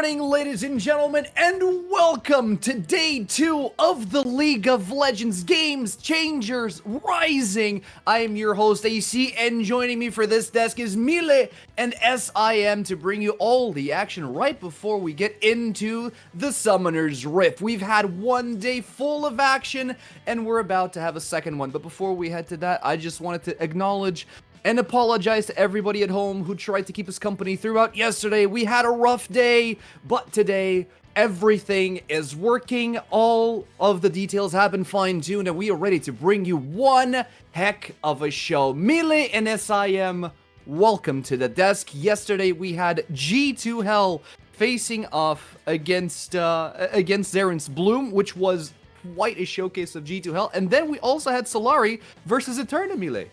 morning, ladies and gentlemen, and welcome to day 2 of the League of Legends Games Changers Rising. I am your host, AC, and joining me for this desk is Mile and SIM to bring you all the action right before we get into the Summoner's Rift. We've had one day full of action, and we're about to have a second one. But before we head to that, I just wanted to acknowledge and apologize to everybody at home who tried to keep us company throughout yesterday. We had a rough day, but today everything is working. All of the details have been fine-tuned, and we are ready to bring you one heck of a show. Mile and SIM, welcome to the desk. Yesterday we had G2 Hell facing off against Zaren's Bloom, which was quite a showcase of G2 Hell. And then we also had Solari versus Eterna, Mile.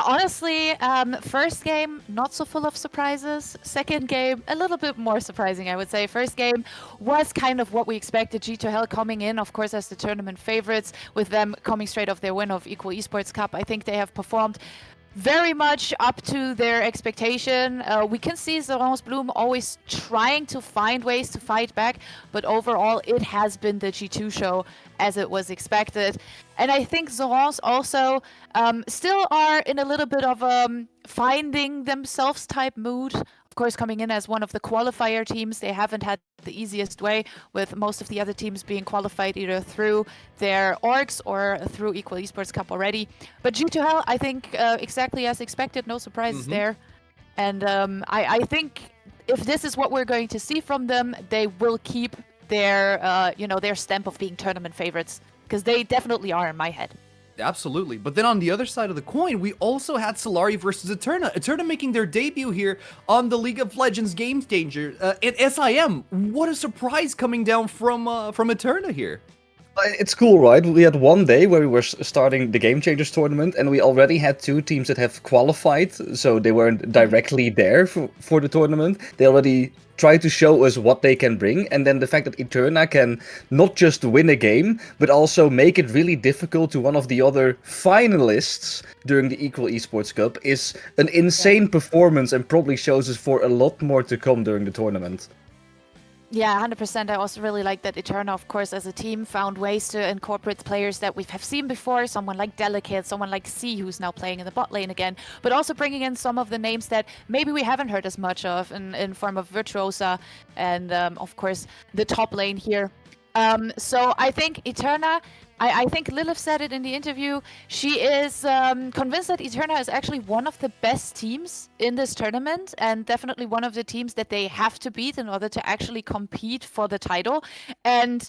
Honestly, first game, not so full of surprises. Second game, a little bit more surprising, I would say. First game was kind of what we expected. G2 Hell coming in, of course, as the tournament favorites, with them coming straight off their win of Equal Esports Cup. I think they have performed very much up to their expectation. We can see Zaren's Bloom always trying to find ways to fight back, but overall it has been the G2 show as it was expected. And I think Zaren's also still are in a little bit of a finding themselves type mood. Of course, coming in as one of the qualifier teams, they haven't had the easiest way, with most of the other teams being qualified either through their orgs or through Equal Esports Cup already. But G2 Hell, I think exactly as expected, no surprises there. And I think if this is what we're going to see from them, they will keep their their stamp of being tournament favorites, because they definitely are in my head. Absolutely. But then on the other side of the coin, we also had Solari versus Eterna. Eterna making their debut here on the League of Legends Game Changer. And SIM, what a surprise coming down from Eterna here. It's cool, right? We had one day where we were starting the Game Changers tournament, and we already had two teams that have qualified, so they weren't directly there for the tournament. They already tried to show us what they can bring, and then the fact that Eterna can not just win a game, but also make it really difficult to one of the other finalists during the Equal Esports Cup is an insane performance, and probably shows us for a lot more to come during the tournament. Yeah, 100%. I also really like that Eterna, of course, as a team, found ways to incorporate players that we have seen before. Someone like Delicate, someone like C, who's now playing in the bot lane again. But also bringing in some of the names that maybe we haven't heard as much of in form of Virtuosa and, of course, the top lane here. So I think Eterna, I think Lilith said it in the interview, she is convinced that Eterna is actually one of the best teams in this tournament, and definitely one of the teams that they have to beat in order to actually compete for the title. And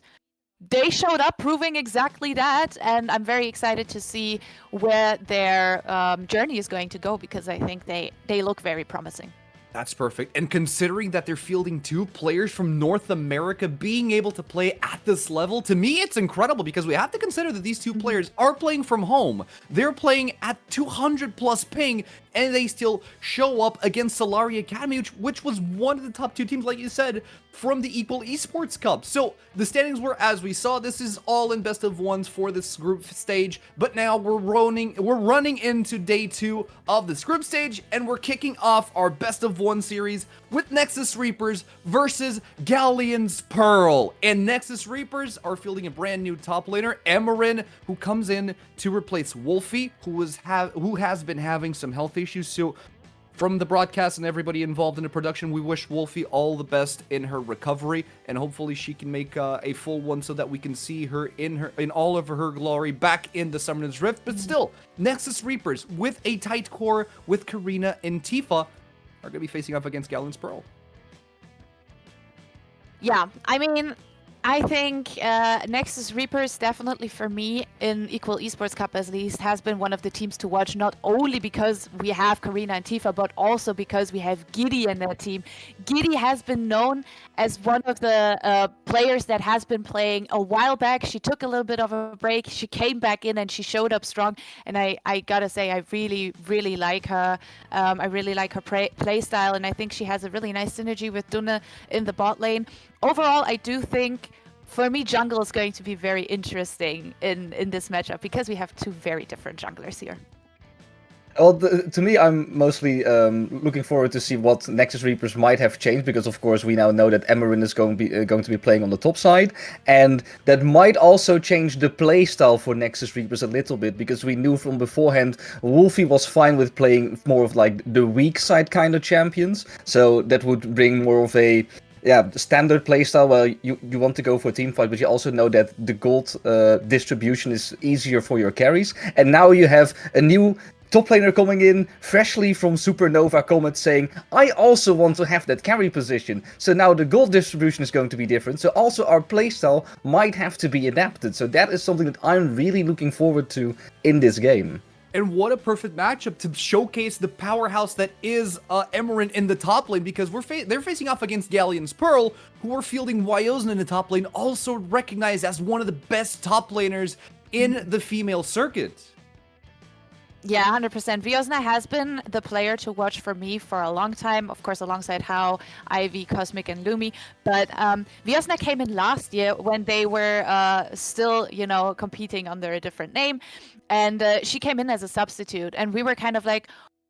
they showed up proving exactly that, and I'm very excited to see where their journey is going to go, because I think they look very promising. That's perfect. And considering that they're fielding two players from North America being able to play at this level, to me, it's incredible, because we have to consider that these two players are playing from home. They're playing at 200 plus ping, and they still show up against Solari Academy, which was one of the top two teams, like you said, from the Equal Esports Cup. So the standings were, as we saw, this is all in best of ones for this group stage, but now we're running into day 2 of this group stage, and we're kicking off our best of one series with Nexus Reapers versus Galions Pearl. And Nexus Reapers are fielding a brand new top laner, Amarin, who comes in to replace Wolfie, who has been having some health issues. So from the broadcast and everybody involved in the production, we wish Wolfie all the best in her recovery, and hopefully she can make a full one so that we can see her in all of her glory back in the Summoner's Rift. But still, Nexus Reapers with a tight core with Karina and Tifa are going to be facing off against Galions Pearl. Yeah, I mean, I think Nexus Reapers definitely for me in Equal Esports Cup at least has been one of the teams to watch, not only because we have Karina and Tifa, but also because we have Giddy in that team. Giddy has been known as one of the players that has been playing a while back. She took a little bit of a break, she came back in and she showed up strong, and I gotta say I really like her. I really like her play style, and I think she has a really nice synergy with Duna in the bot lane. Overall, I do think, for me, jungle is going to be very interesting in this matchup, because we have two very different junglers here. Well, to me, I'm mostly looking forward to see what Nexus Reapers might have changed, because of course we now know that Emerin is going to be playing on the top side, and that might also change the playstyle for Nexus Reapers a little bit, because we knew from beforehand Wolfie was fine with playing more of like the weak side kind of champions, so that would bring more of a standard playstyle where you want to go for a team fight, but you also know that the gold distribution is easier for your carries, and now you have a new top laner coming in freshly from Supernova Comet saying, I also want to have that carry position. So now the gold distribution is going to be different. So also our playstyle might have to be adapted. So that is something that I'm really looking forward to in this game. And what a perfect matchup to showcase the powerhouse that is Emerin in the top lane, because they're facing off against Galions Pearl, who are fielding Wyozna in the top lane, also recognized as one of the best top laners in the female circuit. Yeah, 100%. Vyozna has been the player to watch for me for a long time, of course, alongside Hao, Ivy, Cosmic, and Lumi. But Vyozna came in last year when they were still, competing under a different name. And she came in as a substitute. And we were kind of like,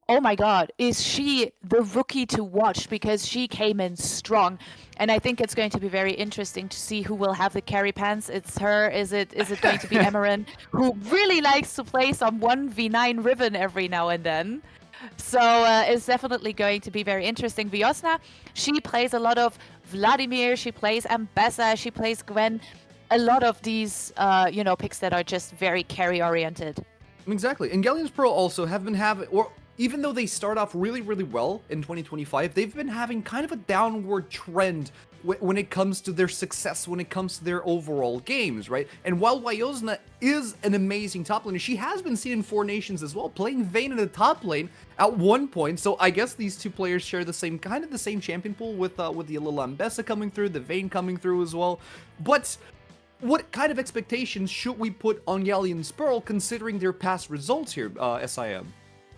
oh my god, is she the rookie to watch? Because she came in strong. And I think it's going to be very interesting to see who will have the carry pants. It's her, is it going to be Emerin, who really likes to play some 1v9 Riven every now and then. So it's definitely going to be very interesting. Vyozna, she plays a lot of Vladimir, she plays Ambessa, she plays Gwen. A lot of these, picks that are just very carry-oriented. Exactly. And Galions Pearl also have been having, or even though they start off really, really well in 2025, they've been having kind of a downward trend when it comes to their success, when it comes to their overall games, right? And while Wyozna is an amazing top laner, she has been seen in Four Nations as well, playing Vayne in the top lane at one point. So I guess these two players share the same champion pool with the little Ambessa coming through, the Vayne coming through as well. But what kind of expectations should we put on Galions Pearl considering their past results here, SIM?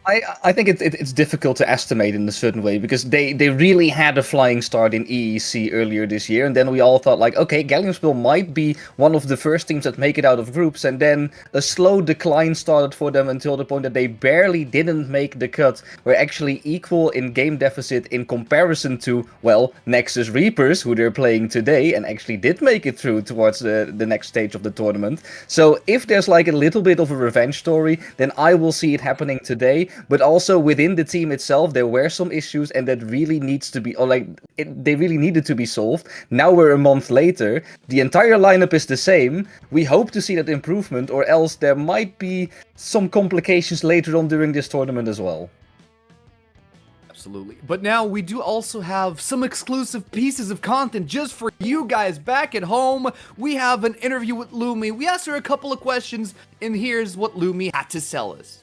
I think it's difficult to estimate in a certain way, because they really had a flying start in EEC earlier this year, and then we all thought like, okay, Gallionsville might be one of the first teams that make it out of groups, and then a slow decline started for them until the point that they barely didn't make the cut. Were actually equal in game deficit in comparison to, well, Nexus Reapers, who they're playing today, and actually did make it through towards the next stage of the tournament. So if there's like a little bit of a revenge story, then I will see it happening today. But also within the team itself, there were some issues, and that really needs to be, they really needed to be solved. Now we're a month later, the entire lineup is the same. We hope to see that improvement, or else there might be some complications later on during this tournament as well. Absolutely. But now we do also have some exclusive pieces of content just for you guys back at home. We have an interview with Lumi. We asked her a couple of questions, and here's what Lumi had to tell us.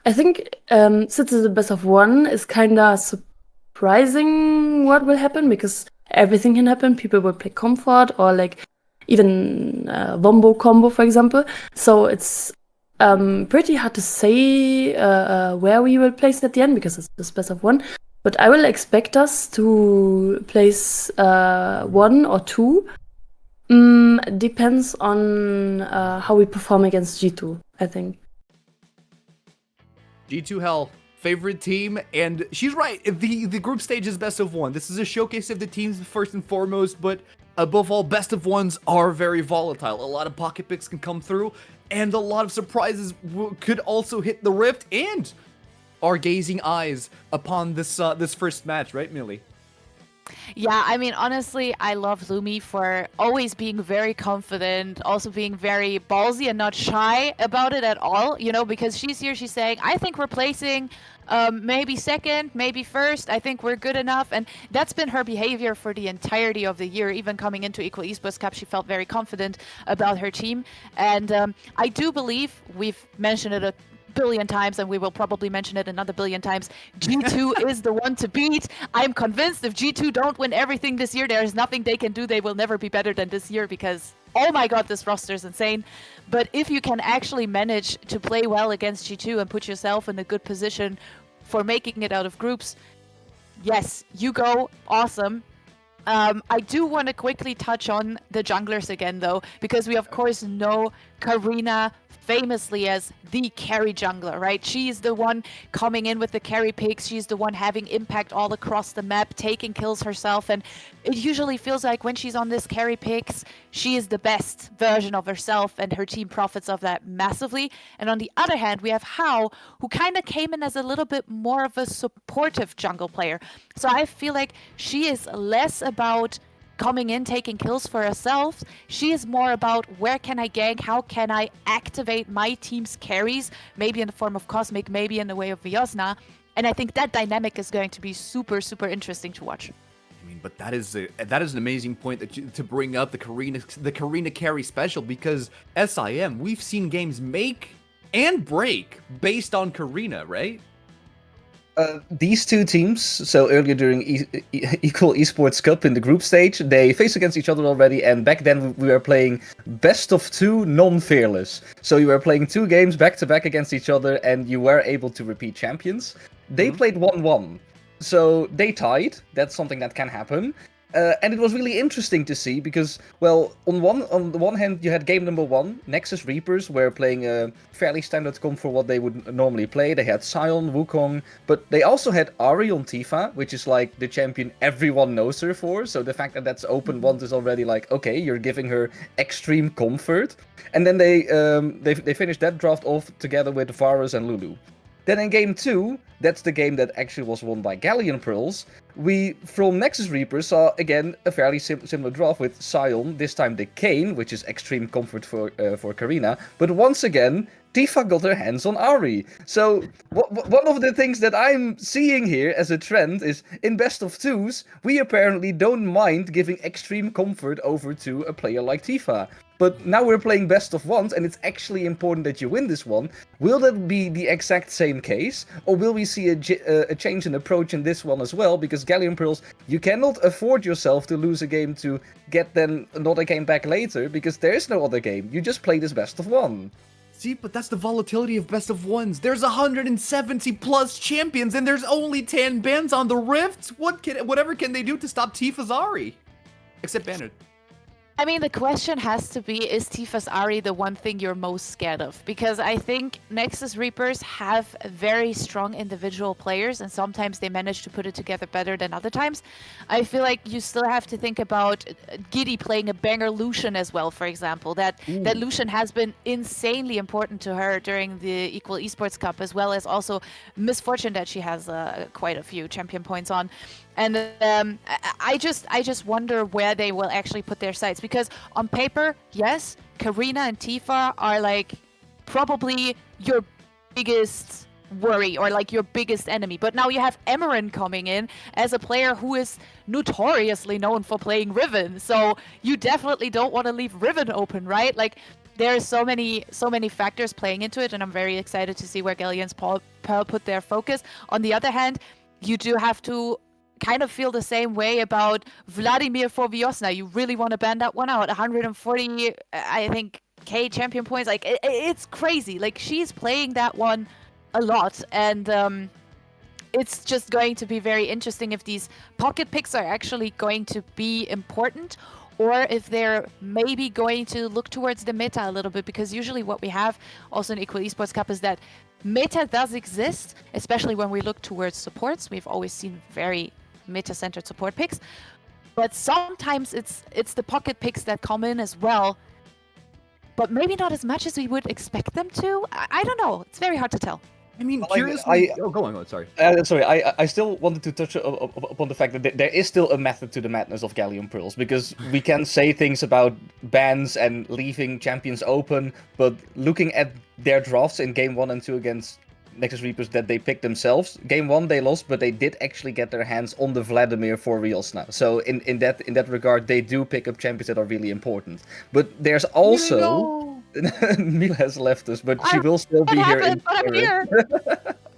I think since it's the best of one, it's kind of surprising what will happen, because everything can happen. People will play comfort, or like even Wombo combo, for example. So it's pretty hard to say where we will place at the end, because it's the best of one. But I will expect us to place 1 or 2. Depends on how we perform against G2, I think. G2 Hell, favorite team, and she's right. The group stage is best of one. This is a showcase of the teams first and foremost, but above all, best of ones are very volatile. A lot of pocket picks can come through, and a lot of surprises could also hit the Rift and our gazing eyes upon this first match, right, Millie? Yeah, I mean, honestly, I love Lumi for always being very confident, also being very ballsy and not shy about it at all, because she's here, she's saying, I think we're placing maybe second, maybe first, I think we're good enough. And that's been her behavior for the entirety of the year. Even coming into Equal Esports Cup, she felt very confident about her team. And I do believe, we've mentioned it a billion times, and we will probably mention it another billion times, G2 is the one to beat. I'm convinced if G2 don't win everything this year, there is nothing they can do. They will never be better than this year, because oh my god, this roster is insane. But if you can actually manage to play well against G2 and put yourself in a good position for making it out of groups, yes, you go, awesome. I do want to quickly touch on the junglers again, though, because we of course know Karina, famously as the carry jungler, right? She's the one coming in with the carry picks. She's the one having impact all across the map, taking kills herself. And it usually feels like when she's on this carry picks, she is the best version of herself and her team profits of that massively. And on the other hand, we have Hao, who kind of came in as a little bit more of a supportive jungle player. So I feel like she is less about coming in, taking kills for herself. She is more about where can I gank, how can I activate my team's carries, maybe in the form of Cosmic, maybe in the way of Vyosna. And I think that dynamic is going to be super, super interesting to watch. I mean, but that is an amazing point to bring up the Karina carry special, because SIM, we've seen games make and break based on Karina, right? These two teams, so earlier during Equal Esports Cup in the group stage, they faced against each other already, and back then we were playing best of two non-fearless. So you were playing 2 games back to back against each other, and you were able to repeat champions. They played 1-1, so they tied. That's something that can happen. And it was really interesting to see because, well, on the one hand, you had game number 1, Nexus Reapers were playing a fairly standard comp for what they would normally play. They had Sion, Wukong, but they also had Ahri on Tifa, which is like the champion everyone knows her for. So the fact that that's open once is already like, okay, you're giving her extreme comfort. And then they finished that draft off together with Varus and Lulu. Then in game 2, that's the game that actually was won by Galleon Pearls, we, from Nexus Reapers, saw again a fairly similar draft with Sion, this time the Kayn, which is extreme comfort for Karina, but once again, Tifa got her hands on Ahri. So, one of the things that I'm seeing here as a trend is, in best of twos, we apparently don't mind giving extreme comfort over to a player like Tifa. But now we're playing best of ones, and it's actually important that you win this one. Will that be the exact same case? Or will we see a change in approach in this one as well? Because Galleon Pearls, you cannot afford yourself to lose a game to get then another game back later, because there is no other game. You just play this best of one. See, but that's the volatility of best of ones. There's 170 plus champions, and there's only 10 bans on the Rift. Whatever can they do to stop Tifa's Ahri? Except Banner. I mean, the question has to be, is Tifa's Ahri the one thing you're most scared of? Because I think Nexus Reapers have very strong individual players, and sometimes they manage to put it together better than other times. I feel like you still have to think about Giddy playing a banger Lucian as well, for example. That Lucian has been insanely important to her during the Equal Esports Cup, as well as also Misfortune that she has quite a few champion points on. And I just wonder where they will actually put their sights, because on paper, yes, Karina and Tifa are like probably your biggest worry or like your biggest enemy. But now you have Emerin coming in as a player who is notoriously known for playing Riven. So you definitely don't want to leave Riven open, right? Like there are so many factors playing into it, and I'm very excited to see where Galions put their focus. On the other hand, you do have to kind of feel the same way about Vladimir for Vyosna. You really want to ban that one out. 140, I think, K champion points. Like, it's crazy. Like, she's playing that one a lot. And it's just going to be very interesting if these pocket picks are actually going to be important, or if they're maybe going to look towards the meta a little bit. Because usually what we have also in Equal Esports Cup is that meta does exist, especially when we look towards supports. We've always seen very meta-centered support picks, but sometimes it's the pocket picks that come in as well, but maybe not as much as we would expect them to. I don't know. It's very hard to tell. I mean, curiously... go on, sorry. I still wanted to touch upon the fact that there is still a method to the madness of Galleon Pearls, because we can say things about bans and leaving champions open, but looking at their drafts in game 1 and 2 against Nexus Reapers that they picked themselves. Game 1 they lost, but they did actually get their hands on the Vladimir for Vyosna. So in that regard, they do pick up champions that are really important. But there's also... Mila has left us, but she will still be here. But I'm here.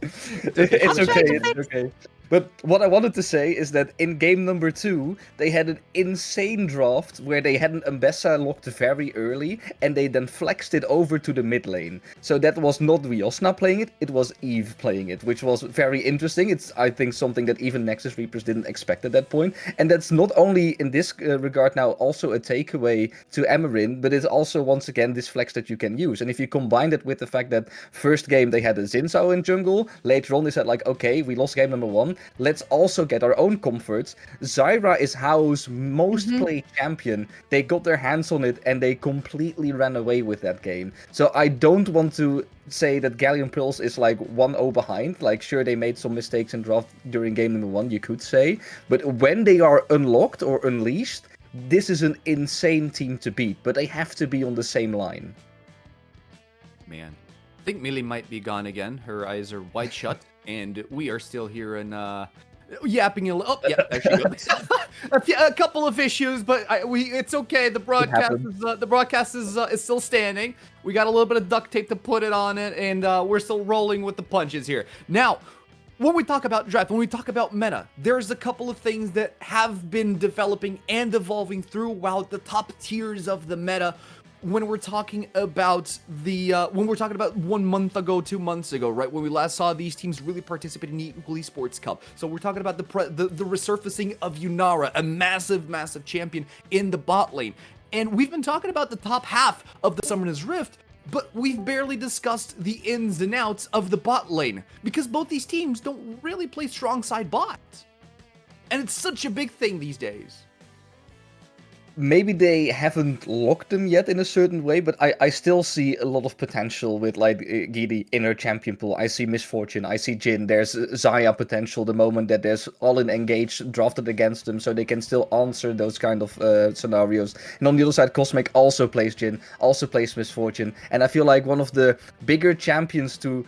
It's okay. But what I wanted to say is that in game number 2, they had an insane draft where they had an Ambessa locked very early, and they then flexed it over to the mid lane. So that was not Viosna playing it, it was Eve playing it, which was very interesting. It's, I think, something that even Nexus Reapers didn't expect at that point. And that's not only in this regard now also a takeaway to Emerin, but it's also, once again, this flex that you can use. And if you combine it with the fact that first game they had a Xin Zhao in jungle, later on they said like, okay, we lost game number 1, let's also get our own comforts. Zyra is Hao's most played champion. They got their hands on it and they completely ran away with that game. So I don't want to say that Galleon Pulse is like 1-0 behind. Like, sure, they made some mistakes in draft during game number 1, you could say. But when they are unlocked or unleashed, this is an insane team to beat. But they have to be on the same line. Man, I think Millie might be gone again. Her eyes are wide shut, and we are still here in yapping a little. Oh, yeah, there she goes. A couple of issues, but it's okay. The broadcast is still standing. We got a little bit of duct tape to put it on it, and we're still rolling with the punches here. Now, when we talk about draft, when we talk about meta, there's a couple of things that have been developing and evolving throughout the top tiers of the meta. When we're talking about 1 month ago, 2 months ago, right, when we last saw these teams really participate in the Esports Cup. So we're talking about the resurfacing of Yunara, a massive champion in the bot lane. And we've been talking about the top half of the Summoner's Rift, but we've barely discussed the ins and outs of the bot lane, because both these teams don't really play strong side bots. And it's such a big thing these days. Maybe they haven't locked them yet in a certain way, but I still see a lot of potential with like the inner champion pool. I see Misfortune, I see Jin, there's Xayah potential the moment that there's all-in engage drafted against them, so they can still answer those kind of scenarios. And on the other side, Cosmic also plays Jin, also plays Misfortune, and I feel like one of the bigger champions to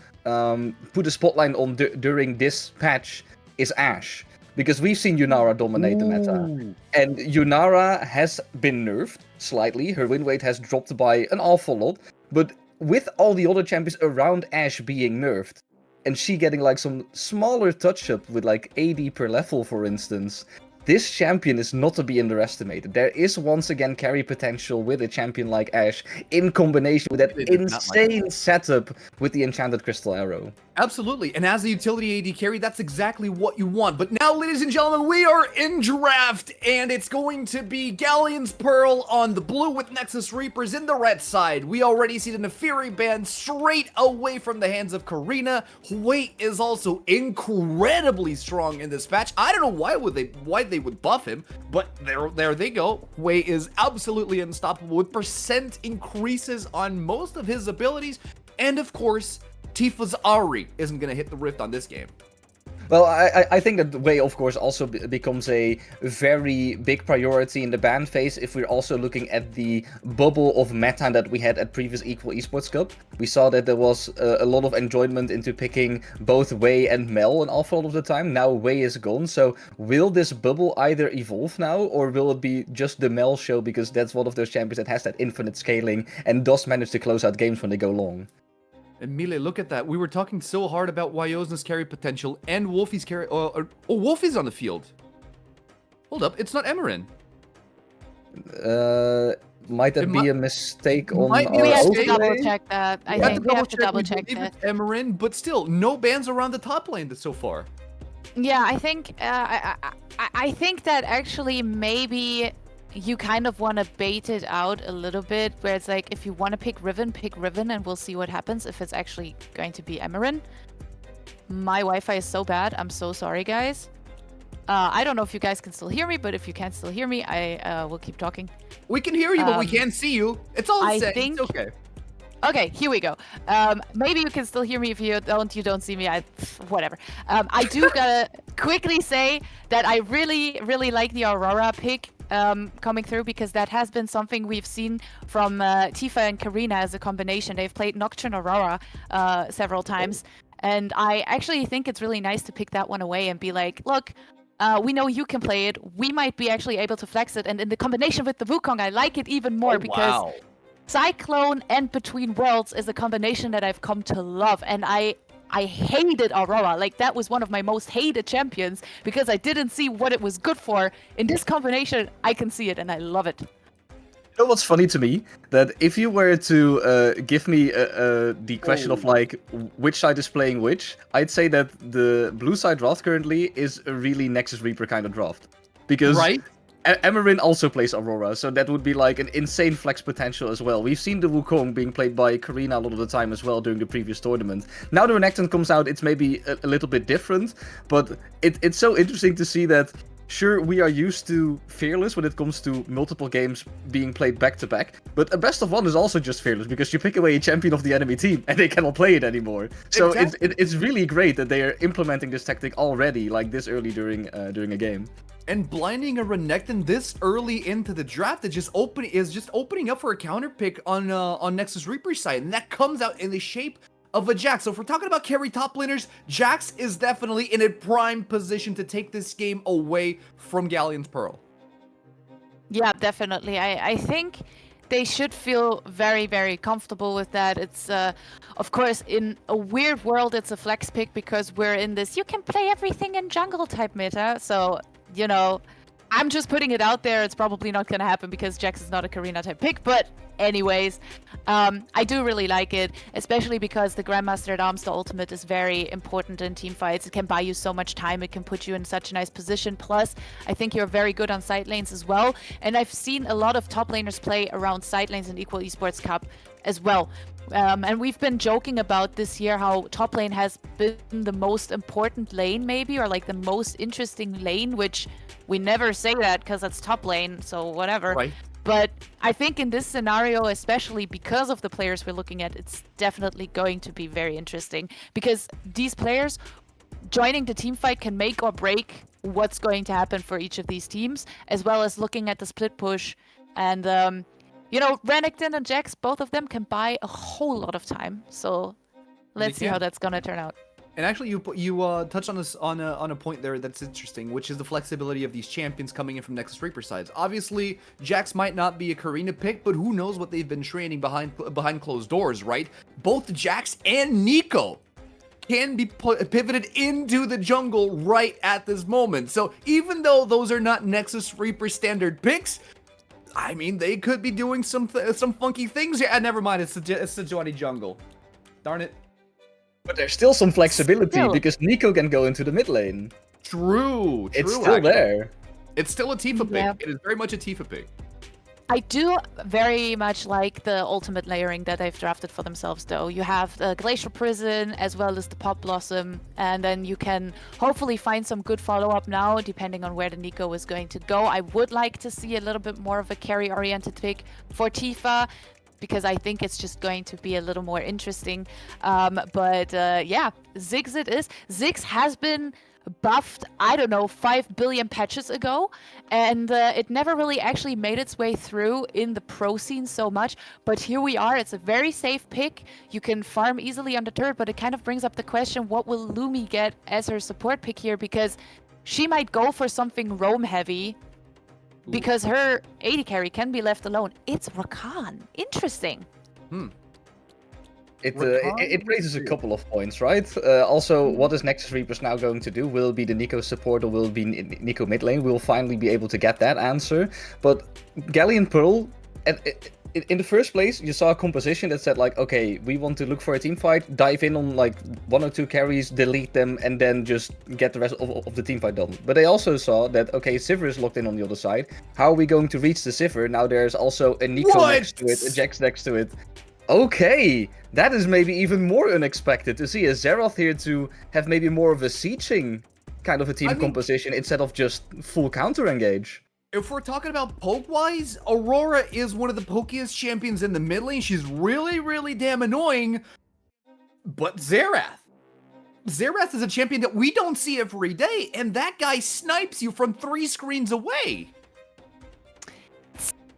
put a spotlight on during this patch is Ashe. Because we've seen Yunara dominate the meta. And Yunara has been nerfed slightly. Her win rate has dropped by an awful lot. But with all the other champions around Ashe being nerfed, and she getting like some smaller touch-up with like AD per level, for instance, this champion is not to be underestimated. There is once again carry potential with a champion like Ashe in combination with that insane setup with the Enchanted Crystal Arrow. Absolutely, and as a utility AD carry, that's exactly what you want. But now, ladies and gentlemen, we are in draft, and it's going to be Galleon's Pearl on the blue with Nexus Reapers in the red side. We already see the Neferi band straight away from the hands of Karina. Hui is also incredibly strong in this patch. I don't know why they would buff him, but there they go. Hui is absolutely unstoppable with percent increases on most of his abilities, and of course, Tifa's Ahri isn't going to hit the Rift on this game. Well, I think that Wei, of course, also becomes a very big priority in the ban phase if we're also looking at the bubble of meta that we had at previous Equal Esports Cup. We saw that there was a lot of enjoyment into picking both Wei and Mel an awful lot of the time. Now Wei is gone, so will this bubble either evolve now, or will it be just the Mel show because that's one of those champions that has that infinite scaling and does manage to close out games when they go long? And Mile, look at that. We were talking so hard about Wyozna's carry potential and Wolfie's carry. Oh, Wolfie's on the field. Hold up, it's not Emerin. Might that be a mistake on might be our We have to okay. double check that. I think we have to double check believe that. it's Emerin, but still, no bans around the top lane so far. Yeah, I think I think that actually maybe you kind of want to bait it out a little bit, where it's like, if you want to pick Riven, and we'll see what happens if it's actually going to be Emerin. My Wi-Fi is so bad. I'm so sorry, guys. I don't know if you guys can still hear me, but if you can't still hear me, I will keep talking. We can hear you, but we can't see you. It's all the same. It's okay. Okay, here we go. Maybe you can still hear me. If you don't see me, whatever. I do gotta quickly say that I really, really like the Aurora pick coming through, because that has been something we've seen from Tifa and Karina as a combination. They've played Nocturne Aurora several times, and I actually think it's really nice to pick that one away and be like, look, we know you can play it. We might be actually able to flex it, and in the combination with the Wukong, I like it even more because Cyclone and Between Worlds is a combination that I've come to love, and I I hated Aurora. Like, that was one of my most hated champions because I didn't see what it was good for. In this combination, I can see it and I love it. You know what's funny to me? That if you were to give me the question of like which side is playing which, I'd say that the blue side draft currently is a really Nexus Reaper kind of draft. Because Right? Amarin also plays Aurora, so that would be like an insane flex potential as well. We've seen the Wukong being played by Karina a lot of the time as well during the previous tournament. Now the Renekton comes out, it's maybe a little bit different, but it's so interesting to see that. Sure, we are used to Fearless when it comes to multiple games being played back-to-back, but a best of one is also just Fearless, because you pick away a champion of the enemy team, and they cannot play it anymore. So Exactly. it's really great that they are implementing this tactic already, like this early during a game. And blinding a Renekton this early into the draft is just opening up for a counter pick on Nexus Reaper's side, and that comes out in the shape of a Jax. So if we're talking about carry top laners, Jax is definitely in a prime position to take this game away from Galion's Pearl. Yeah, definitely. I think they should feel very, very comfortable with that. It's, of course, in a weird world, it's a flex pick because we're in this, you can play everything in jungle type meta. So, you know, I'm just putting it out there. It's probably not going to happen because Jax is not a Karina type pick. But anyways, I do really like it, especially because the Grandmaster at Arms, the ultimate, is very important in team fights. It can buy you so much time. It can put you in such a nice position. Plus, I think you're very good on side lanes as well. And I've seen a lot of top laners play around side lanes in Equal Esports Cup as well. And we've been joking about this year how top lane has been the most important lane maybe, or like the most interesting lane, which we never say that because it's top lane, so whatever. Right. But I think in this scenario, especially because of the players we're looking at, it's definitely going to be very interesting because these players joining the team fight can make or break what's going to happen for each of these teams, as well as looking at the split push. And, you know, Renekton and Jax, both of them can buy a whole lot of time. So let's see how can. that's going to turn out. And actually, you touched on this on a point there that's interesting, which is the flexibility of these champions coming in from Nexus Reaper sides. Obviously, Jax might not be a Karina pick, but who knows what they've been training behind closed doors, right? Both Jax and Nico can be pivoted into the jungle right at this moment. So even though those are not Nexus Reaper standard picks, I mean, they could be doing some funky things. Yeah, never mind. It's Sejuani jungle. Darn it. But there's still some flexibility Still. because Nico can go into the mid lane. True. It's still actually. there. It's still a Tifa Yeah. pick. It is very much a Tifa pick. I do very much like the ultimate layering that they've drafted for themselves, though. You have the Glacial Prison as well as the Pop Blossom, and then you can hopefully find some good follow-up now, depending on where the Nico is going to go. I would like to see a little bit more of a carry-oriented pick for Tifa, because I think it's just going to be a little more interesting. But yeah, Ziggs it is. Ziggs has been buffed, I don't know, 5 billion patches ago, and it never really actually made its way through in the pro scene so much, but here we are. It's a very safe pick. You can farm easily on the turret, but it kind of brings up the question, what will Lumi get as her support pick here, because she might go for something roam heavy, because her AD carry can be left alone. It's Rakan. Interesting. It raises a couple of points, right? Also, what is Nexus Reapers now going to do? Will it be the Nico support or will it be Nico mid lane? We'll finally be able to get that answer. But Galion Pearl, in the first place, you saw a composition that said like, okay, we want to look for a team fight, dive in on like 1 or 2 carries, delete them, and then just get the rest of the team fight done. But they also saw that, okay, Sivir is locked in on the other side. How are we going to reach the Sivir? Now there's also a Nico next to it, a Jax next to it. Okay, that is maybe even more unexpected to see a Xerath here to have maybe more of a sieging kind of a team composition instead of just full counter engage. If we're talking about poke-wise, Aurora is one of the pokiest champions in the mid lane. She's really, really damn annoying. But Xerath is a champion that we don't see every day, and that guy snipes you from 3 screens away.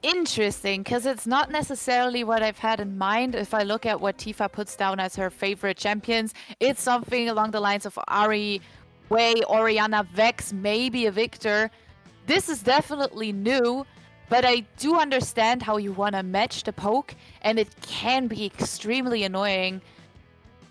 Interesting, because it's not necessarily what I've had in mind. If I look at what Tifa puts down as her favorite champions, it's something along the lines of Ahri, Wei, Orianna, Vex, maybe a Victor. This is definitely new, but I do understand how you want to match the poke, and it can be extremely annoying.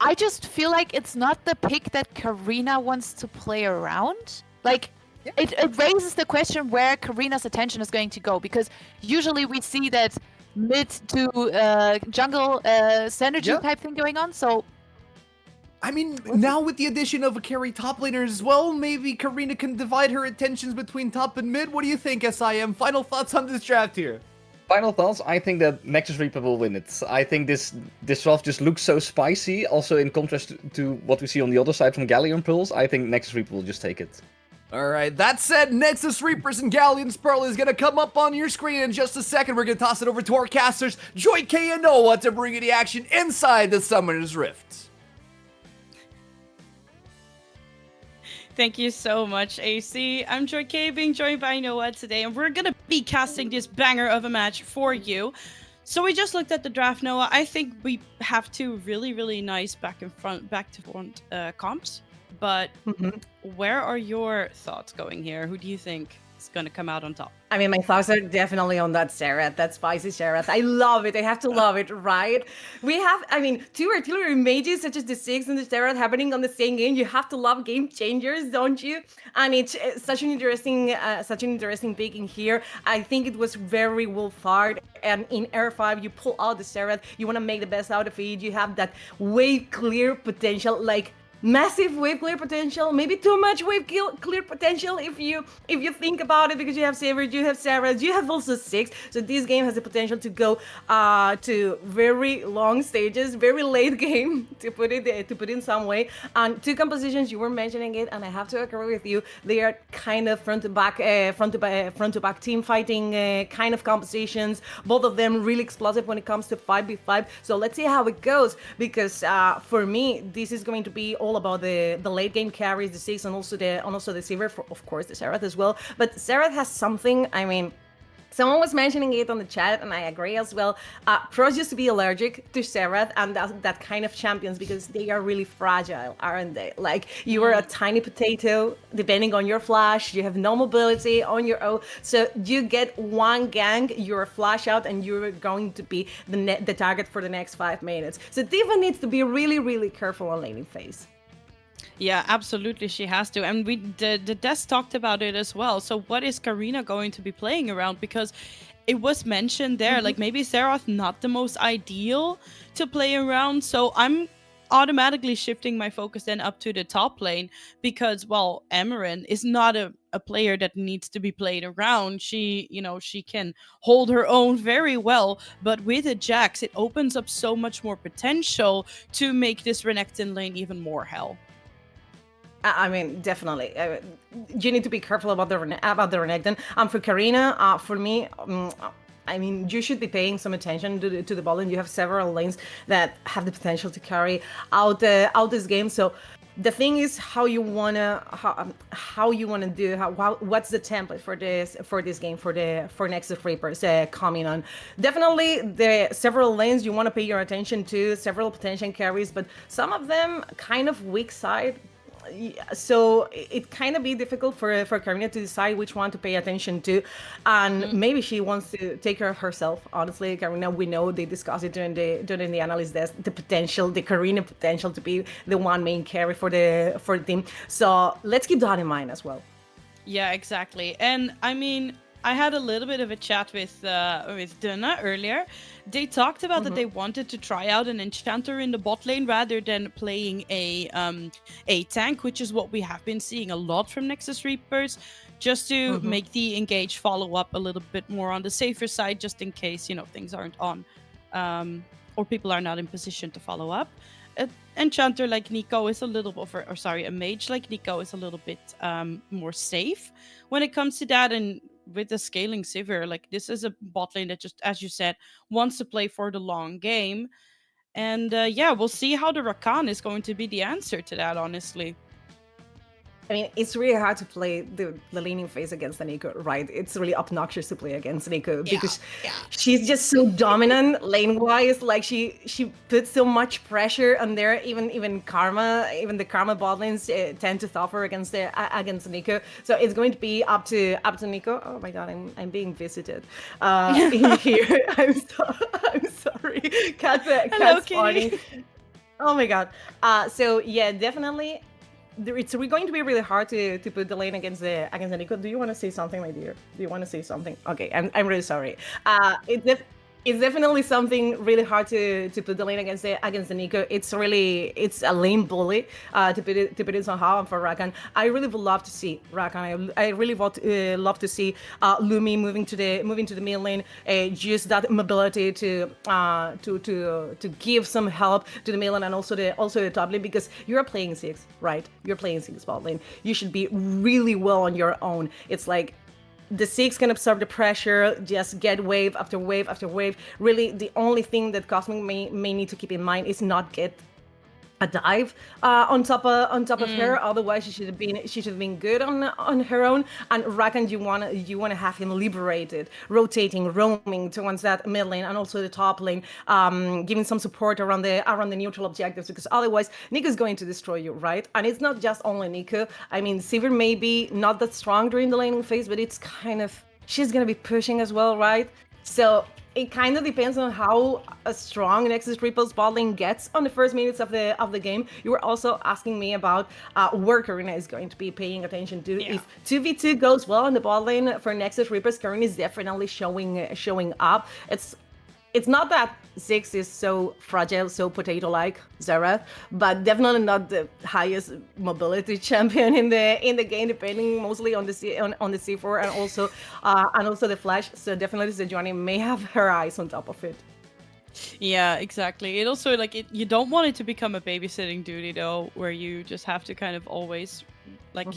I just feel like it's not the pick that Karina wants to play around. Like, it raises the question where Karina's attention is going to go, because usually we see that mid to jungle synergy type thing going on. So, I mean, now with the addition of a carry top laner as well, maybe Karina can divide her attentions between top and mid. What do you think, SIM? Final thoughts on this draft here? Final thoughts, I think that Nexus Reaper will win it. I think this draft just looks so spicy, also in contrast to what we see on the other side from Galleon Pulse. I think Nexus Reaper will just take it. Alright, that said, Nexus Reapers and Galions Pearl is going to come up on your screen in just a second. We're going to toss it over to our casters, Joy K and Noah, to bring you the action inside the Summoner's Rift. Thank you so much, AC. I'm Joy K, being joined by Noah today, and we're gonna be casting this banger of a match for you. So we just looked at the draft, Noah. I think we have two really nice back to front comps. But where are your thoughts going here? Who do you think is gonna come out on top? I mean, my thoughts are definitely on that Xerath, that spicy Xerath. I love it. I have to love it, right? We have, I mean, two artillery mages such as the Six and the Xerath happening on the same game. You have to love game changers, don't you? And it's such an interesting pick in here. I think it was very well thought. And in Air 5, you pull out the Xerath. You want to make the best out of it. You have that wave clear potential, like massive wave clear potential, maybe too much wave clear potential if you think about it, because you have Savage, you have Sarah, you have also Six. So this game has the potential to go to very long stages, very late game, to put it in some way. And two compositions, you were mentioning it, and I have to agree with you. They are kind of front to back team fighting kind of compositions. Both of them really explosive when it comes to 5v5. So let's see how it goes, because for me, this is going to be all about the late game carries, the Six, and also the Silver, for of course the Xerath as well. But Xerath has something, I mean, someone was mentioning it on the chat, and I agree as well. Pros used to be allergic to Xerath and that kind of champions, because they are really fragile, aren't they? Like, you are a tiny potato, depending on your flash, you have no mobility on your own. So you get one gank, you're flash out, and you're going to be the target for the next 5 minutes. So Tifa needs to be really careful on laning phase. Yeah, absolutely, she has to. And the desk talked about it as well. So what is Karina going to be playing around? Because it was mentioned there, like maybe Xerath not the most ideal to play around. So I'm automatically shifting my focus then up to the top lane, because, well, Amarin is not a player that needs to be played around. She can hold her own very well, but with a Jax, it opens up so much more potential to make this Renekton lane even more hell. I mean, definitely. You need to be careful about the Renekton. For Karina, for me, I mean, you should be paying some attention to the ball lane. You have several lanes that have the potential to carry out this game. So the thing is how you wanna do what's the template for this game for Nexus Reapers coming on. Definitely the several lanes you want to pay your attention to, several potential carries, but some of them kind of weak side. So it kind of be difficult for Karina to decide which one to pay attention to, and maybe she wants to take care of herself. Honestly, Karina, we know they discussed it during the analyst desk, the Karina potential to be the one main carry for the team. So let's keep that in mind as well. Yeah, exactly. And I mean, I had a little bit of a chat with Duna earlier. They talked about that they wanted to try out an enchanter in the bot lane rather than playing a tank, which is what we have been seeing a lot from Nexus Reapers, just to make the engage follow up a little bit more on the safer side, just in case, things aren't on, or people are not in position to follow up. An enchanter like Nico is a little bit, a mage like Nico is a little bit more safe when it comes to that. And with the scaling Sivir, like, this is a bot lane that, just as you said, wants to play for the long game. And yeah, we'll see how the Rakan is going to be the answer to that, honestly. I mean, it's really hard to play the laning phase against the Nico, right? It's really obnoxious to play against Nico because she's just so dominant lane-wise. Like, she puts so much pressure on there. Even the Karma bot lanes tend to suffer against Nico. So it's going to be up to Nico. Oh my god, I'm being visited in here. I'm sorry. Cat's party. Oh my god. So yeah, definitely. It's going to be really hard to put the lane against the Nico. Do you want to say something, my dear? Do you want to say something? Okay, I'm really sorry. It's definitely something really hard to put the lane against the Nico. It's a lane bully to put it somehow. And for Rakan, I really would love to see Rakan. I really would love to see Lumi moving to the mid lane. Just that mobility to give some help to the mid lane and also the top lane, because you're playing six, right? You're playing six bot lane. You should be really well on your own. It's like the six can absorb the pressure, just get wave after wave after wave. Really, the only thing that Cosmic may need to keep in mind is not get a dive on top of her. Otherwise, she should have been good on her own. And Rakan, you wanna have him liberated, rotating, roaming towards that mid lane and also the top lane, giving some support around the neutral objectives, because otherwise Nico's going to destroy you, right? And it's not just only Nico. I mean, Sivir may be not that strong during the laning phase, but it's kind of, she's gonna be pushing as well, right? So it kind of depends on how strong Nexus Ripple's bot lane gets on the first minutes of the game. You were also asking me about where Karina is going to be paying attention to. Yeah. If 2v2 goes well on the bot lane for Nexus Rippers, Karina is definitely showing up. It's not that Ziggs is so fragile, so potato-like, Xerath, but definitely not the highest mobility champion in the game, depending mostly on the C4 and also the flash. So definitely Sejuani may have her eyes on top of it. Yeah, exactly. It also you don't want it to become a babysitting duty though, where you just have to kind of always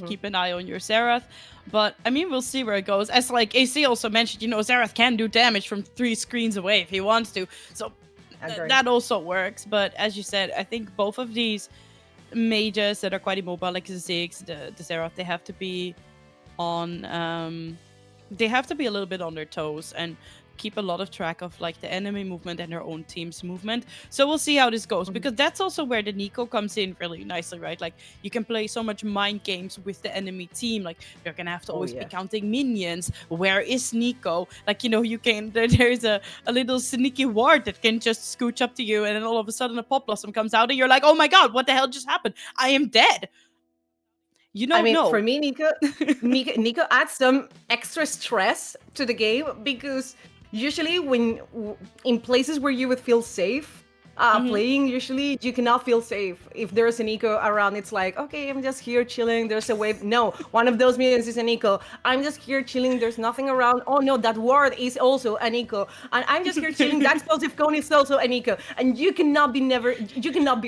keep an eye on your Xerath. But I mean, we'll see where it goes. As AC also mentioned, Xerath can do damage from 3 screens away if he wants to. So that also works. But as you said, I think both of these mages that are quite immobile, like the Ziggs, the Xerath, they have to be on they have to be a little bit on their toes and keep a lot of track of the enemy movement and their own team's movement. So we'll see how this goes, because that's also where the Nico comes in really nicely, right? You can play so much mind games with the enemy team. You're gonna have to always be counting minions. Where is Nico? You can there's a little sneaky ward that can just scooch up to you, and then all of a sudden a pop blossom comes out and you're like, oh my god, what the hell just happened? I am dead. For me, Nico adds some extra stress to the game, because usually in places where you would feel safe playing, usually you cannot feel safe. If there's a Nico around, it's like, okay, I'm just here chilling, there's a wave. No, one of those minions is a Nico. I'm just here chilling, there's nothing around. Oh no, that ward is also a Nico. And I'm just here chilling, that explosive cone is also a Nico. And you cannot be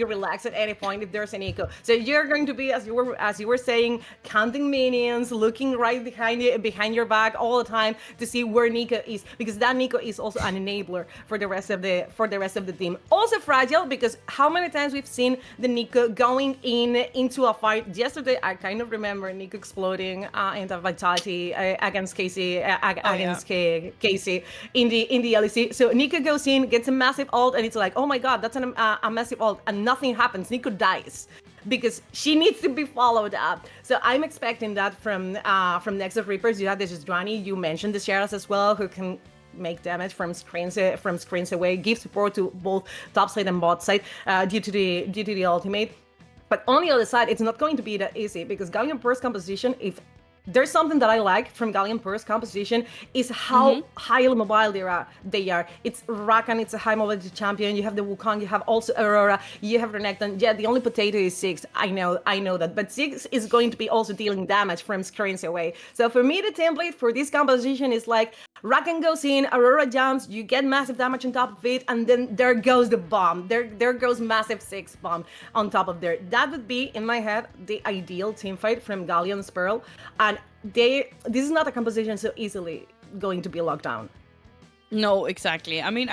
relaxed at any point if there's a Nico. So you're going to be, as you were saying, counting minions, looking right behind your back all the time to see where Nico is, because that Nico is also an enabler for the rest of the team. Also fragile, because how many times we've seen the Nico going into a fight. Yesterday, I kind of remember Nico exploding into Vitality against Casey Casey in the LEC. So Nico goes in, gets a massive ult, and it's like, oh my god, that's a massive ult, and nothing happens. Nico dies, because she needs to be followed up. So I'm expecting that from Nexus Reapers. You have the Sejuani, you mentioned the Sheriffs as well, who can make damage from screens away, give support to both top side and bot side due to the ultimate. But on the other side, it's not going to be that easy, because Gallion Burst composition, if there's something that I like from Gallion Burst composition, is how highly mobile they are. It's Rakan, it's a high mobility champion. You have the Wukong, you have also Aurora, you have Renekton. Yeah, the only potato is Ziggs. I know that. But Ziggs is going to be also dealing damage from screens away. So for me, the template for this composition is like, Rakan goes in, Aurora jumps, you get massive damage on top of it, and then there goes the bomb. There goes massive Ziggs bomb on top of there. That would be, in my head, the ideal teamfight from Galion's Pearl. And this is not a composition so easily going to be locked down. No, exactly. I mean,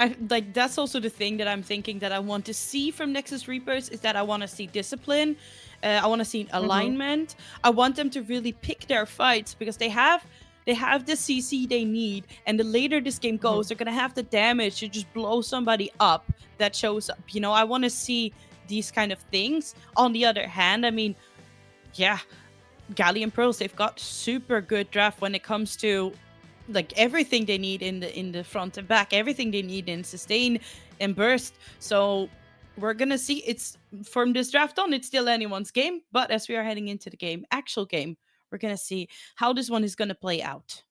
that's also the thing that I'm thinking that I want to see from Nexus Reapers, is that I want to see discipline. I want to see alignment. I want them to really pick their fights, because they have the CC they need, and the later this game goes, they're gonna have the damage to just blow somebody up that shows up. I want to see these kind of things. On the other hand, I mean, yeah, Gallion Pearls, they've got super good draft when it comes to everything they need in the front and back, everything they need in sustain and burst. So we're gonna see. It's from this draft on, it's still anyone's game. But as we are heading into the actual game, we're gonna see how this one is gonna play out.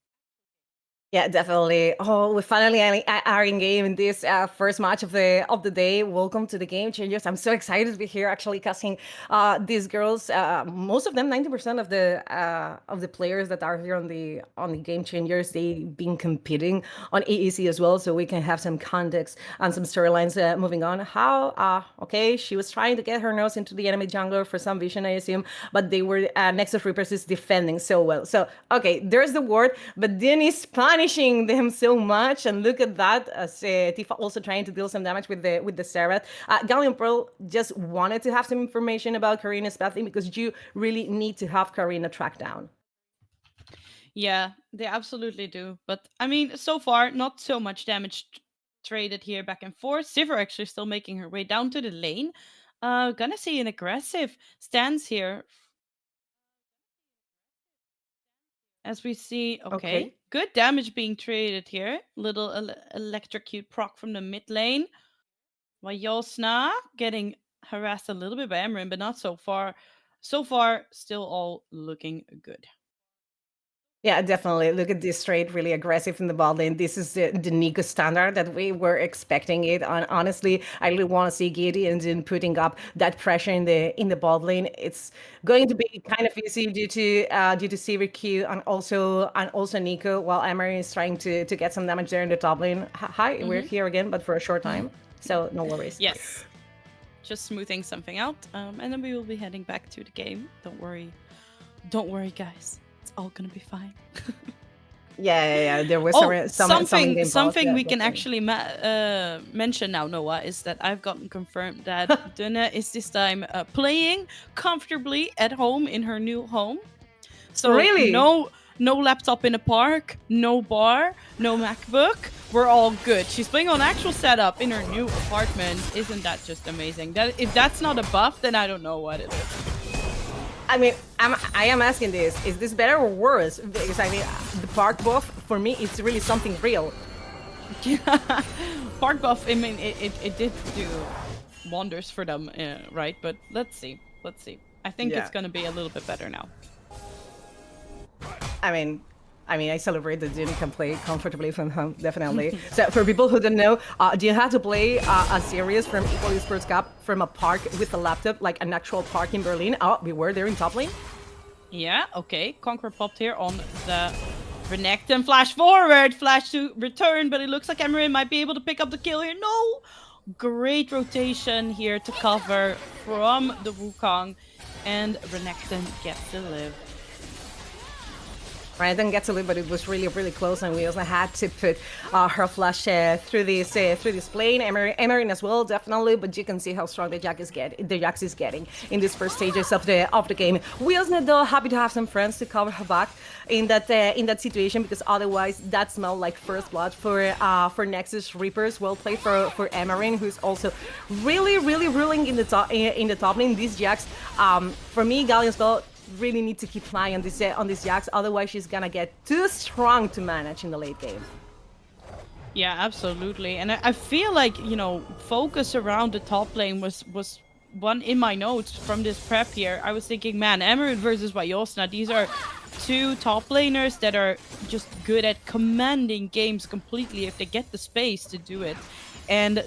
Yeah, definitely. Oh, we finally are in game in this first match of the day. Welcome to the Game Changers. I'm so excited to be here, actually casting these girls. Most of them, 90% of the players that are here on the Game Changers, they've been competing on AEC as well, so we can have some context and some storylines moving on. How? Okay, she was trying to get her nose into the enemy jungler for some vision, I assume, but they were Nexus Reapers is defending so well. So okay, there's the ward, but then he's punishing them so much, and look at that, as Tifa also trying to deal some damage with the Seraph. Galion Pearl just wanted to have some information about Karina's pathing, because you really need to have Karina tracked down. Yeah, they absolutely do. But I mean, so far, not so much damage traded here back and forth. Sivir actually still making her way down to the lane. Gonna see an aggressive stance here. As we see, okay. Good damage being traded here. Little electrocute proc from the mid lane. Vayosna getting harassed a little bit by Emrin, but not so far. So far, still all looking good. Yeah, definitely. Look at this trade, really aggressive in the bot lane. This is the Nico standard that we were expecting it. And honestly, I really want to see Galions in putting up that pressure in the bot lane. It's going to be kind of easy due to Sivir Q and also Nico, while Emery is trying to get some damage there in the top lane. Hi, we're here again, but for a short time, so no worries. Yes, just smoothing something out, and then we will be heading back to the game. Don't worry, guys. It's all gonna be fine. Yeah. There was something we can actually mention now, Noah, is that I've gotten confirmed that Duna is this time playing comfortably at home in her new home. So really, no laptop in a park, no bar, no MacBook. We're all good. She's playing on actual setup in her new apartment. Isn't that just amazing? That if that's not a buff, then I don't know what it is. I mean, I am asking this: is this better or worse? Because I mean, the park buff for me, it's really something real. Park buff. I mean, it did do wonders for them, right? But let's see. I think it's gonna be a little bit better now. I mean, I celebrate that Dune can play comfortably from home, definitely. So for people who don't know, do you have to play a series from Equal Esports Cup from a park with a laptop, like an actual park in Berlin? Oh, we were there in top lane? Yeah, okay. Conqueror popped here on the Renekton. Flash forward, flash to return, but it looks like Emery might be able to pick up the kill here. No! Great rotation here to cover from the Wukong, and Renekton gets to live. Brandon gets a little, but it was really, really close, and we also had to put her flash through this plane. Emery as well, definitely, but you can see how strong the Jax is getting in these first stages of the game. We also though happy to have some friends to cover her back in that situation, because otherwise that smelled like first blood for Nexus Reapers. Well played for Emery, who's also really, really ruling in the top lane. These Jax, for me, Galions spell really need to keep an eye on this Jax, otherwise she's gonna get too strong to manage in the late game. Yeah, absolutely. And I feel like, focus around the top lane was one in my notes from this prep here. I was thinking, man, Emery versus Vayosna, these are two top laners that are just good at commanding games completely if they get the space to do it. And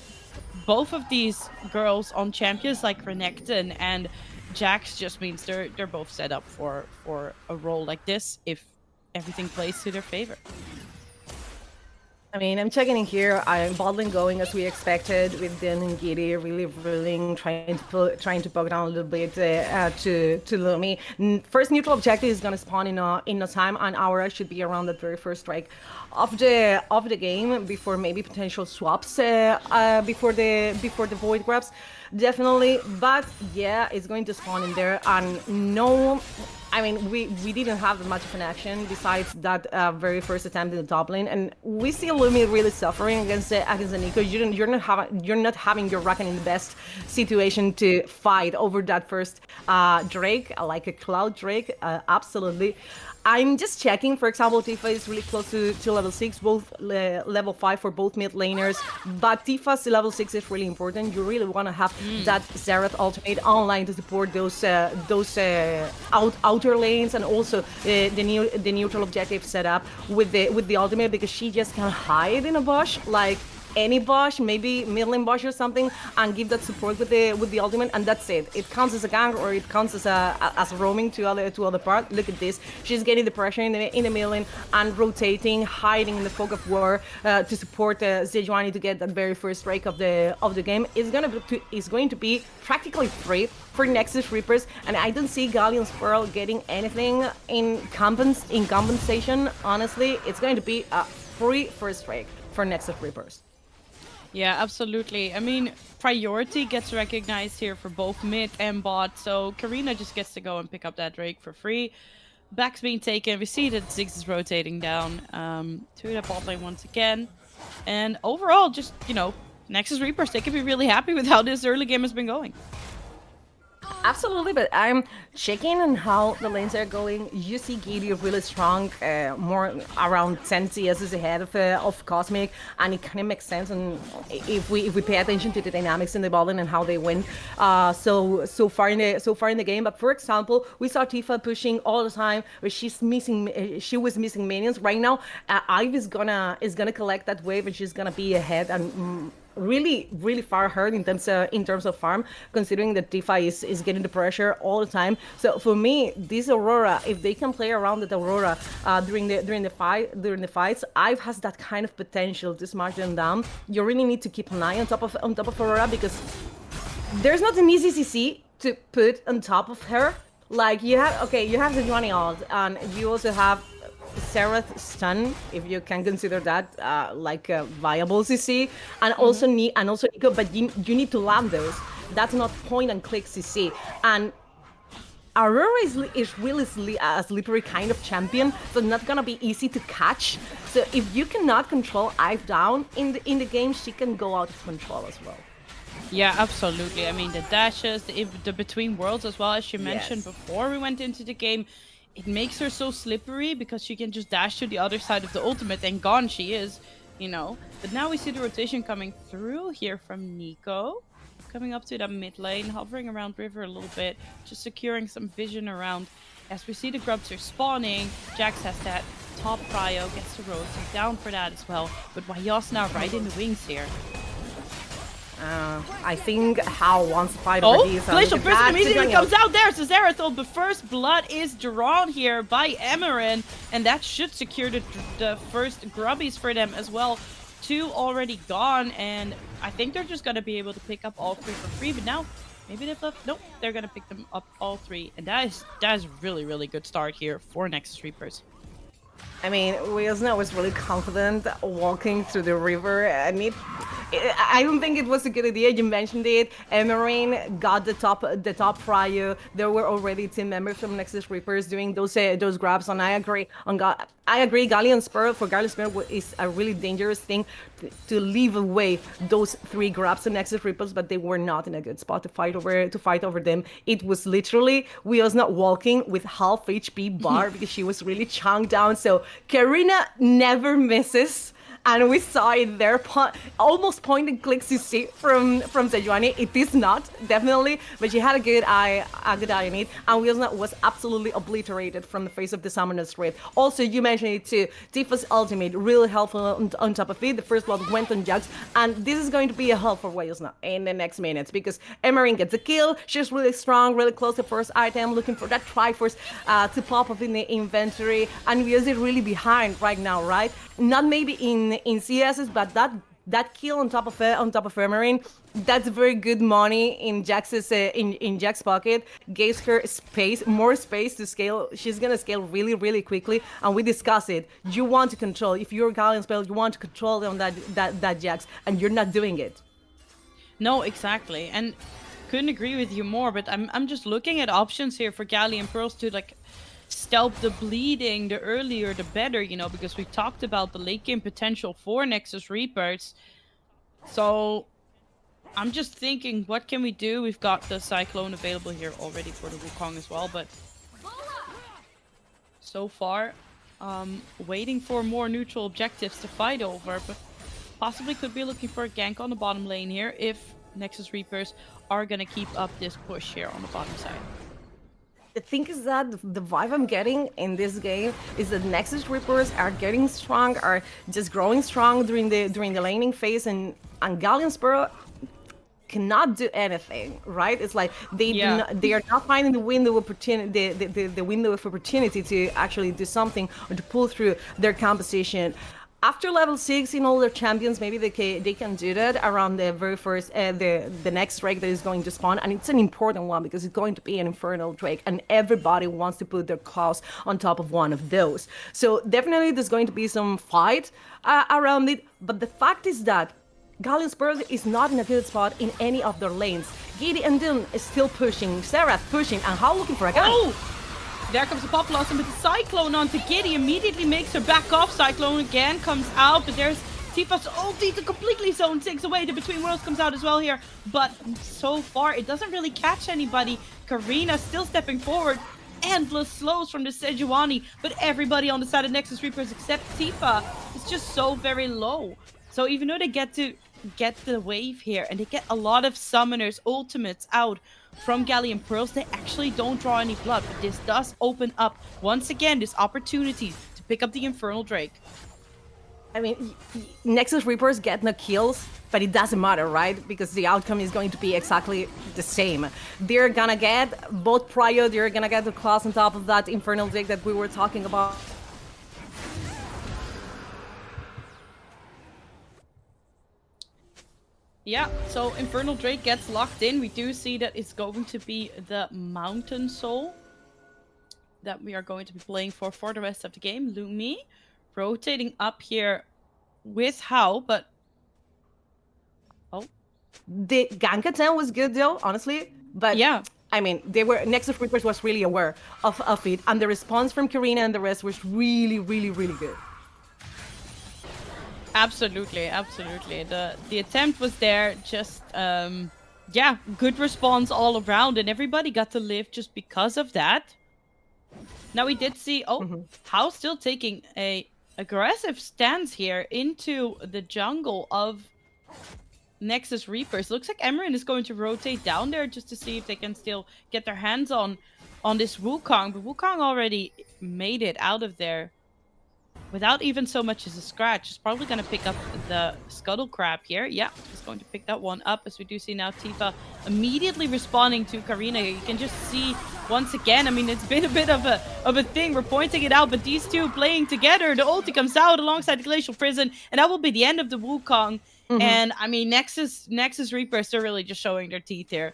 both of these girls on champions like Renekton and Jax just means they're both set up for a role like this if everything plays to their favor. I mean, I'm checking in here. I'm bottling going as we expected, with Den and Giddy really ruling, trying to poke down a little bit to Lumi. First neutral objective is gonna spawn in no time. An hour should be around the very first strike of the game, before maybe potential swaps before the void grabs. Definitely, but yeah, it's going to spawn in there, and no, I mean, we didn't have much of an action besides that very first attempt in the top lane, and we see Lumi really suffering against the Nico. You're not having your Rakan in the best situation to fight over that first Drake, like a Cloud Drake, absolutely. I'm just checking. For example, Tifa is really close to level 6, both level 5 for both mid laners. But Tifa's level 6 is really important. You really want to have that Xerath ultimate online to support those outer lanes, and also the neutral objective setup with the ultimate, because she just can hide in a bush like any bush, maybe mid lane bush or something, and give that support with the ultimate, and that's it. It counts as a gank, or it counts as roaming to other part. Look at this. She's getting the pressure in the mid lane and rotating, hiding in the fog of war to support Sejuani to get that very first strike of the game. It's going to be practically free for Nexus Reapers, and I don't see Galions Pearl getting anything in compensation. Honestly, it's going to be a free first strike for Nexus Reapers. Yeah, absolutely. I mean, priority gets recognized here for both mid and bot, so Karina just gets to go and pick up that Drake for free. Back's being taken. We see that Ziggs is rotating down to the bot lane once again. And overall, just, you know, Nexus Reapers, they can be really happy with how this early game has been going. Absolutely, but I'm checking on how the lanes are going. You see Giddy really strong, more around 10 CS ahead of Cosmic, and it kind of makes sense. And if we pay attention to the dynamics in the ball lane and how they win, so far in the game. But for example, we saw Tifa pushing all the time, where she was missing minions. Right now, Ive is gonna collect that wave, and she's gonna be ahead and. Really far ahead in terms of farm, considering that Tifa is getting the pressure all the time. So for me, this Aurora, if they can play around the Aurora during the fights, Ive has that kind of potential to smash them down. You really need to keep an eye on top of Aurora, because there's not an easy CC to put on top of her. Like you have the Sejuani ult, and you also have Xerath stun, if you can consider that like a viable CC, and also Nico, but you need to land those. That's not point and click CC. And Aurora is really a slippery kind of champion, so not gonna be easy to catch. So if you cannot control Ive down in the game, she can go out of control as well. Yeah, absolutely. I mean, the dashes, the between worlds as well, as you mentioned before we went into the game. It makes her so slippery because she can just dash to the other side of the ultimate and gone she is, you know. But now we see the rotation coming through here from Nico. Coming up to the mid lane, hovering around River a little bit, just securing some vision around. As we see the grubs are spawning, Jax has that top prio, gets to rotate down for that as well. But Wayos now right in the wings here. I think how wants to fight over these. Glacial Burst immediately comes out there. So Zerathol, but first blood is drawn here by Emerin, and that should secure the first grubbies for them as well. 2 already gone, and I think they're just gonna be able to pick up all 3 for free. But now maybe they've left. Nope, they're gonna pick them up all 3, and that is really good start here for Nexus Reapers. I mean, Wilsna was really confident walking through the river, and I don't think it was a good idea. You mentioned it. Emerin got the top prio. There were already team members from Nexus Reapers doing those grabs, and I agree. Galions Pearl is a really dangerous thing to leave away those 3 grabs to Nexus Reapers, but they were not in a good spot to fight over them. It was literally Wilsna walking with half HP bar because she was really chunked down. So Karina never misses. And we saw it there, almost point and click CC from Sejuani. It is not, definitely, but she had a good eye on it, and Wilsna was absolutely obliterated from the face of the Summoner's Rift. Also, you mentioned it too, Tifa's ultimate, really helpful on top of it. The first blood went on Jax, and this is going to be a help for Wilsna in the next minutes, because Emerin gets a kill. She's really strong, really close to first item, looking for that Triforce to pop up in the inventory, and Wilsna really behind right now, right? Not maybe in CSs, but that kill on top of Emerin, that's very good money in Jax's in Jax's pocket. Gives her more space to scale. She's gonna scale really quickly, and we discuss it. You want to control. If you're a Galion spell, you want to control on that Jax, and you're not doing it. No, exactly, and couldn't agree with you more. But I'm just looking at options here for Galion Pearls to like stealth the bleeding, the earlier the better, you know, because we talked about the late game potential for Nexus Reapers. So I'm just thinking, what can we do? We've got the Cyclone available here already for the Wukong as well, but so far. Waiting for more neutral objectives to fight over, but possibly could be looking for a gank on the bottom lane here if Nexus Reapers are gonna keep up this push here on the bottom side. The thing is that the vibe I'm getting in this game is that Nexus Reapers are getting strong, are just growing strong during the laning phase, and Galions cannot do anything, right? It's like they are not finding the window of opportunity, the window of opportunity to actually do something or to pull through their composition. After level 6 in all their champions, maybe they can do that around the very first the next Drake that is going to spawn, and it's an important one because it's going to be an Infernal Drake, and everybody wants to put their claws on top of one of those. So definitely there's going to be some fight around it, but the fact is that Galions is not in a good spot in any of their lanes. Giddy and Dun is still pushing, Serath pushing, and How looking for a gun. Oh! There comes the Pop Blossom, but the Cyclone onto Giddy immediately makes her back off. Cyclone again comes out, but there's Tifa's ulti to completely zone 6 away. The Between Worlds comes out as well here, but so far it doesn't really catch anybody. Karina still stepping forward. Endless slows from the Sejuani, but everybody on the side of Nexus Reapers except Tifa is just so very low. So even though they get the wave here and they get a lot of summoners ultimates out from Galleon Pearls, they actually don't draw any blood, but this does open up once again this opportunity to pick up the Infernal Drake. I mean, Nexus Reapers get no kills, but it doesn't matter, right? Because the outcome is going to be exactly the same. They're gonna get both Prio, they're gonna get the class on top of that Infernal Drake that we were talking about. Yeah, so Infernal Drake gets locked in. We do see that it's going to be the Mountain Soul that we are going to be playing for the rest of the game. Lumi rotating up here with How, but... Oh. The gank attempt was good though, honestly. But yeah, I mean, Nexus Reapers was really aware of it, and the response from Karina and the rest was really, really, really good. absolutely, absolutely. The attempt was there, just yeah, good response all around, and everybody got to live just because of that. Now we did see How still taking a aggressive stance here into the jungle of Nexus Reapers. Looks like Emerin is going to rotate down there just to see if they can still get their hands on this Wukong, but Wukong already made it out of there without even so much as a scratch. He's probably going to pick up the Scuttle Crab here. Yeah, he's going to pick that one up, as we do see now Tifa immediately responding to Karina. You can just see once again, I mean, it's been a bit of a thing. We're pointing it out, but these two playing together, the ulti comes out alongside the Glacial Prison, and that will be the end of the Wukong. And I mean, Nexus Reapers are really just showing their teeth here.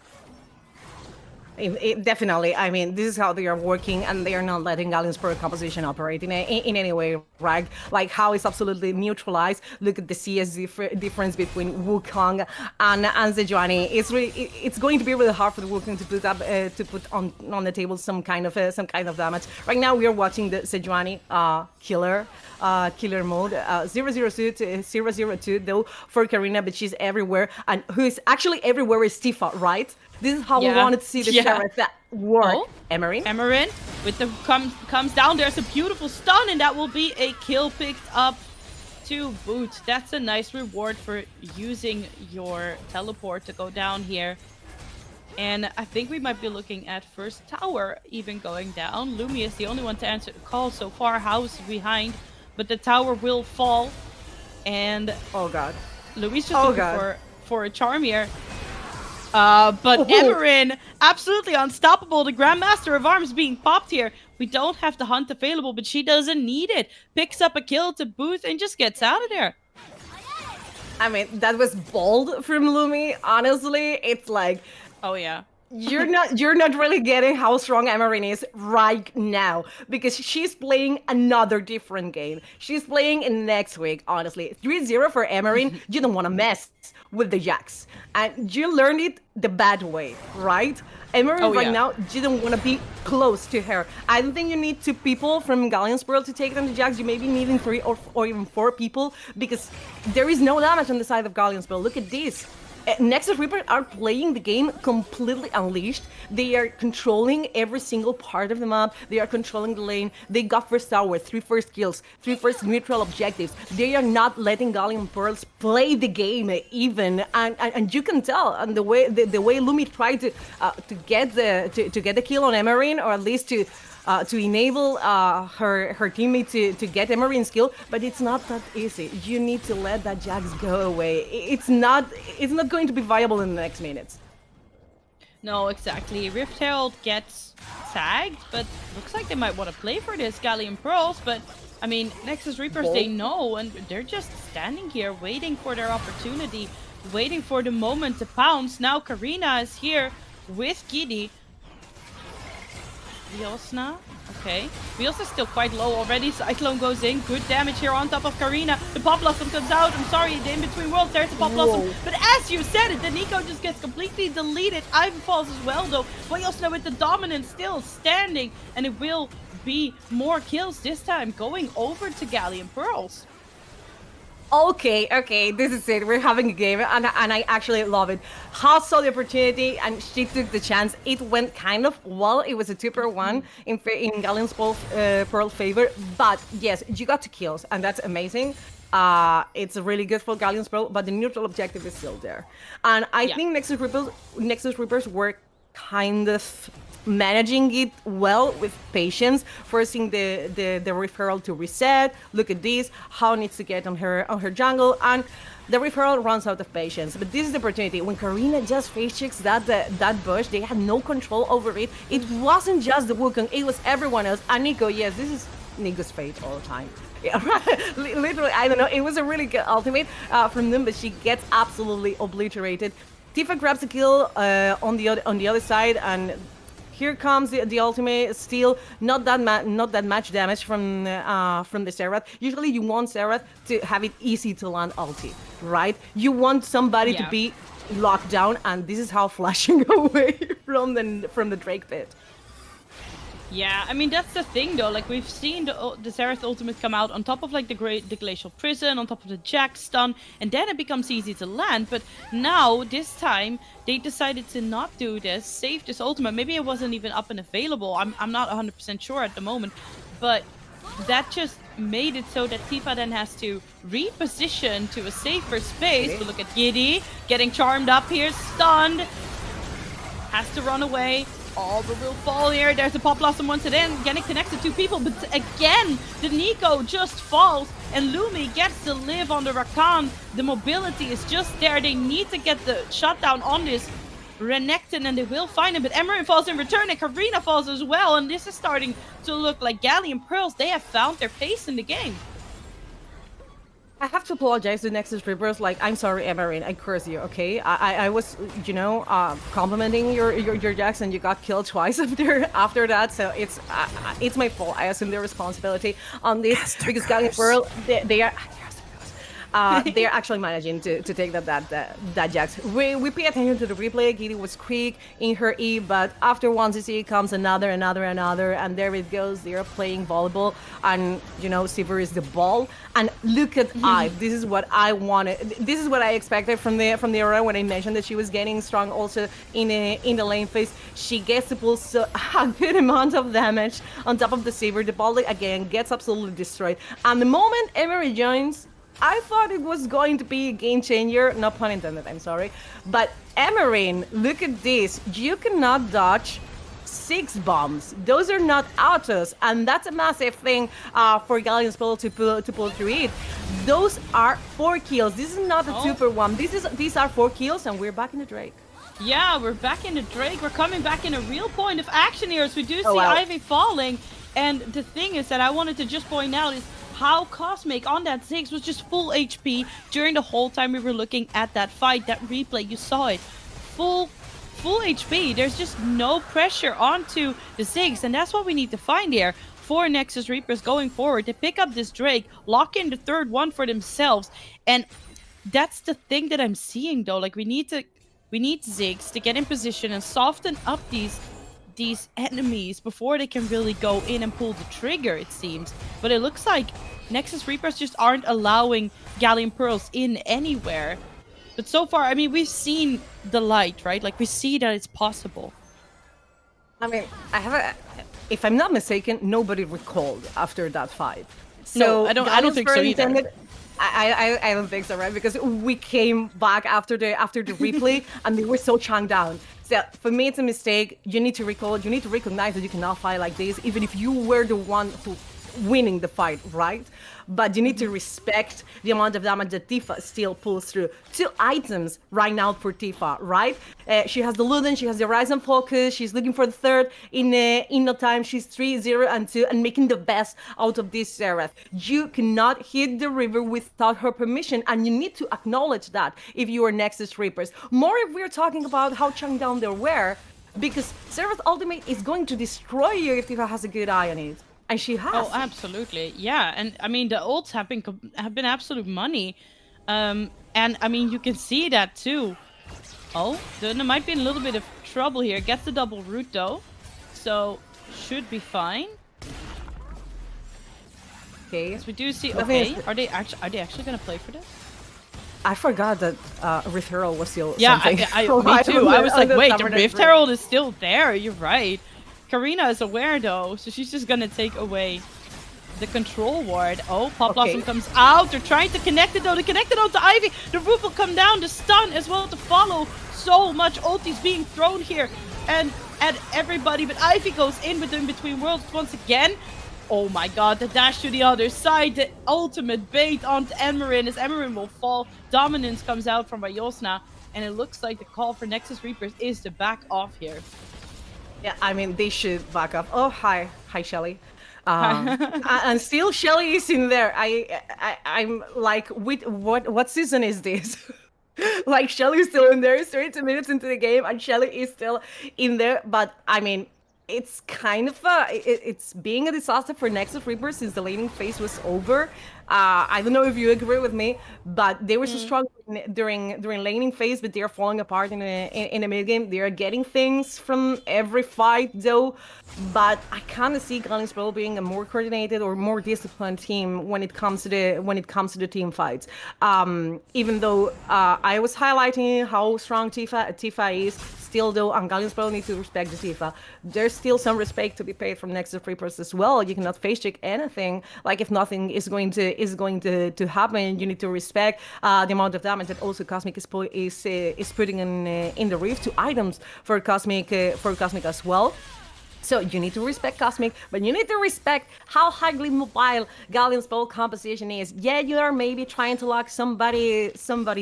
Definitely. I mean, this is how they are working, and they are not letting Galleon's Pro composition operate in any way, right? Like, How is absolutely neutralized. Look at the CS difference between Wukong and Sejuani. It's going to be really hard for the Wukong to put on the table some kind of damage. Right now, we are watching the Sejuani killer mode. 002 though for Karina, but she's everywhere, and who is actually everywhere is Tifa, right? This is how we wanted to see the Sheriff that work. Oh, Emerin with the comes down. There's a beautiful stun, and that will be a kill picked up to boot. That's a nice reward for using your teleport to go down here. And I think we might be looking at first tower even going down. Lumi is the only one to answer the call so far. House behind, but the tower will fall. And oh god, Lumi's just looking for a charm here. But Emerin, absolutely unstoppable. The Grandmaster of Arms being popped here. We don't have the hunt available, but she doesn't need it. Picks up a kill to booth and just gets out of there. I mean, that was bold from Lumi. Honestly, it's like, oh yeah, you're not really getting how strong Emerin is right now, because she's playing another different game. She's playing in next week, honestly. 3-0 for Emerin. You don't want to mess with the Jax, and you learned it the bad way, right? Emerin now, you don't want to be close to her. I don't think you need 2 people from Galleon's World to take down the Jax. You may be needing 3 or even 4 people, because there is no damage on the side of Galleon's World. Look at this. Nexus Reapers are playing the game completely unleashed. They are controlling every single part of the map. They are controlling the lane. They got first tower, 3 first kills, 3 first neutral objectives. They are not letting Galleon Pearls play the game even, and you can tell. And the way Lumi tried to get the kill on Emerine, or at least to enable her teammate to get Emerine's kill, but it's not that easy. You need to let that Jax go away. It's not going to be viable in the next minutes. No, exactly. Rift Herald gets tagged, but looks like they might want to play for this Galleon Pearls, but I mean, Nexus Reapers, they know, and they're just standing here waiting for their opportunity, waiting for the moment to pounce. Now Karina is here with Giddy. Viosna, okay. Viosna's still quite low already. Cyclone goes in. Good damage here on top of Karina. The Pop Blossom comes out. I'm sorry, the In Between Worlds, there's the Pop Blossom. But as you said it, the Nico just gets completely deleted. Ivy falls as well, though. Viosna with the dominance still standing. And it will be more kills this time, going over to Galleon Pearls. Okay, this is it. We're having a game, and I actually love it. Haas saw the opportunity, and she took the chance. It went kind of well. It was a 2-1 in Gallion's Pearl favor, but yes, you got 2 kills, and that's amazing. It's really good for Gallion's Pearl, but the neutral objective is still there. And I think Nexus Reapers were kind of managing it well with patience, forcing the referral to reset. Look at this, how needs to get on her jungle, and the referral runs out of patience. But this is the opportunity. When Karina just face checks that bush, they had no control over it. It wasn't just the Wukong, it was everyone else. And Nico, yes, this is Nico's fate all the time. Yeah, literally, I don't know. It was a really good ultimate from them, but she gets absolutely obliterated. Tifa grabs the kill on the other side, and here comes the ultimate. Still not that much damage from the Serath. Usually you want Serath to have it easy to land ulti, right? You want somebody to be locked down, and this is how flashing away from the Drake pit. Yeah, I mean, that's the thing though, like we've seen the Xerath ultimate come out on top of like the Glacial Prison, on top of the Jax stun, and then it becomes easy to land. But now, this time, they decided to not do this, save this ultimate. Maybe it wasn't even up and available, I'm not 100% sure at the moment, but that just made it so that Tifa then has to reposition to a safer space. But look at Giddy, getting charmed up here, stunned, has to run away. Oh, but will fall here. There's the Pop Blossom once again, getting connected to people. But again, the Nico just falls, and Lumi gets to live on the Rakan. The mobility is just there. They need to get the shutdown on this Renekton, and they will find him. But Emerin falls in return, and Karina falls as well. And this is starting to look like Galleon Pearls. They have found their pace in the game. I have to apologize to Nexus Reapers. Like, I'm sorry, Emerin, I curse you, okay? I was, complimenting your Jax, and you got killed twice after that. So it's my fault. I assume the responsibility on this because Galleon Pearl, they are. They are actually managing to take that Jax. We pay attention to the replay. Giddy was quick in her E, but after one CC comes another, and there it goes. They are playing volleyball, and Sivir is the ball. And look at Ive. This is what I wanted. This is what I expected from the Aurora when I mentioned that she was getting strong also in the lane phase. She gets to pull a good amount of damage on top of the Sivir. The ball again gets absolutely destroyed. And the moment Emery joins, I thought it was going to be a game changer, no pun intended, I'm sorry. But Emerin, look at this. You cannot dodge 6 bombs. Those are not autos, and that's a massive thing for Galleon's Pearl to pull through it. Those are 4 kills. This is not a 2-1. These are 4 kills, and we're back in the Drake. Yeah, we're back in the Drake. We're coming back in a real point of action here, as we do see Ivy falling. And the thing is that I wanted to just point out is how Cosmic on that Ziggs was just full HP during the whole time we were looking at that fight, that replay. You saw it. Full HP. There's just no pressure onto the Ziggs, and that's what we need to find here for Nexus Reapers going forward, to pick up this Drake, lock in the 3rd one for themselves. And that's the thing that I'm seeing though. Like we need Ziggs to get in position and soften up these enemies before they can really go in and pull the trigger, it seems. But it looks like Nexus Reapers just aren't allowing Galleon Pearls in anywhere. But so far, I mean, we've seen the light, right? Like we see that it's possible. I mean, if I'm not mistaken, nobody recalled after that fight. No, I don't think so either. I don't think so, right? Because we came back after the replay and they were so chunked down. So for me, it's a mistake. You need to recall. You need to recognize that you cannot fight like this, even if you were the one who winning the fight, right? But you need to respect the amount of damage that Tifa still pulls through. 2 items right now for Tifa, right? She has the Luden, she has the Horizon Focus, she's looking for the third. In no time, she's 3-0-2 and making the best out of this Seraph. You cannot hit the river without her permission, and you need to acknowledge that if you are Nexus Reapers. More if we're talking about how chunked down they were, because Seraph's ultimate is going to destroy you if Tifa has a good eye on it. And she has. Oh, absolutely. Yeah. And I mean, the ults have been absolute money. And I mean, you can see that too. Oh, there might be a little bit of trouble here. Gets the double root though. So, should be fine. Okay. Yes, we do see. Okay. Are they actually going to play for this? I forgot that Rift Herald was still Yeah, something. me too. I was like, wait, the Rift Herald is still there. You're right. Karina is aware though, so she's just gonna take away the control ward. Oh, Pop Blossom comes out. They're trying to connect it though. They connect it onto Ivy. The roof will come down. The stun as well to follow. So much ultis being thrown here and at everybody, but Ivy goes in with them between worlds once again. Oh my god, the dash to the other side, the ultimate bait onto Emerin as Emerin will fall. Dominance comes out from Ayosna, and it looks like the call for Nexus Reapers is to back off here. Yeah, I mean, they should back up. Oh, hi, Shelly. And still, Shelly is in there. I'm like, what season is this? Like, Shelly's still in there. It's 30 minutes into the game, and Shelly is still in there. But I mean, it's kind of it's being a disaster for Nexus Reapers since the laning phase was over. I don't know if you agree with me, but they were so strong during laning phase, but they're falling apart in a mid game. They are getting things from every fight though, but I kind of see Galions Pro being a more coordinated or more disciplined team when it comes to the team fights. Even though I was highlighting how strong Tifa is, still though, and Galions Pro need to respect the Tifa. There's still some respect to be paid from Nexus Reapers as well. You cannot face check anything. Like if nothing is going to happen, you need to respect the amount of damage that also Cosmic is putting in the Rift. 2 items for Cosmic as well. So you need to respect Cosmic, but you need to respect how highly mobile Galions Pro composition is. Yeah, you are maybe trying to lock somebody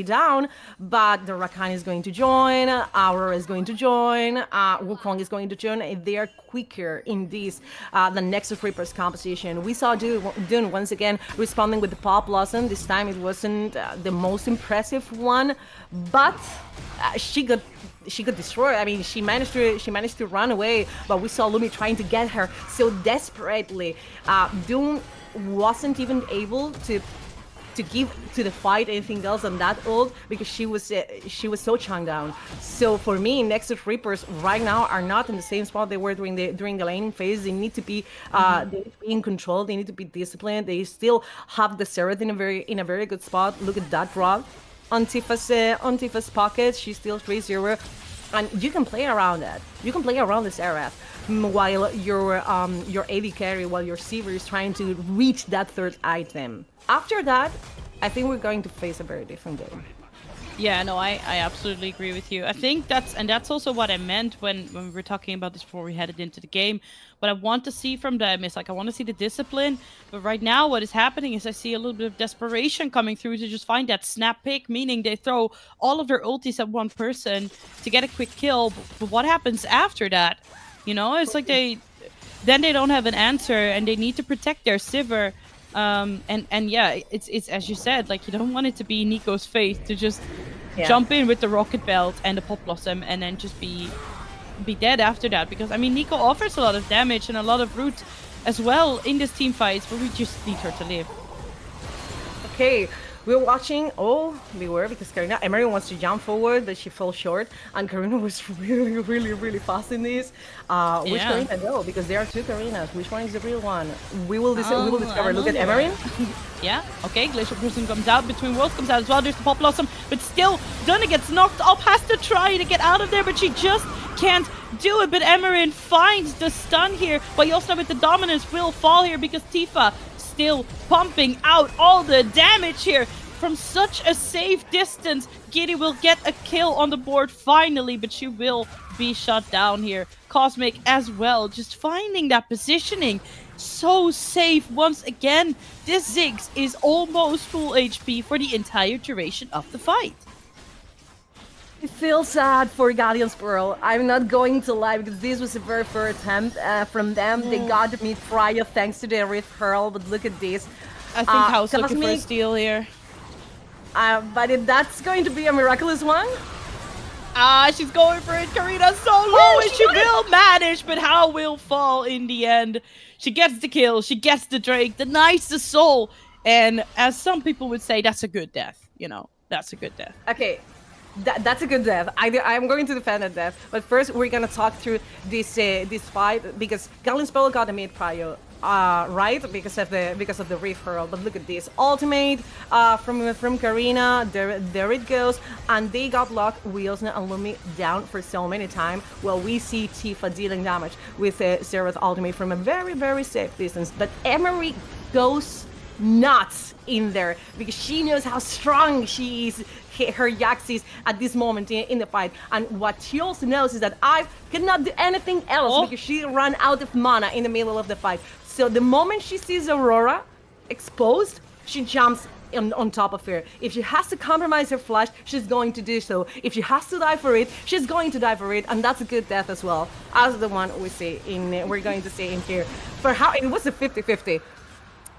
down, but the Rakan is going to join, Aurora is going to join, Wukong is going to join. They are quicker in this than Nexus Reapers composition. We saw Dune once again responding with the Pop Blossom. This time it wasn't the most impressive one, but she got destroyed. I mean, she managed to run away, but we saw Lumi trying to get her so desperately. Dune wasn't even able to give to the fight anything else than that ult because she was so chunked down. So for me, Nexus Reapers right now are not in the same spot they were during the laning phase. They need to be in control. They need to be disciplined. They still have the Seraph in a very good spot. Look at that drop on Tifa's pocket. She's still 3-0, and you can play around that. You can play around the Seraph while your AD carry, while your Seaver is trying to reach that third item. After that, I think we're going to face a very different game. Yeah, no, I absolutely agree with you. I think that's also what I meant when we were talking about this before we headed into the game. What I want to see from them is like I want to see the discipline, but right now what is happening is I see a little bit of desperation coming through to just find that snap pick, meaning they throw all of their ultis at one person to get a quick kill, but what happens after that? You know, it's like they don't have an answer and they need to protect their Sivir. And yeah, it's as you said, like you don't want it to be Nico's fate to just jump in with the rocket belt and the Pop Blossom and then just be dead after that, because I mean Nico offers a lot of damage and a lot of root as well in this team fight, but we just need her to live. Okay, we're watching. Oh, beware, because Karina, Emery wants to jump forward, but she fell short. And Karina was really, really, really fast in this. Which Yeah. Karina though? Because there are two Karinas. Which one is the real one? We will Oh, discover. I Look at know. Emery. Yeah, okay, Glacial Person comes out, Between Worlds comes out as well, there's the Pop Blossom, but still, Dunna gets knocked up, has to try to get out of there, but she just can't do it, but Emerin finds the stun here, but you also know with the Dominance will fall here because Tifa still pumping out all the damage here. From such a safe distance, Giddy will get a kill on the board finally, but she will be shut down here. Cosmic as well, just finding that positioning. So safe once again. This Ziggs is almost full HP for the entire duration of the fight. I feel sad for Galions Pearl. I'm not going to lie because this was a very fair attempt from them. They got to meet Freya thanks to the Rift Pearl, but look at this. I think House looking for a Cosmic, steal here. that's going to be a miraculous one. She's going for it. Karina so low, and she will manage, but How will fall in the end. She gets the kill, she gets the Drake, denies the soul, and as some people would say, that's a good death. You know, that's a good death. Okay, that's a good death. I'm going to defend that death, but first we're gonna talk through this fight because Galions Pearl got a mid prio. Right, because of the Rift Hurl. But look at this ultimate from Karina. There it goes, and they got locked Wheelsna and Lumi down for so many times. Well, we see Tifa dealing damage with Xerath ultimate from a very, very safe distance. But Emery goes nuts in there because she knows how strong she is. Her Jax is at this moment in the fight, and what she also knows is that I cannot do anything else because she ran out of mana in the middle of the fight. So the moment she sees Aurora exposed, she jumps on top of her. If she has to compromise her flash, she's going to do so. If she has to die for it, she's going to die for it, and that's a good death as well, as the one we're going to see in here. For how it was a 50-50.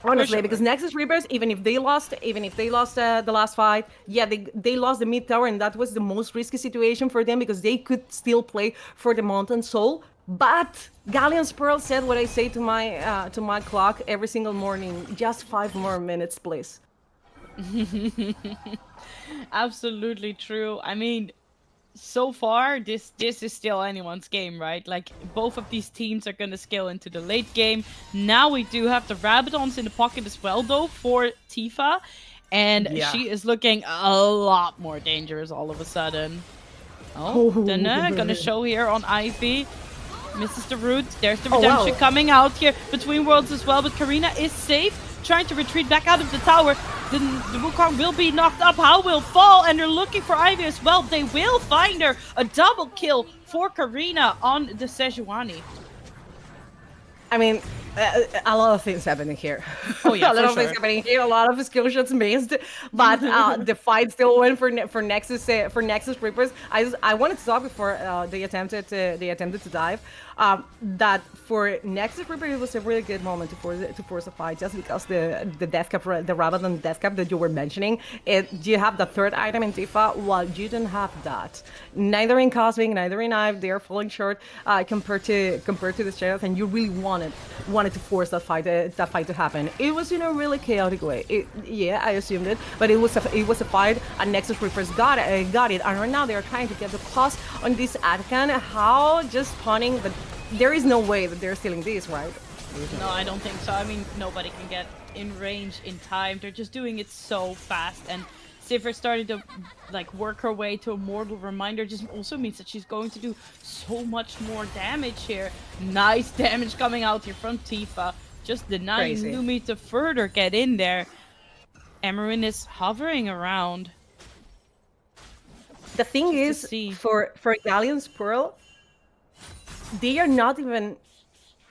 Honestly, because Nexus Reapers, even if they lost the last fight, yeah, they lost the mid tower, and that was the most risky situation for them because they could still play for the Mountain Soul. But Galions Pearl said what I say to my clock every single morning: just 5 more minutes, please. Absolutely true. I mean, so far, this is still anyone's game, right? Like, both of these teams are gonna scale into the late game. Now we do have the Rabadons in the pocket as well, though, for Tifa. And she is looking a lot more dangerous all of a sudden. Oh, Dunna gonna show here on Ivy. Misses the root. There's the redemption coming out here between worlds as well, but Karina is safe. Trying to retreat back out of the tower. The Wukong will be knocked up. How will fall, and they're looking for Ivy as well. They will find her. A double kill for Karina on the Sejuani. I mean, a lot of things happening here. Oh yeah, a lot of things happening here. A lot of skill shots missed, but the fight still went for Nexus Reapers. I wanted to talk before they attempted to dive. That for Nexus Reaper it was a really good moment to force a fight, just because the death cap, the Rabadon death cap that you were mentioning, you have the third item in Tifa, while you don't have that. Neither in Cosmic, neither in Ive, they are falling short compared to the Sheriff, and you really wanted to force that fight to happen. It was in a really chaotic way. I assumed it, but it was a fight, and Nexus Reapers got it, and right now they are trying to get the pause on this Adcan. How just punning, but there is no way that they're stealing this, right? No, I don't think so. I mean, nobody can get in range in time. They're just doing it so fast, and Sivir started to work her way to a mortal reminder. Just also means that she's going to do so much more damage here. Nice damage coming out here from Tifa. Just denying Lumi to further get in there. Emerin is hovering around. The thing is, for Galions Pearl, they are not even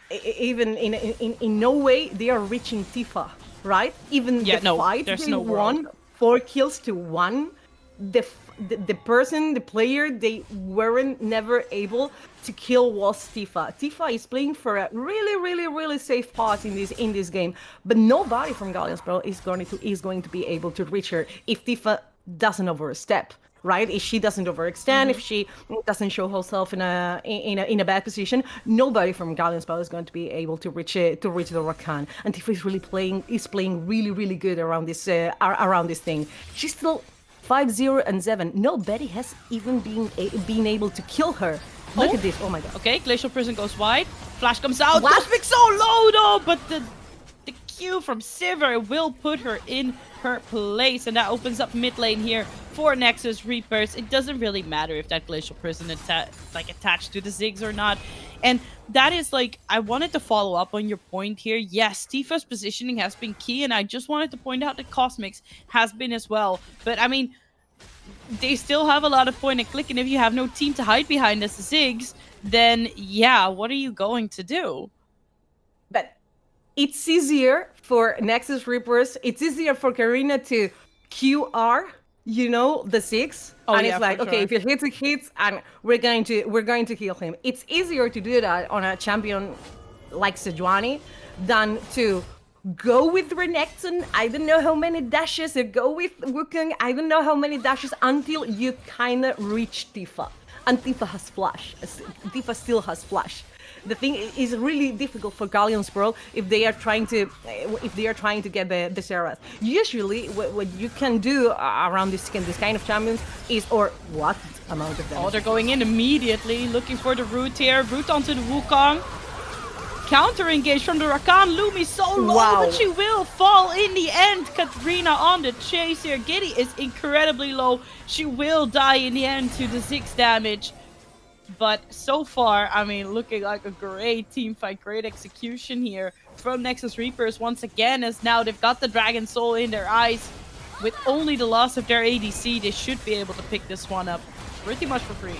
in no way they are reaching Tifa, right? Even the fight they won, 4 kills to 1. The player they weren't never able to kill was Tifa. Tifa is playing for a really safe path in this game, but nobody from Galions Pearl is going to be able to reach her if Tifa doesn't overstep. right? If she doesn't overextend, if she doesn't show herself in a bad position, nobody from Galions Bell is going to be able to reach the Rakan. And Tifa is really playing really good around this thing. She's still 5-0-7. Nobody has even been able to kill her. Look at this! Oh my god. Okay, Glacial Prison goes wide. Flash comes out. What? Cosmic so low though, but the Q from Sivir will put her in her place, and that opens up mid lane here for Nexus Reapers. It doesn't really matter if that Glacial Prison is attached to the Ziggs or not. And that is like, I wanted to follow up on your point here. Yes, Tifa's positioning has been key, and I just wanted to point out that Cosmic's has been as well. But I mean, they still have a lot of point and click, and if you have no team to hide behind as the Ziggs, then yeah, what are you going to do? But it's easier for Nexus Reapers. It's easier for Karina to QR, the 6. Oh, and yeah, it's like, for okay, sure. if it hits, and we're going to heal him. It's easier to do that on a champion like Sejuani than to go with Renekton. I don't know how many dashes, or go with Wukong. I don't know how many dashes until you kind of reach Tifa. And Tifa has flash. Tifa still has flash. The thing is really difficult for Galions Pearl if they are trying to get the Seraph. Usually, what you can do around this kind of champions is, or what amount of damage? Oh, they're going in immediately, looking for the root here. Root onto the Wukong. Counter engage from the Rakan. Lumi so low, Wow. but she will fall in the end. Katrina on the chase here. Giddy is incredibly low. She will die in the end to the 6 damage. But so far, I mean, looking like a great team fight, great execution here from Nexus Reapers once again, as now they've got the Dragon Soul in their eyes. With only the loss of their ADC, they should be able to pick this one up pretty much for free.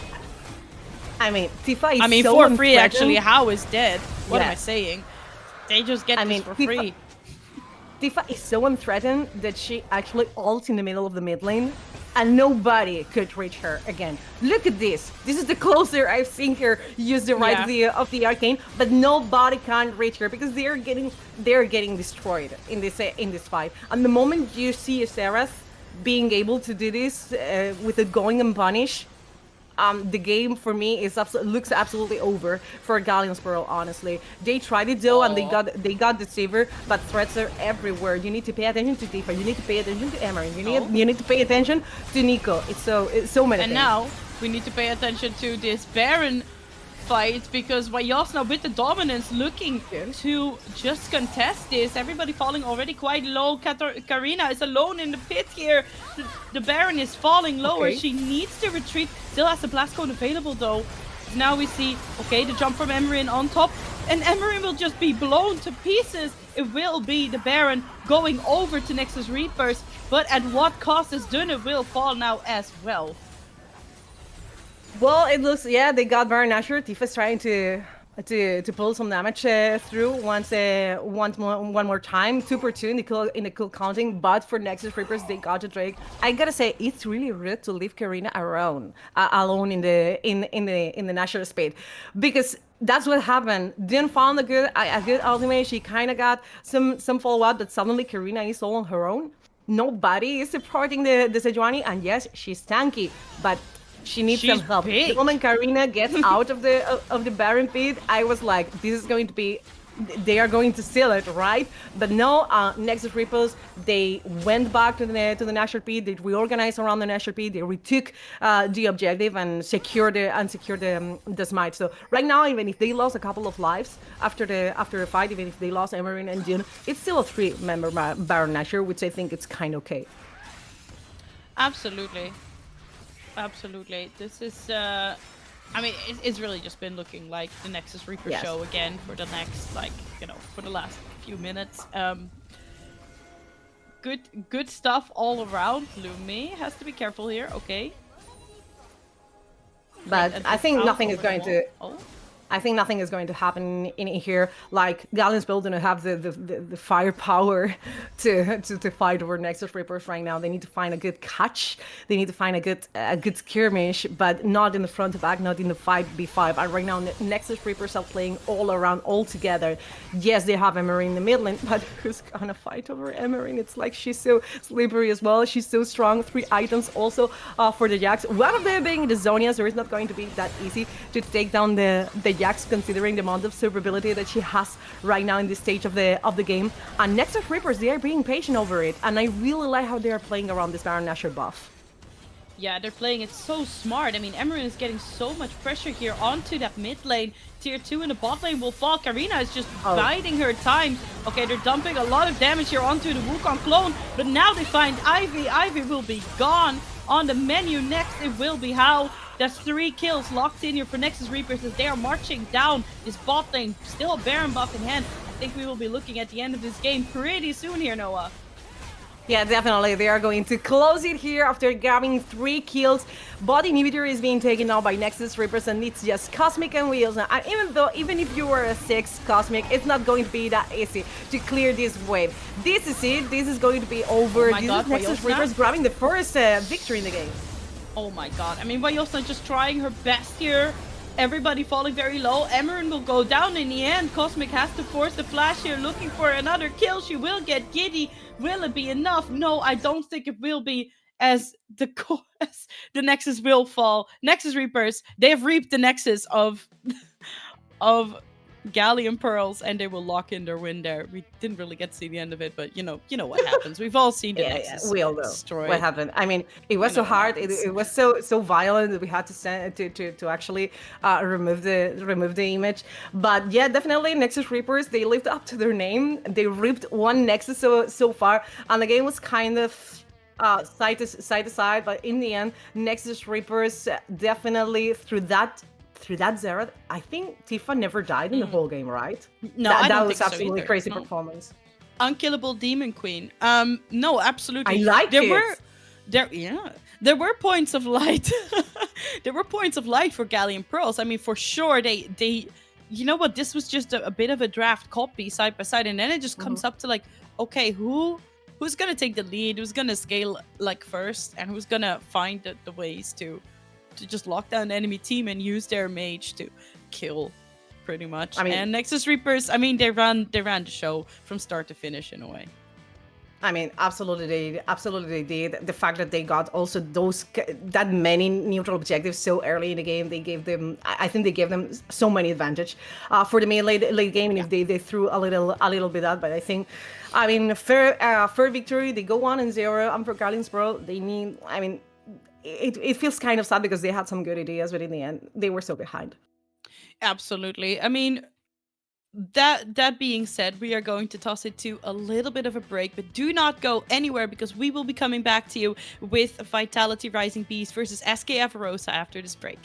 I mean, Tifa is so for free unthreatened. actually. How is dead? What am I Yes. saying? They just get this for free. Tifa is so unthreatened that she actually ults in the middle of the mid lane, and nobody could reach her again. Look at this. This is the closer I've seen her use the right of the arcane, but nobody can reach her because they're getting destroyed in this fight. And the moment you see a Seraph being able to do this with it going unpunished, the game for me looks absolutely over for Galions Pearl. Honestly, they tried it though, and they got the saver, but threats are everywhere. You need to pay attention to Tifa. You need to pay attention to Emery. You need to pay attention to Nico. It's so many. And things. now we need to pay attention to this Baron fight, because Yasna with the dominance looking to just contest this. Everybody falling already quite low. Karina is alone in the pit here. The Baron is falling lower. Okay. She needs to retreat. Still has the blast cone available though. Now we see, okay, the jump from Emerin on top, and Emerin will just be blown to pieces. It will be the Baron going over to Nexus Reapers, but at what cost? As Dunne will fall now as well. Well, it looks, they got Baron Nashor. Tifa's trying to pull some damage through one more time. 2/2 in the kill counting, but for Nexus Reapers they got a Drake. I gotta say, it's really rude to leave Karina alone in the Nashor spade, because that's what happened. Didn't found a good ultimate. She kind of got some follow up, but suddenly Karina is all on her own. Nobody is supporting the Sejuani, and yes, she's tanky, but she needs some help. Big. The moment Karina gets out of the Baron pit, I was like, this is going to be, they are going to steal it, right? But no, Nexus Reapers, they went back to the Nashor pit. They reorganized around the Nashor pit. They retook the objective and secured the smite. So right now, even if they lost a couple of lives after the fight, even if they lost Emerin and June, it's still a 3-member Baron Nashor, which I think it's kind of okay. Absolutely. Absolutely. This is, I mean, it's really just been looking like the Nexus Reaper show again for the next, for the last few minutes. Good stuff all around. Lumi has to be careful here. Okay. But I think nothing is going to. Oh. I think nothing is going to happen in here. Like Galions build don't have the firepower to fight over Nexus Reapers right now. They need to find a good catch. They need to find a good skirmish, but not in the front to back, not in the 5v5. And right now Nexus Reapers are playing all around, all together. Yes, they have Emery in the mid lane, but who's gonna fight over Emery? It's like she's so slippery as well. She's so strong. 3 items also for the Jax. One of them being the Zhonya, so it's not going to be that easy to take down the Jax, considering the amount of survivability that she has right now in this stage of the game. And Nexus Reapers, they are being patient over it, and I really like how they are playing around this Baron Nashor buff. Yeah, they're playing it so smart. I mean, Emerin is getting so much pressure here onto that mid lane. Tier 2 in the bot lane will fall. Karina is just biding her time. Okay, they're dumping a lot of damage here onto the Wukong clone, but now they find Ivy. Ivy will be gone. On the menu next, it will be How. That's 3 kills locked in here for Nexus Reapers as they are marching down this bot lane. Still a Baron buff in hand. I think we will be looking at the end of this game pretty soon here, Noah. Yeah, definitely. They are going to close it here after grabbing 3 kills. Bot inhibitor is being taken now by Nexus Reapers, and it's just Cosmic and Wheels. And even if you were a 6 Cosmic, it's not going to be that easy to clear this wave. This is it. This is going to be over. Oh This is Nexus Reapers grabbing the first victory in the game. Oh my god. I mean, Vayosna just trying her best here. Everybody falling very low. Emerin will go down in the end. Cosmic has to force the flash here, looking for another kill. She will get giddy. Will it be enough? No, I don't think it will be, as the Nexus will fall. Nexus Reapers, they have reaped the Nexus of Galleon Pearls, and they will lock in their win there. We didn't really get to see the end of it, but you know what happens. We've all seen the Nexus we all know destroyed. what happened. I mean, it was so hard. It was so violent that we had to send to actually remove the image. But yeah, definitely Nexus Reapers, they lived up to their name. They ripped 1 Nexus so far, and the game was kind of side to side. But in the end, Nexus Reapers definitely through that Xerath, I think Tifa never died in the whole game, right? No, I don't that was think so absolutely either. crazy No. performance. Unkillable Demon Queen. No, absolutely. I like it. There were points of light. There were points of light for Galleon Pearls. I mean, for sure, they you know what? This was just a bit of a draft copy side by side, and then it just comes up to like, okay, who's gonna take the lead? Who's gonna scale like first, and who's gonna find the ways to just lock down the enemy team and use their mage to kill, pretty much. I mean, and Nexus Reapers, I mean, they ran the show from start to finish in a way. I mean, absolutely they did. The fact that they got also that many neutral objectives so early in the game, I think they gave them so many advantage for the main late game. And if they threw a little bit out, but I think, I mean, fair victory. They go 1-0. And for Galions Pro, they need. I mean, it feels kind of sad because they had some good ideas, but in the end, they were so behind. Absolutely. I mean, that being said, we are going to toss it to a little bit of a break, but do not go anywhere because we will be coming back to you with Vitality Rising Beast versus SK Avarosa after this break.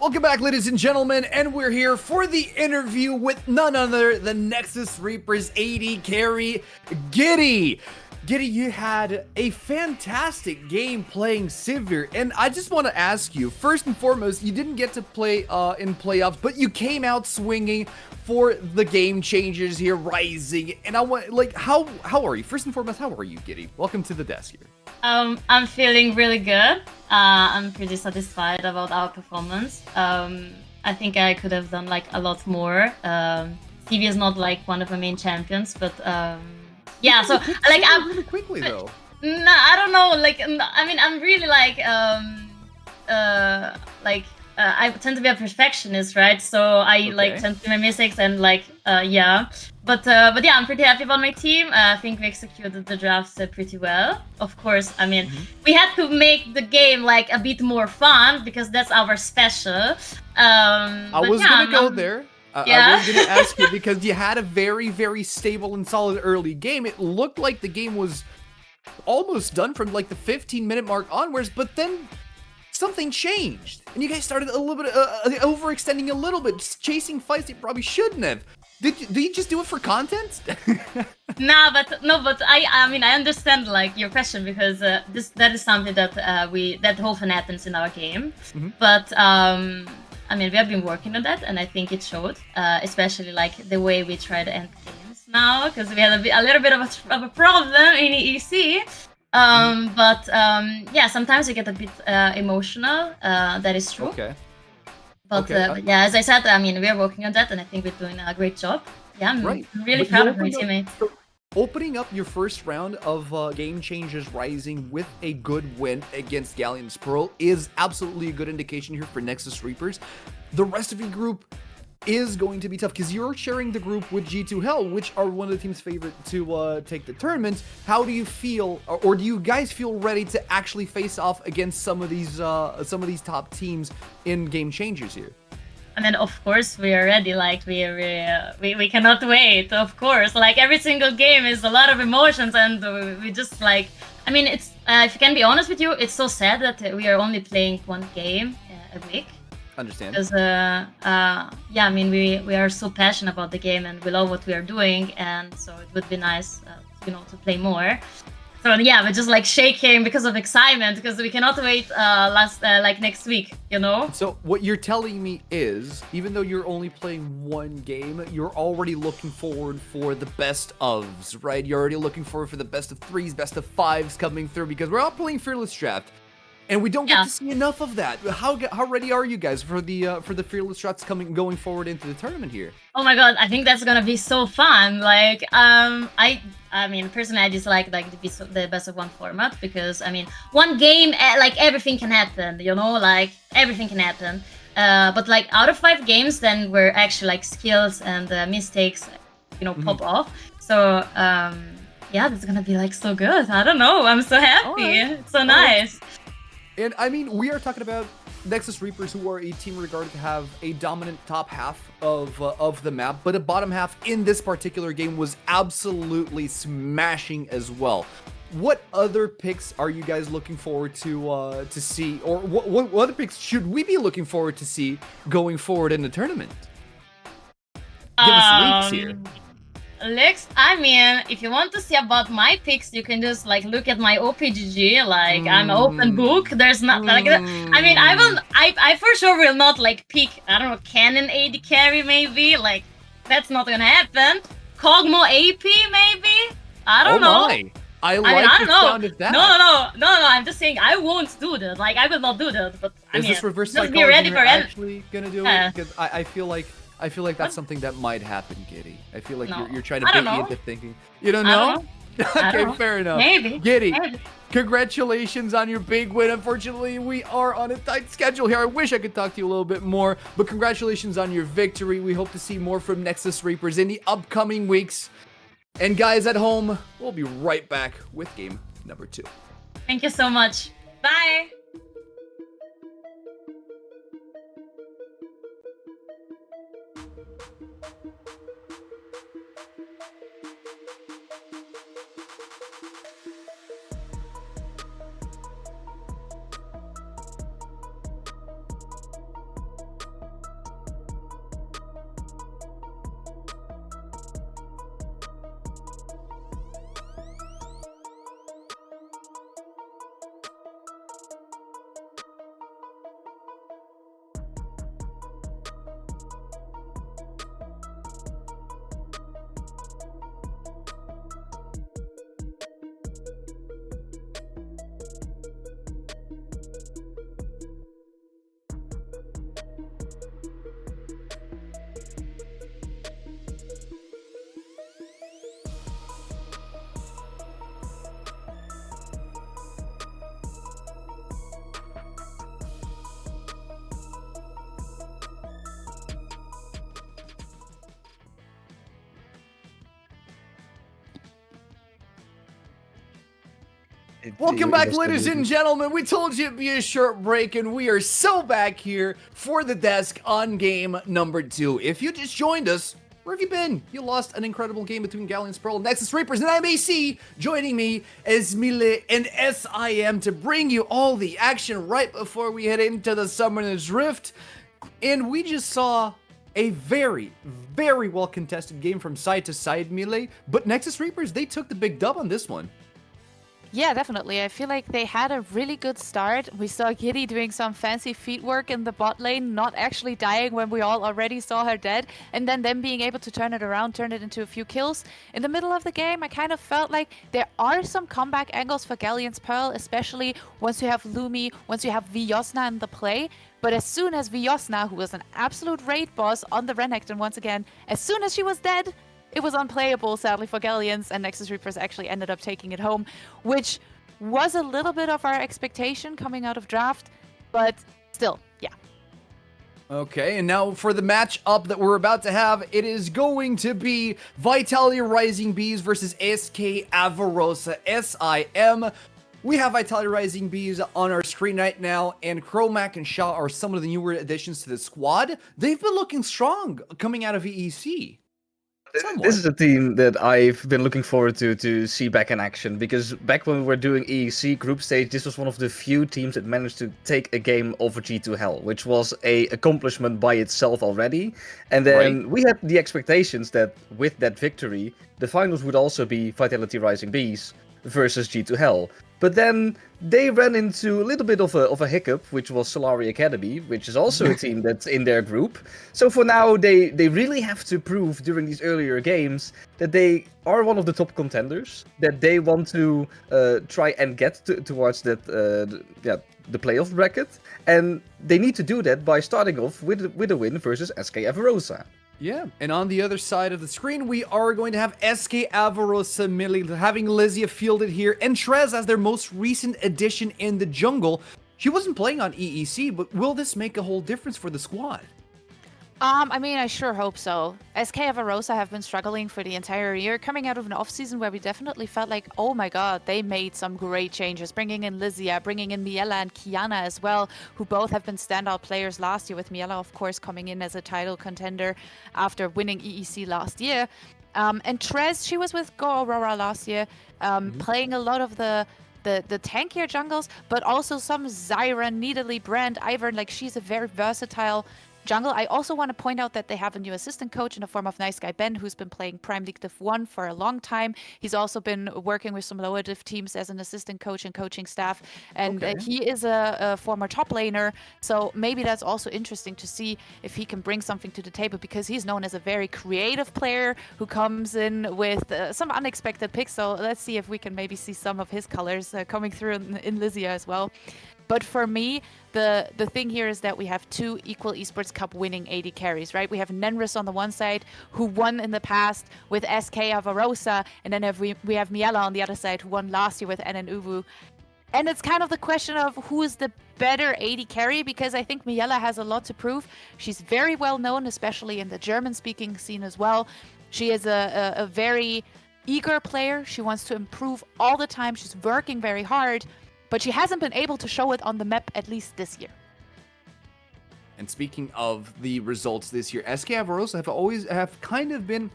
Welcome back, ladies and gentlemen, and we're here for the interview with none other than Nexus Reapers AD carry, Giddy. Giddy, you had a fantastic game playing Sivir, and I just want to ask you, first and foremost, you didn't get to play in playoffs, but you came out swinging for the game changers here, Rising, and I want, like, how are you? First and foremost, how are you, Giddy? Welcome to the desk here. I'm feeling really good. I'm pretty satisfied about our performance. I think I could have done like a lot more. TV is not like one of the main champions, but yeah. So like I'm really quickly though. No, I don't know. Like I mean, I'm really like I tend to be a perfectionist, right? So I like tend to do my mistakes and like yeah. But yeah, I'm pretty happy about my team. I think we executed the drafts pretty well. Of course, I mean, we had to make the game like a bit more fun because that's our special. I was gonna go there. Yeah. I was gonna ask you because you had a very, very stable and solid early game. It looked like the game was almost done from like the 15-minute mark onwards, but then something changed, and you guys started a little bit overextending a little bit, just chasing fights you probably shouldn't have. Did you just do it for content? No, but I mean I understand like your question because that is something that that often happens in our game. But I mean we have been working on that, and I think it showed, especially like the way we try to end games now, because we had a little bit of a problem in EC. But yeah, sometimes you get a bit emotional. That is true. Okay. But yeah, as I said, I mean, we are working on that, and I think we're doing a great job. Yeah, I'm really proud of my teammates. Opening up your first round of Game Changers Rising with a good win against Galions Pearl is absolutely a good indication here for Nexus Reapers. The rest of your group is going to be tough because you're sharing the group with G2 Hell, which are one of the team's favorite to take the tournament. How do you feel, or do you guys feel ready to actually face off against some of these top teams in Game Changers here? And then of course we are ready. Like we cannot wait. Of course, like every single game is a lot of emotions, and we just like. I mean, it's if I can be honest with you, it's so sad that we are only playing one game a week. Understand. Because yeah, I mean we are so passionate about the game and we love what we are doing, and so it would be nice, you know, to play more. So yeah, we're just like shaking because of excitement because we cannot wait like next week, you know. So what you're telling me is, even though you're only playing one game, you're already looking forward for the best ofs, right? You're already looking forward for the best of threes, best of fives coming through because we're all playing Fearless Draft. And we don't get to see enough of that. How ready are you guys for the Fearless Shots going forward into the tournament here? Oh my god, I think that's gonna be so fun. Like I mean personally I dislike like the best of one format because I mean one game like everything can happen, you know, like everything can happen. But like out of 5 games, then where actually like skills and mistakes, you know, pop off. So yeah, that's gonna be like so good. I don't know, I'm so happy. It's so nice. And I mean, we are talking about Nexus Reapers, who are a team regarded to have a dominant top half of the map, but a bottom half in this particular game was absolutely smashing as well. What other picks are you guys looking forward to see, or what other picks should we be looking forward to see going forward in the tournament? Give us leaks here. Leaks, I mean, if you want to see about my picks, you can just like look at my OPGG. Like I'm an open book. There's not like I mean, I for sure will not like pick, I don't know, Cannon AD carry maybe. Like that's not gonna happen. Kog'Maw AP maybe. I don't know. My. I mean, I don't know. Sound of that. No. I'm just saying I won't do that. Like I will not do that. But I mean, this reverse just psychology be ready for it. Actually gonna do it? Because I feel like that's something that might happen, Giddy. I feel like you're trying to bait me into thinking. You don't know? Okay, fair enough. Maybe. Giddy, congratulations on your big win. Unfortunately, we are on a tight schedule here. I wish I could talk to you a little bit more, but congratulations on your victory. We hope to see more from Nexus Reapers in the upcoming weeks. And guys at home, we'll be right back with game number 2. Thank you so much. Bye. Welcome it back, was ladies and gentlemen. We told you it'd be a short break, and we are so back here for the desk on game number 2. If you just joined us, where have you been? You lost an incredible game between Galions, Pearl, Nexus Reapers, and I'm AC. Joining me is Mile and SIM to bring you all the action right before we head into the Summoner's Rift. And we just saw a very, very well contested game from side to side, Mile. But Nexus Reapers, they took the big dub on this one. Yeah, definitely. I feel like they had a really good start. We saw Giddy doing some fancy feet work in the bot lane, not actually dying when we all already saw her dead, and then them being able to turn it around, turn it into a few kills. In the middle of the game, I kind of felt like there are some comeback angles for Galions Pearl, especially once you have Lumi, once you have Vyosna in the play. But as soon as Vyosna, who was an absolute raid boss on the Renekton once again, as soon as she was dead, it was unplayable, sadly, for Galions, and Nexus Reapers actually ended up taking it home, which was a little bit of our expectation coming out of draft, but still, yeah. Okay, and now for the matchup that we're about to have, it is going to be Vitality Rising Bees versus SK Avarosa SIM. We have Vitality Rising Bees on our screen right now, and Chromac and Shaw are some of the newer additions to the squad. They've been looking strong coming out of EEC. Somewhat. This is a team that I've been looking forward to see back in action, because back when we were doing EEC group stage, this was one of the few teams that managed to take a game over G2 Hell, which was a accomplishment by itself already. And then we had the expectations that with that victory, the finals would also be Vitality Rising Bees versus G2 Hell. But then they ran into a little bit of a hiccup, which was Solari Academy, which is also a team that's in their group. So for now, they really have to prove during these earlier games that they are one of the top contenders, that they want to try and get towards that the playoff bracket. And they need to do that by starting off with a win versus SK Avarosa. Yeah, and on the other side of the screen, we are going to have SK Avarosa Millie having Lysia fielded here, and Trez as their most recent addition in the jungle. She wasn't playing on EEC, but will this make a whole difference for the squad? I mean, I sure hope so. SK Avarosa have been struggling for the entire year, coming out of an off-season where we definitely felt like, oh my god, they made some great changes, bringing in Lysia, bringing in Miela and Kiana as well, who both have been standout players last year, with Miela, of course, coming in as a title contender after winning EEC last year. And Trez, she was with Go Aurora last year, playing a lot of the tankier jungles, but also some Zyra, Nidalee, Brand, Ivern. Like, she's a very versatile jungle. I also want to point out that they have a new assistant coach in the form of Nice Guy Ben, who's been playing Prime League Div 1 for a long time. He's also been working with some lower div teams as an assistant coach and coaching staff, and he is a former top laner, so maybe that's also interesting to see if he can bring something to the table, because he's known as a very creative player who comes in with some unexpected picks. So let's see if we can maybe see some of his colors coming through in Lysia as well. But for me, the thing here is that we have two equal Esports Cup winning AD carries, right? We have Nenris on the one side, who won in the past with SK Avarosa, and then we have Miela on the other side, who won last year with NNUvu. And it's kind of the question of who is the better AD carry, because I think Miela has a lot to prove. She's very well known, especially in the German-speaking scene as well. She is a very eager player. She wants to improve all the time. She's working very hard, but she hasn't been able to show it on the map, at least this year. And speaking of the results this year, SK Avarosa have kind of been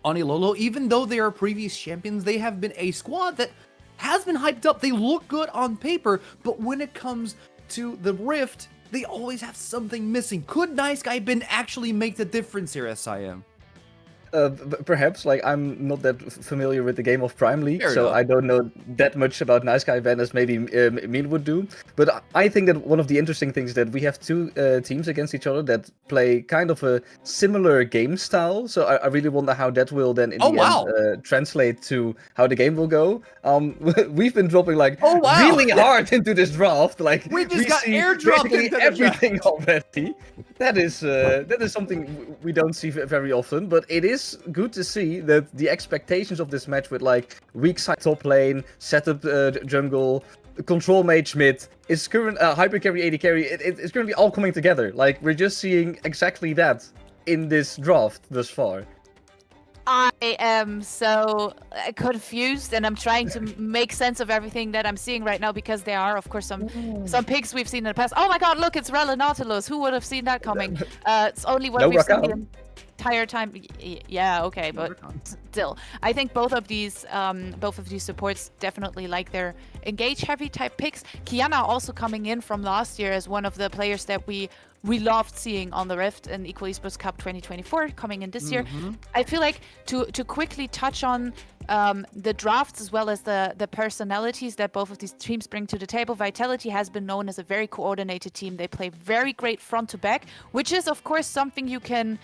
on a low. Even though they are previous champions, they have been a squad that has been hyped up. They look good on paper, but when it comes to the Rift, they always have something missing. Could Nice Guy Ben actually make the difference here, SIM? Perhaps, like, I'm not that familiar with the game of Prime League, Fair so enough. I don't know that much about Nice Guy Ben as maybe Emil would do. But I think that one of the interesting things is that we have two teams against each other that play kind of a similar game style. So I really wonder how that will then in the end translate to how the game will go. We've been dropping really hard into this draft. Like, we just got airdropped into everything already. That is something we don't see very often, but it is good to see that the expectations of this match with like weak side top lane, setup jungle, control mage mid, is current hyper carry, AD carry. It's currently all coming together. Like, we're just seeing exactly that in this draft thus far. I am so confused, and I'm trying to make sense of everything that I'm seeing right now because there are, of course, some picks we've seen in the past. Oh my God! Look, it's Rel and Nautilus. Who would have seen that coming? It's only what No we've seen Rakan. the entire time. Yeah, okay, but still, I think both of these supports definitely like their engage heavy type picks. Kiana also coming in from last year as one of the players that we loved seeing on the Rift and Equal Esports Cup 2024 coming in this year. I feel like to quickly touch on the drafts as well as the personalities that both of these teams bring to the table. Vitality has been known as a very coordinated team. They play very great front to back, which is of course something you can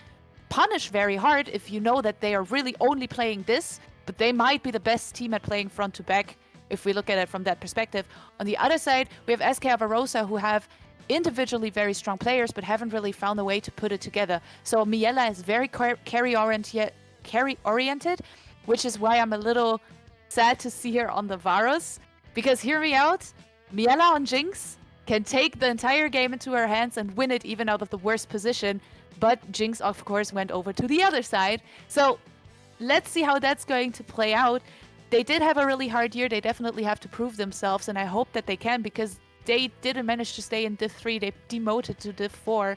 punish very hard if you know that they are really only playing this, but they might be the best team at playing front to back if we look at it from that perspective. On the other side, we have SK Avarosa, who have individually very strong players but haven't really found a way to put it together. So Miela is very carry oriented, which is why I'm a little sad to see her on the Varus, because hear me out, Miela on Jinx can take the entire game into her hands and win it even out of the worst position, but Jinx of course went over to the other side. So let's see how that's going to play out. They did have a really hard year. They definitely have to prove themselves, and I hope that they can, because they didn't manage to stay in Div 3. They demoted to Div 4,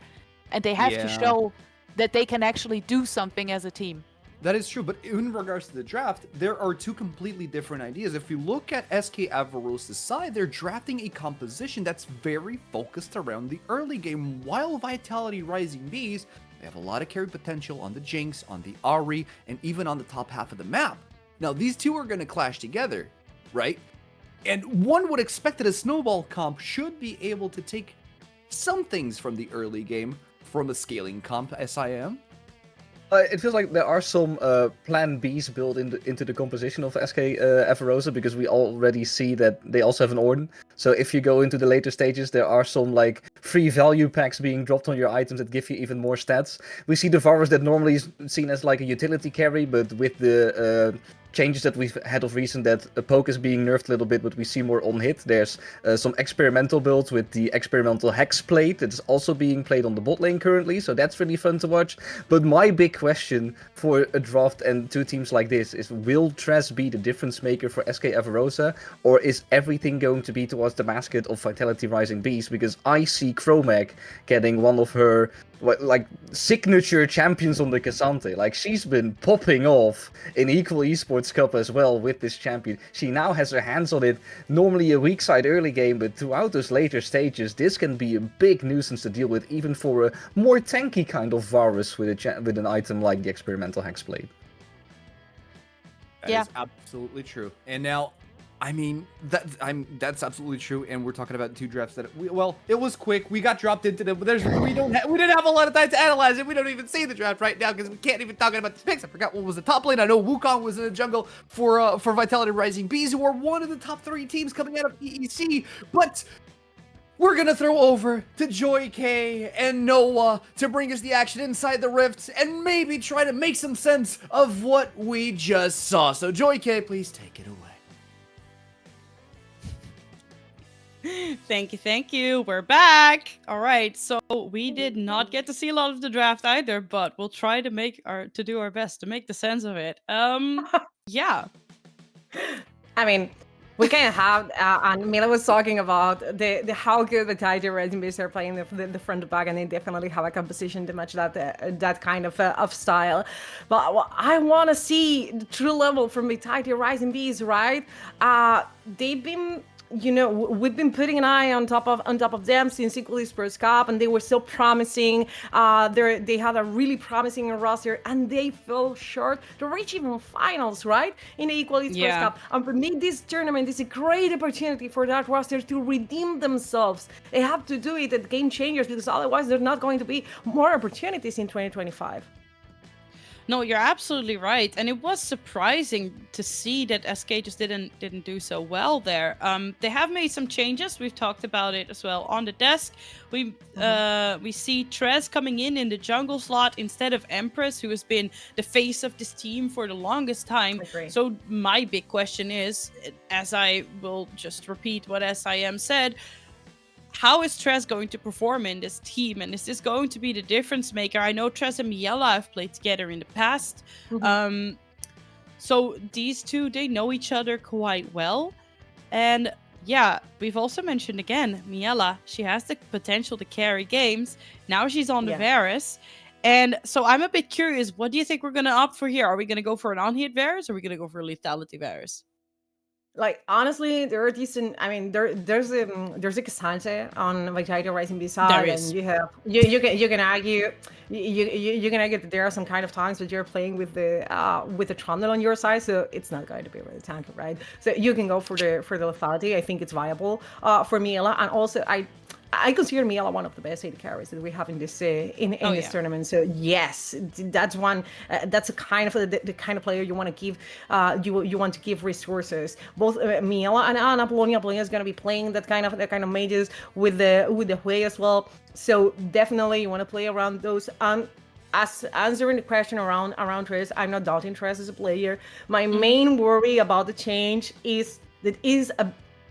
and they have to show that they can actually do something as a team. That is true, but in regards to the draft, there are two completely different ideas. If you look at SK Avarosa's side, they're drafting a composition that's very focused around the early game, while Vitality Rising Bees, they have a lot of carry potential on the Jinx, on the Ahri, and even on the top half of the map. Now, these two are going to clash together, right? And one would expect that a snowball comp should be able to take some things from the early game from a scaling comp, SIM. It feels like there are some plan Bs built into the composition of SK Avarosa, because we already see that they also have an Orden. So if you go into the later stages, there are some like free value packs being dropped on your items that give you even more stats. We see the Varus that normally is seen as like a utility carry, but with the changes that we've had of recent, that poke is being nerfed a little bit, but we see more on hit. There's some experimental builds with the experimental hex plate that's also being played on the bot lane currently, so that's really fun to watch. But my big question for a draft and two teams like this is, will Tress be the difference maker for SK Avarosa, or is everything going to be towards the basket of Vitality Rising Beast? Because I see Chromac getting one of her like signature champions on the Cassante. Like, she's been popping off in Equal Esports Cup as well with this champion. She now has her hands on it, normally a weak side early game, but throughout those later stages, this can be a big nuisance to deal with, even for a more tanky kind of Varus with an item like the experimental hexblade. That is absolutely true. And now, I mean, that's absolutely true. And we're talking about two drafts that it was quick. We got dropped into them. We didn't have a lot of time to analyze it. We don't even see the draft right now because we can't even talk about the picks. I forgot what was the top lane. I know Wukong was in the jungle for Vitality Rising Bees, who are one of the top 3 teams coming out of EEC. But we're gonna throw over to Joy K and Noah to bring us the action inside the Rift and maybe try to make some sense of what we just saw. So Joy K, please take it away. Thank you. We're back. All right. So we did not get to see a lot of the draft either, but we'll try to do our best to make the sense of it. Yeah. I mean, we kind of have, and Mila was talking about the how good the Tiger Rising Beasts are playing the front to back, and they definitely have a composition to match that kind of style. But I want to see the true level from the Tiger Rising Beasts, right? They've been, we've been putting an eye on top of them since Equal Esports Cup, and they were so promising. They had a really promising roster, and they fell short to reach even finals, right? In the Equal Esports Cup. And for me, this tournament is a great opportunity for that roster to redeem themselves. They have to do it at Game Changers, because otherwise there's not going to be more opportunities in 2025. No, you're absolutely right, and it was surprising to see that SK just didn't do so well there. They have made some changes. We've talked about it as well on the desk. We see Trez coming in the jungle slot instead of Empress, who has been the face of this team for the longest time. So my big question is, as I will just repeat what SIM said, how is Trez going to perform in this team? And is this going to be the difference maker? I know Trez and Miela have played together in the past. So these two, they know each other quite well. And yeah, we've also mentioned again, Miela, she has the potential to carry games. Now she's on the Varus. And so I'm a bit curious, what do you think we're going to opt for here? Are we going to go for an on-hit Varus or are we going to go for a lethality Varus? Like, honestly, there are decent. I mean, there's a Cassandra on Vitality Rising B side, and you have you can argue you can argue that there are some kind of times that you're playing with the Trundle on your side, so it's not going to be really tanky, right? So you can go for the lethality. I think it's viable for Miela, and also I consider Miela one of the best AD carries that we have in this this tournament. So yes, that's one. That's a kind of the kind of player you want to give. You want to give resources. Both Miela and Apollonia. Apollonia is going to be playing that kind of mages with the Hui as well. So definitely you want to play around those. As answering the question around Trez, I'm not doubting Trez as a player. My main worry about the change is that is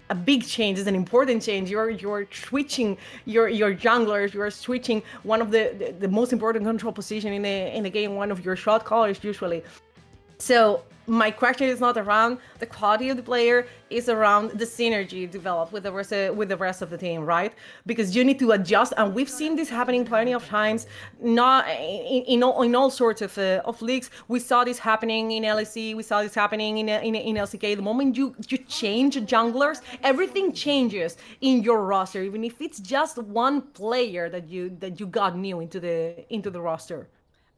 a big change, is an important change. You're switching your junglers. You are switching one of the most important control position in the game, one of your shot callers usually. So my question is not around the quality of the player, it's around the synergy developed with the rest of the team, right? Because you need to adjust, and we've seen this happening plenty of times. Not in all sorts of leagues. We saw this happening in LEC. We saw this happening in LCK. The moment you change junglers, everything changes in your roster, even if it's just one player that you got new into the roster.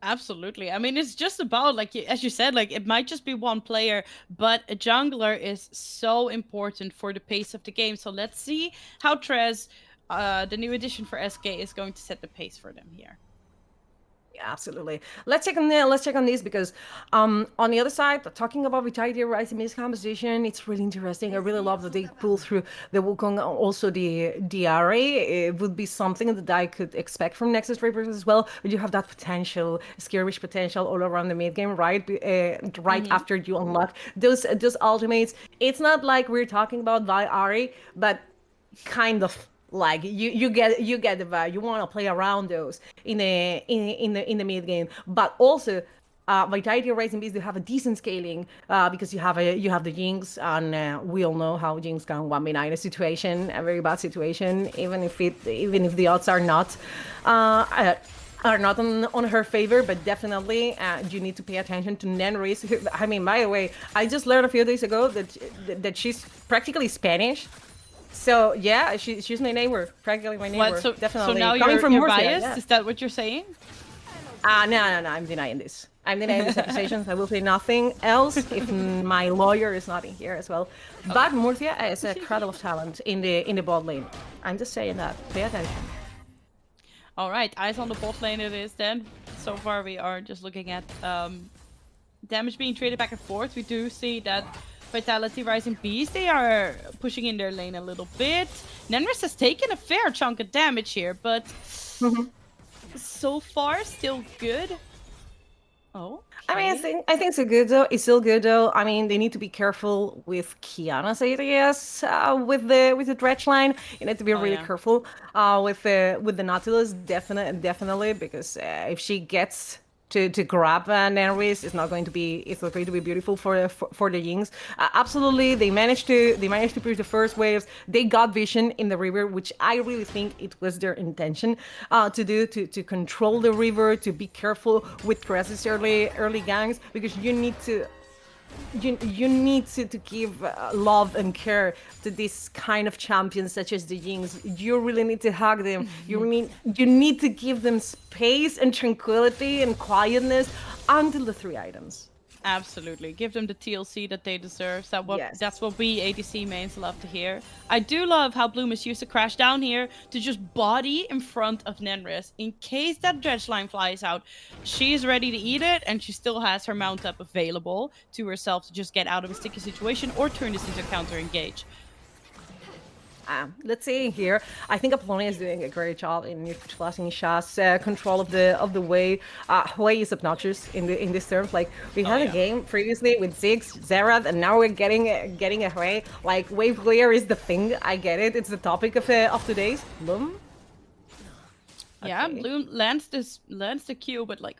Absolutely. I mean, it's just about, like, as you said, like, it might just be one player, but a jungler is so important for the pace of the game. So let's see how Trez, the new addition for SK, is going to set the pace for them here. Absolutely. Let's check on this because on the other side, talking about Vitality Rising Mist composition, it's really interesting. I really love that they pull through the Wukong, also the array. It would be something that I could expect from Nexus Reapers as well. But you have that potential, skirmish potential all around the mid game, right? After you unlock those ultimates. It's not like we're talking about Vi Ari, but kind of. Like you get the vibe. You want to play around those in the mid game, but also Vitality Rising Beast, they have a decent scaling because you have the Jinx, and we all know how Jinx can 1v9 a situation, a very bad situation, even if the odds are not on her favor. But definitely you need to pay attention to Nenris. I mean, by the way, I just learned a few days ago that she's practically Spanish. So yeah, she's my neighbor, practically my neighbor. What, so, definitely. So now coming you're from Murcia, biased? Yeah. Is that what you're saying? No, I'm denying this. I'm denying these accusations. I will say nothing else if my lawyer is not in here as well. Okay. But Murcia is a cradle of talent in the bot lane. I'm just saying that. Pay attention. All right, eyes on the bot lane it is then. So far we are just looking at damage being traded back and forth. We do see that Vitality Rising Beast, they are pushing in their lane a little bit. Nenris has taken a fair chunk of damage here, but so far still good. Oh, okay. I mean, I think it's good though. It's still good though. I mean, they need to be careful with Kiana's ADS with the dredge line. You need to be really careful with the Nautilus, definitely, because if she gets to grab Nenris, it's not going to be beautiful for the Yings. Absolutely, they managed to push the first waves. They got vision in the river, which I really think it was their intention to do, to control the river, to be careful with Cress's early gangs, because you need to give love and care to this kind of champions such as the Yings. You really need to hug them. You need to give them space and tranquility and quietness until the 3 items. Absolutely. Give them the TLC that they deserve. That's what we ADC mains love to hear. I do love how Bloom is used to crash down here to just body in front of Nenris. In case that dredge line flies out, she's ready to eat it, and she still has her mount up available to herself to just get out of a sticky situation or turn this into counter engage. let's say here, I think Apollonia is doing a great job in utilizing Sha's control of the way. Hwei is obnoxious in this terms. Like we had a game previously with Ziggs, Xerath, and now we're getting a Hwei. Like wave clear is the thing. I get it. It's the topic of today's Bloom. Yeah, Okay. Bloom lands the Q, but like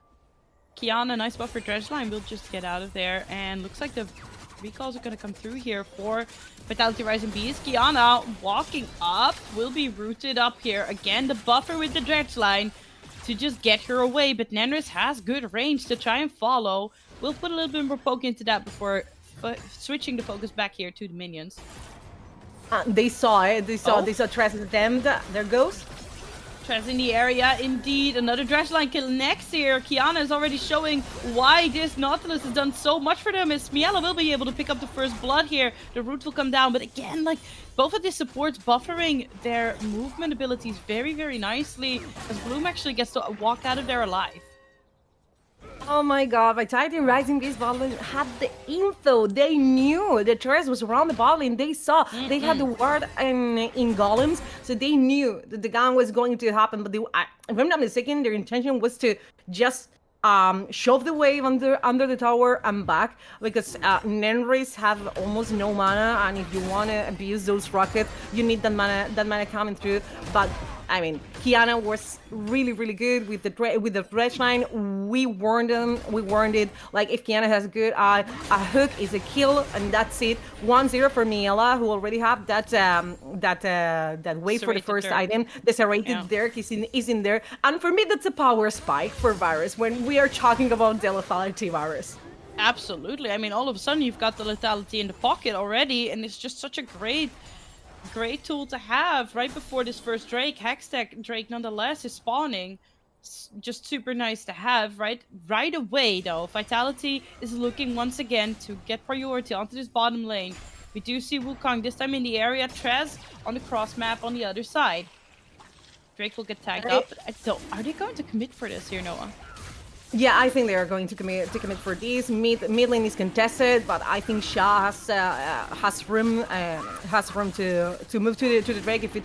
Kiana, nice buffer Dredgeline will just get out of there, and looks like the recalls are gonna come through here for Vitality Rising Beast. Kiana walking up will be rooted up here. Again, the buffer with the Dredgeline to just get her away, but Nenris has good range to try and follow. We'll put a little bit more poke into that before switching the focus back here to the minions. They saw it. They saw Trez them. There goes. Trez in the area, indeed. Another Dredgeline kill next here. Kiana is already showing why this Nautilus has done so much for them. As Smiela will be able to pick up the first blood here. The root will come down, but again, like both of these supports buffering their movement abilities very, very nicely. As Bloom actually gets to walk out of there alive. Oh my god, Vitality Rising Beast bot lane had the info. They knew the Trez was around the bot lane. They saw. They had the ward in Galions, so they knew that the gun was going to happen. But if I'm not mistaken, their intention was to just shove the wave under the tower and back, because Nenris have almost no mana, and if you want to abuse those rockets, you need that mana coming through. But I mean, Kiana was really, really good with the Dredgeline. We warned them. We warned it. Like, if Kiana has a good eye, a hook is a kill, and that's it. 1-0 for Miela, who already have that wave for the first item. The serrated Dirk is in there. And for me, that's a power spike for Varus when we are talking about the lethality Varus. Absolutely. I mean, all of a sudden, you've got the lethality in the pocket already, and it's just such a great tool to have right before this first Drake. Hextech Drake nonetheless is spawning. It's just super nice to have right away though. Vitality is looking once again to get priority onto this bottom lane. We do see Wukong this time in the area. Trez on the cross map on the other side. Drake will get tagged up. Are they going to commit for this here, Noah? Yeah, I think they are going to commit for this. Mid lane is contested, but I think Sha has room to move to the Drake if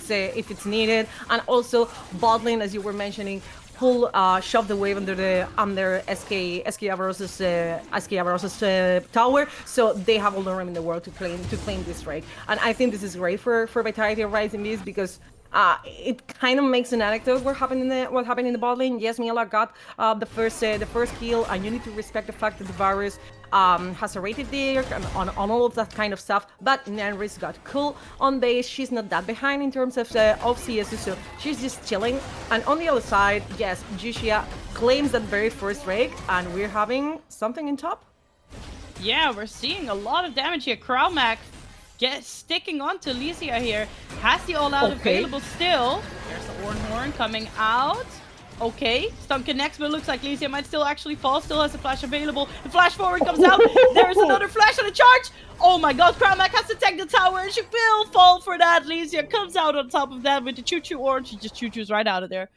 it's needed, and also bot lane, as you were mentioning, pull shove the wave under SK Avarosa's tower, so they have all the room in the world to claim this Drake, and I think this is great for Vitality Rising Beast, because it kind of makes an anecdote what happened in the bot lane. Yes, Miela got the first kill, and you need to respect the fact that the Varus has a rated there on all of that kind of stuff. But Nenris got cool on base. She's not that behind in terms of CS, so she's just chilling. And on the other side, yes, Jushia claims that very first Drake, and we're having something in top. Yeah, we're seeing a lot of damage here. Kraumac sticking on to Lysia here. Has the all-out available still. There's the Ornhorn coming out. Okay, stun connects, but it looks like Lysia might still actually fall. Still has the flash available. The flash forward comes out. There's another flash on the charge. Oh my god, Kraumac has to take the tower, and she will fall for that. Lysia comes out on top of that with the choo-choo orange. She just choo-choos right out of there.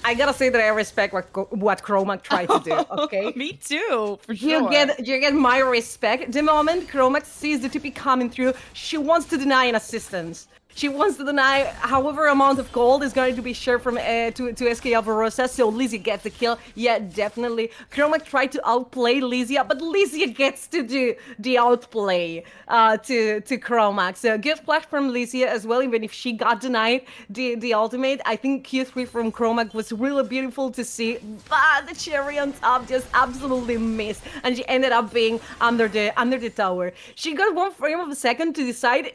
I gotta say that I respect what Kraumac tried to do, okay? Me too, for sure. You get my respect. The moment Kraumac sees the TP coming through, she wants to deny an assistance. She wants to deny however amount of gold is going to be shared from to SK Avarosa, so Lysia gets the kill. Yeah, definitely. Kraumac tried to outplay Lysia, but Lysia gets to do the outplay to Kraumac. So good flash from Lysia as well, even if she got denied the ultimate. I think Q3 from Kraumac was really beautiful to see, but the cherry on top just absolutely missed, and she ended up being under the tower. She got 1 frame of a second to decide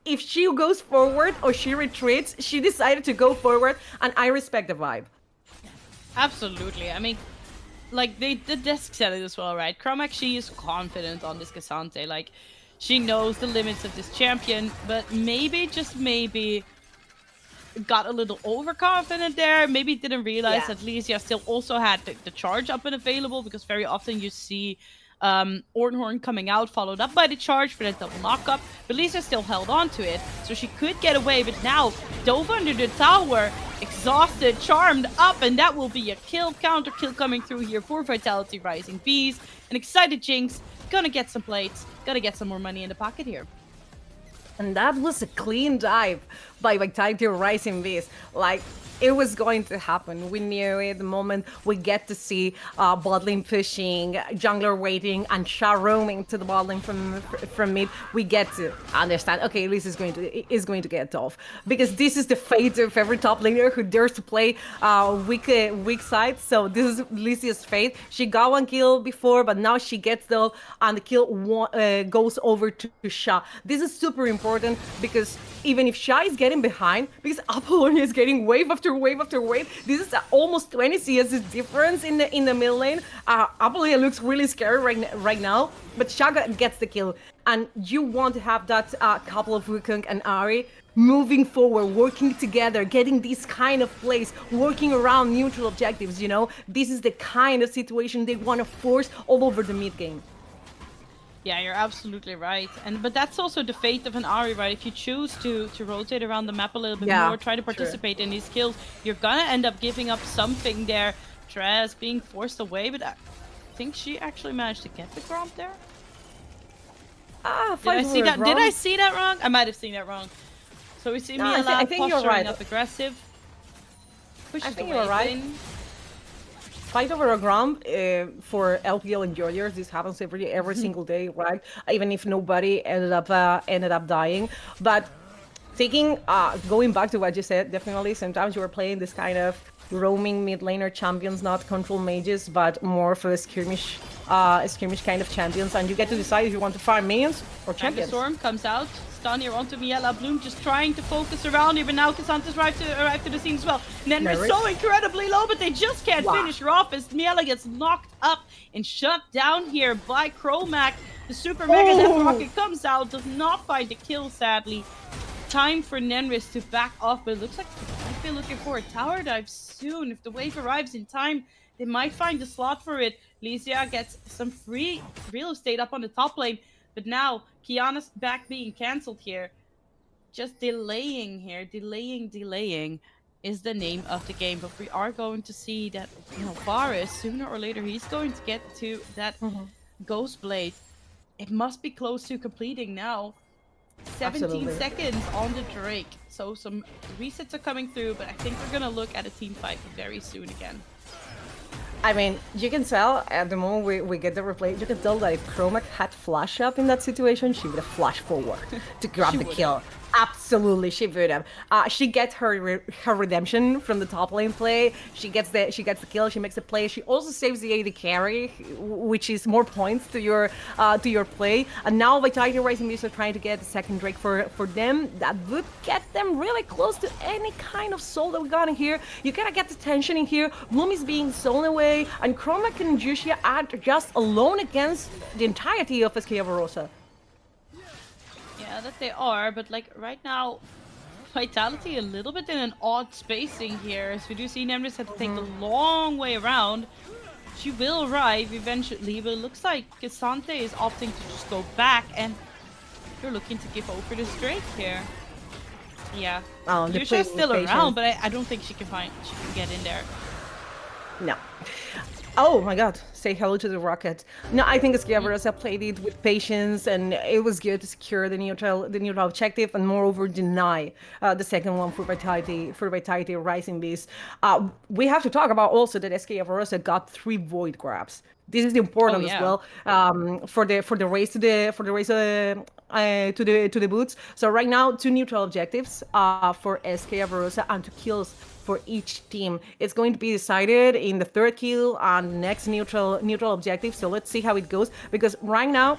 if she goes forward or she retreats. She decided to go forward, and I respect the vibe. Absolutely. I mean, like, the desk said it as well, right? Kraumac, she is confident on this Cassante. Like, she knows the limits of this champion, but maybe, just maybe, got a little overconfident there. Maybe didn't realize that Lysia still also had the charge up and available, because very often you see Ornhorn coming out, followed up by the charge for that double knockup, but Lysia still held on to it, so she could get away, but now dove under the tower, exhausted, charmed up, and that will be a counter kill coming through here for Vitality Rising Beast. An excited Jinx, gonna get some plates, gotta get some more money in the pocket here. And that was a clean dive by Vitality Rising Beast. Like, it was going to happen. We knew it the moment we get to see bot lane pushing, jungler waiting, and Sha roaming to the bot lane from mid. We get to understand, okay, this is going to get tough. Because this is the fate of every top laner who dares to play weak side. So this is Lycia's fate. She got 1 kill before, but now she gets the ult, and the kill goes over to Sha. This is super important because even if Sha is getting behind, because Apollonia is getting wave after wave after wave, this is almost 20 CS difference in the mid lane. Apollonia looks really scary right now, but Sha gets the kill, and you want to have that couple of Wukong and Ahri moving forward, working together, getting these kind of plays, working around neutral objectives. You know, this is the kind of situation they want to force all over the mid game. Yeah, you're absolutely right. But that's also the fate of an Ahri, right? If you choose to rotate around the map a little bit more, try to participate in these kills, you're gonna end up giving up something there. Trez being forced away, but I think she actually managed to get the Gromp there. Did I see that? Did I see that wrong? I might have seen that wrong. So we see Miela I think you're posturing right. up aggressive. Pushes I think the you're right. in. Fight over a Gromp for LPL enjoyers. This happens every single day, right? Even if nobody ended up dying. But going back to what you said, definitely sometimes you are playing this kind of roaming mid laner champions, not control mages, but more for a skirmish kind of champions, and you get to decide if you want to farm minions or champions. Storm comes out. Stun here onto Miela. Bloom just trying to focus around here, but now Cassandra's arrived to the scene as well. Nenra's so incredibly low, but they just can't finish her off as Miela gets knocked up and shut down here by Chromac. The super mega death rocket comes out, does not find the kill, sadly. Time for Nenris to back off, but it looks like they might be looking for a tower dive soon. If the wave arrives in time, they might find a slot for it. Lycia gets some free real estate up on the top lane, but now Kiana's back being cancelled here. Just delaying here, delaying is the name of the game. But we are going to see that, you know, Varus, sooner or later, he's going to get to that Ghost Blade. It must be close to completing now. 17 seconds on the Drake. So some resets are coming through, but I think we're gonna look at a team fight very soon again. I mean, you can tell at the moment we get the replay, you can tell that if Chromac had flash up in that situation, she would have flashed forward to grab the kill. Absolutely, she would have. She gets her redemption from the top lane play. She gets the kill. She makes the play. She also saves the AD carry, which is more points to your play. And now Vitality Rising Beast are trying to get the second Drake for them. That would get them really close to any kind of soul that we got in here. You gotta get the tension in here. Bloom is being stolen away, and Chromac and Jushia are just alone against the entirety of SK Avarosa. Yeah, that they are, but like right now, Vitality a little bit in an odd spacing here, as we do see Nemris had to take the long way around. She will arrive eventually, but it looks like Cassante is opting to just go back, and you're looking to give over this Drake here. Yeah, Yusha's still around, but I don't think she can get in there. No. Oh my god, say hello to the rocket. No, I think SK Avarosa played it with patience, and it was good to secure the neutral objective, and moreover deny the second one for Vitality Rising Beast. We have to talk about also that SK Avarosa got 3 void grabs. This is important as well for the race to the boots. So right now 2 neutral objectives for SK Avarosa and 2 kills for each team. It's going to be decided in the 3rd kill and next neutral objective. So let's see how it goes, because right now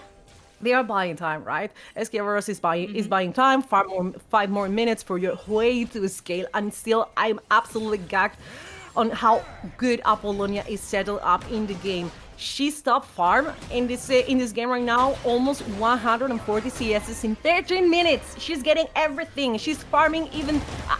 they are buying time, right? SK Avarosa is buying time, 5 more minutes for your way to scale, and still I'm absolutely gagged on how good Apollonia is settled up in the game. She stopped farm in this game right now, almost 140 CSs in 13 minutes. She's getting everything. She's farming even,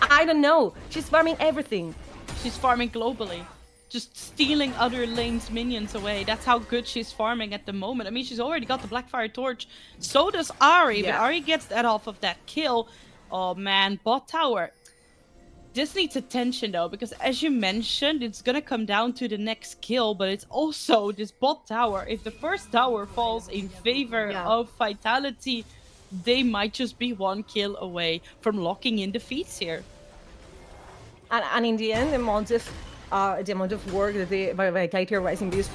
I don't know. She's farming everything. She's farming globally. Just stealing other lanes' minions away. That's how good she's farming at the moment. I mean, she's already got the Blackfire Torch. So does Ahri, but Ahri gets that off of that kill. Oh man, bot tower. This needs attention though, because as you mentioned, it's gonna come down to the next kill, but it's also this bot tower. If the first tower falls in favor of Vitality, they might just be 1 kill away from locking in defeats here. And in the end, the amount of work that the Vitality Rising Beast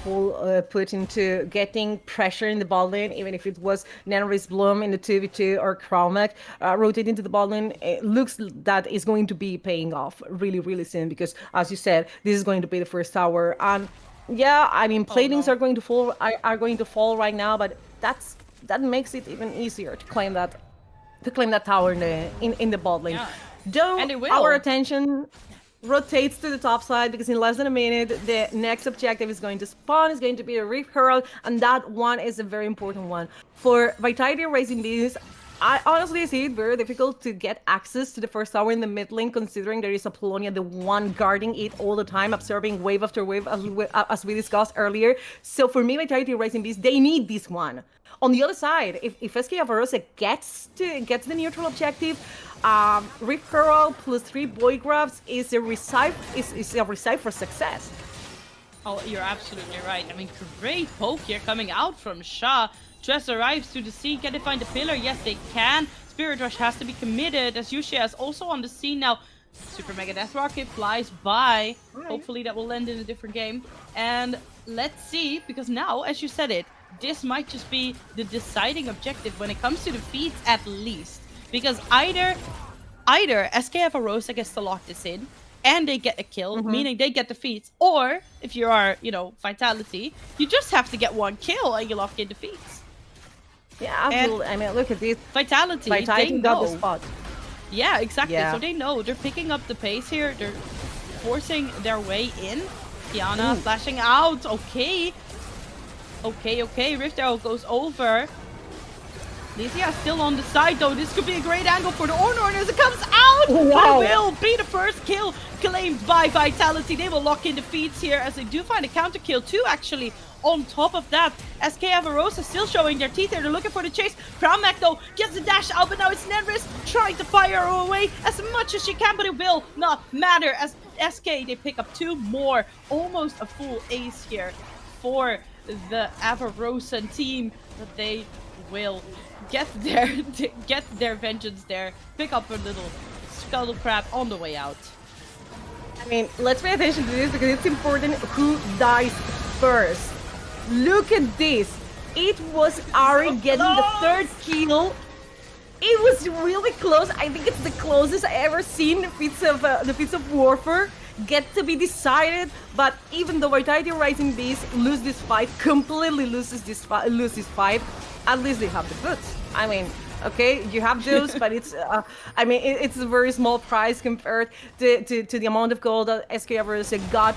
put into getting pressure in the bot lane, even if it was Nanoris Bloom in the 2v2 or Kraumek rotate into the bot lane, it looks that is going to be paying off really, really soon because, as you said, this is going to be the first tower. And yeah, I mean, platings are going to fall right now, but that makes it even easier to claim that tower in the bot lane. Yeah. Though And it will. our attention rotates to the top side because in less than a minute the next objective is going to spawn, is going to be a Rift Herald, and that one is a very important one. For Vitality Rising Beast, I honestly see it very difficult to get access to the first tower in the mid lane, considering there is a Polonia, the one guarding it all the time, absorbing wave after wave, as we discussed earlier. So for me, Vitality Rising Beast, they need this one. On the other side, if SK Avarosa gets the neutral objective, Rift Herald plus 3 Void Grabs is a recipe for success. Oh, you're absolutely right. I mean, great poke here coming out from Sha. Dress arrives to the scene. Can they find the pillar? Yes, they can. Spirit Rush has to be committed, as Yushia is also on the scene now. Super Mega Death Rocket flies by. Right. Hopefully that will land in a different game. And let's see, because now, as you said it, this might just be the deciding objective when it comes to defeats at least. Because either SK Avarosa gets to lock this in, and they get a kill, meaning they get defeats, or if you are, Vitality, you just have to get 1 kill and you lock in defeats. Yeah, absolutely. I mean, look at this. Vitality, they Vitality got the know. spot. Yeah, exactly. Yeah. So they know. They're picking up the pace here. They're forcing their way in. Kiana flashing out. Okay. Okay. Rift Arrow goes over. Lysia still on the side though. This could be a great angle for the Ornor as it comes out. Wow. It will be the first kill claimed by Vitality. They will lock in defeats here as they do find a counter kill too, actually. On top of that, SK Avarosa still showing their teeth here. They're looking for the chase. Kraumek though gets the dash out, but now it's Nexus trying to fire her away as much as she can, but it will not matter as SK, they pick up 2 more. Almost a full ace here for the Avarosa team, but they will get their vengeance there. Pick up a little scuttle crab on the way out. I mean, let's pay attention to this because it's important who dies first. Look at this. It was Ari getting the 3rd kill. It was really close. I think it's the closest I ever seen the feats of warfare get to be decided. But even though Vitality Rising Beast lose this fight, completely lose this fight, at least they have the boots. I mean, okay, you have those, but it's it's a very small price compared to the amount of gold that SK Avarosa got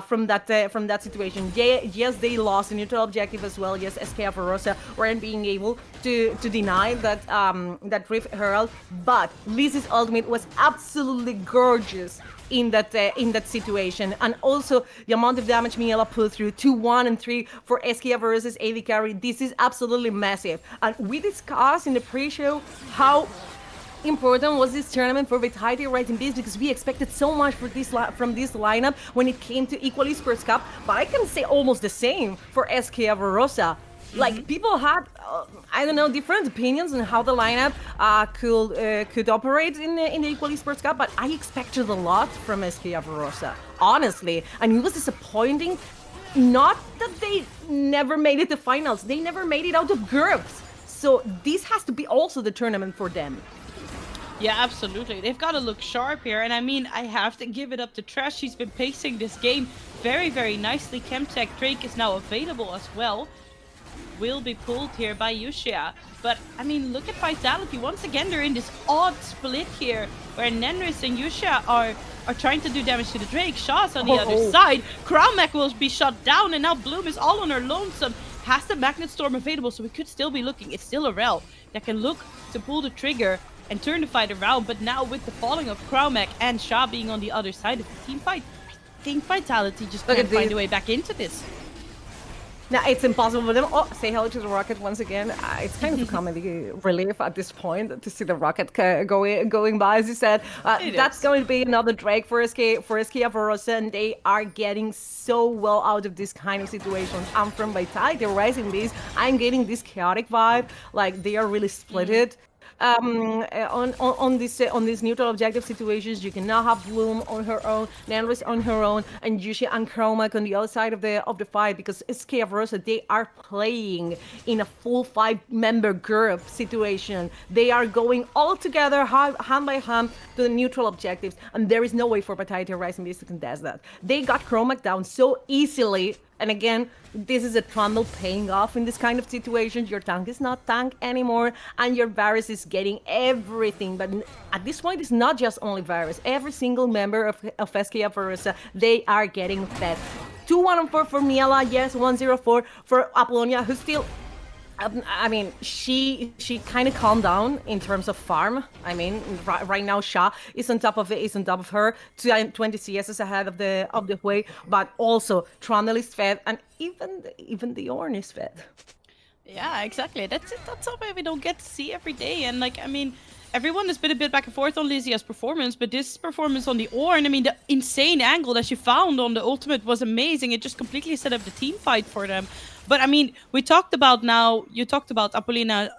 from that situation. Yes, they lost the neutral objective as well. Yes, SK Avarosa weren't being able to deny that Rift Herald, but Lizzie's ultimate was absolutely gorgeous in that situation, and also the amount of damage Miela put through 2, 1, and 3 for SK Avarosa's AD carry. This is absolutely massive, and we discussed in the pre-show how important was this tournament for Vitality Rising Beast because we expected so much from this lineup when it came to Equally Sports Cup, but I can say almost the same for SK Avarosa. Like, people had, different opinions on how the lineup could operate in the Equally Sports Cup, but I expected a lot from SK Avarosa, honestly. And it was disappointing, not that they never made it to finals, they never made it out of groups. So this has to be also the tournament for them. Yeah, absolutely. They've got to look sharp here. And I mean, I have to give it up to Trash. She's been pacing this game very, very nicely. Chemtech Drake is now available as well. Will be pulled here by Yushia. But, I mean, look at Vitality. Once again, they're in this odd split here where Nenris and Yushia are trying to do damage to the Drake. Shaw's on the other side. Kraumek will be shot down, and now Bloom is all on her lonesome. Has the Magnet Storm available, so we could still be looking. It's still a Rel that can look to pull the trigger and turn the fight around. But now with the falling of Kraumek and Shaw being on the other side of the team fight, I think Vitality just can't find a way back into this. No, it's impossible for them. Oh, say hello to the rocket once again. It's kind of a comedy relief at this point to see the rocket going by, as you said. That's going to be another Drake for SK Avarosa, and they are getting so well out of this kind of situations. I'm from Vitality Rising Beast. I'm getting this chaotic vibe, like they are really splitted. On these neutral objective situations, you can now have Bloom on her own, Nanris on her own, and Yushi and Chromac on the other side of the fight, because SK Avarosa, they are playing in a full 5-member group situation. They are going all together, hand by hand, to the neutral objectives, and there is no way for Vitality Rising Beast to contest that. They got Chromac down so easily. And again, this is a Trundle paying off in this kind of situations. Your tank is not tank anymore, and your Varus is getting everything. But at this point, it's not just only Varus. Every single member of SK Avarosa, they are getting fed. 2-1-4 for Miela, yes, 1-0-4 for Apollonia, who still... I mean, she kind of calmed down in terms of farm. I mean, right now Sha is on top of her, 20 CS ahead of the way, but also Trundle is fed, and even the Ornn is fed. Yeah, exactly. That's something we don't get to see every day, and like, I mean, everyone has been a bit back and forth on Lysia's performance, but this performance on the Ornn, I mean, the insane angle that she found on the ultimate was amazing. It just completely set up the team fight for them. But I mean, you talked about Apollina,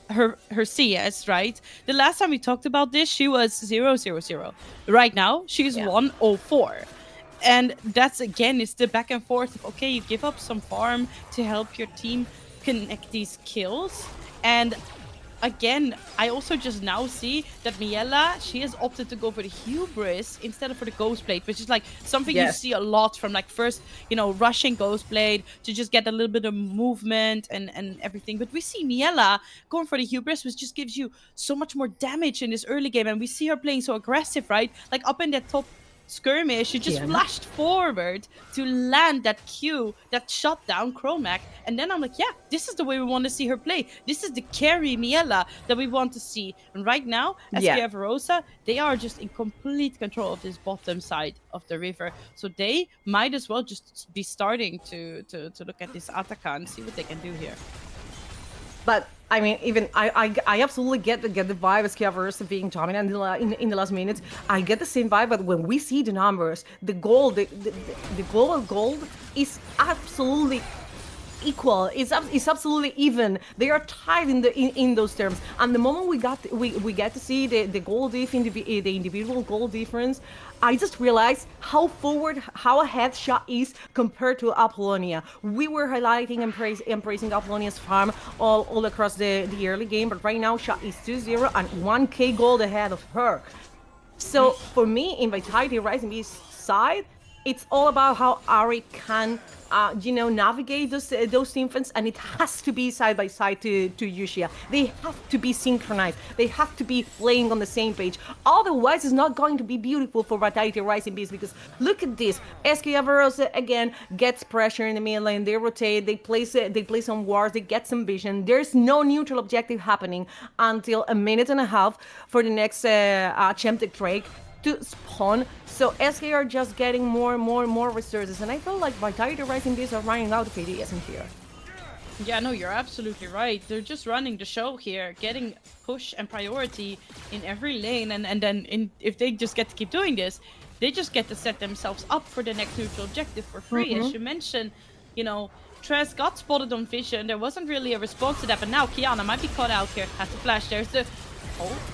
her CS, right? The last time we talked about this, she was 0-0-0. Right now, she's 1-0-4. And that's, again, it's the back and forth of, okay, you give up some farm to help your team connect these kills. And again, I also just now see that Miela, she has opted to go for the Hubris instead of for the Ghostblade, which is like something you see a lot from like first, you know, rushing Ghostblade to just get a little bit of movement and everything. But we see Miela going for the Hubris, which just gives you so much more damage in this early game. And we see her playing so aggressive, right? Like up in that top skirmish, she just flashed forward to land that Q that shot down Chromac, and then I'm like, yeah, this is the way we want to see her play. This is the carry Miela that we want to see. And right now, SK Avarosa, they are just in complete control of this bottom side of the river, so they might as well just be starting to look at this Ataka and see what they can do here. But I mean, even I absolutely get the vibe as Avarosa being dominant in the last minutes. I get the same vibe, but when we see the numbers, the global gold is absolutely equal. It's absolutely even. They are tied in those terms. And the moment we get to see the gold diff in the individual gold difference, I just realized how ahead Sha is compared to Apollonia. We were highlighting and praising Apollonia's farm all across the early game, but right now Sha is 2-0 and 1k gold ahead of her. So for me, in Vitality Rising Beast's side, it's all about how Ari can, navigate those teamfights, and it has to be side by side to Yushia. They have to be synchronized. They have to be playing on the same page. Otherwise, it's not going to be beautiful for Vitality Rising Beast, because look at this. SK Avarosa again gets pressure in the mid lane. They rotate. They play some wards. They get some vision. There's no neutral objective happening until a minute and a half for the next Chemtech Drake to spawn. So SK are just getting more resources, and I feel like Vitality Rising Beasts are running out of ADS in here. Yeah, no, you're absolutely right. They're just running the show here, getting push and priority in every lane, and then if they just get to keep doing this, they just get to set themselves up for the next neutral objective for free. As you mentioned, Trez got spotted on vision. There wasn't really a response to that, but now Kiana might be caught out here. Has to flash. There's the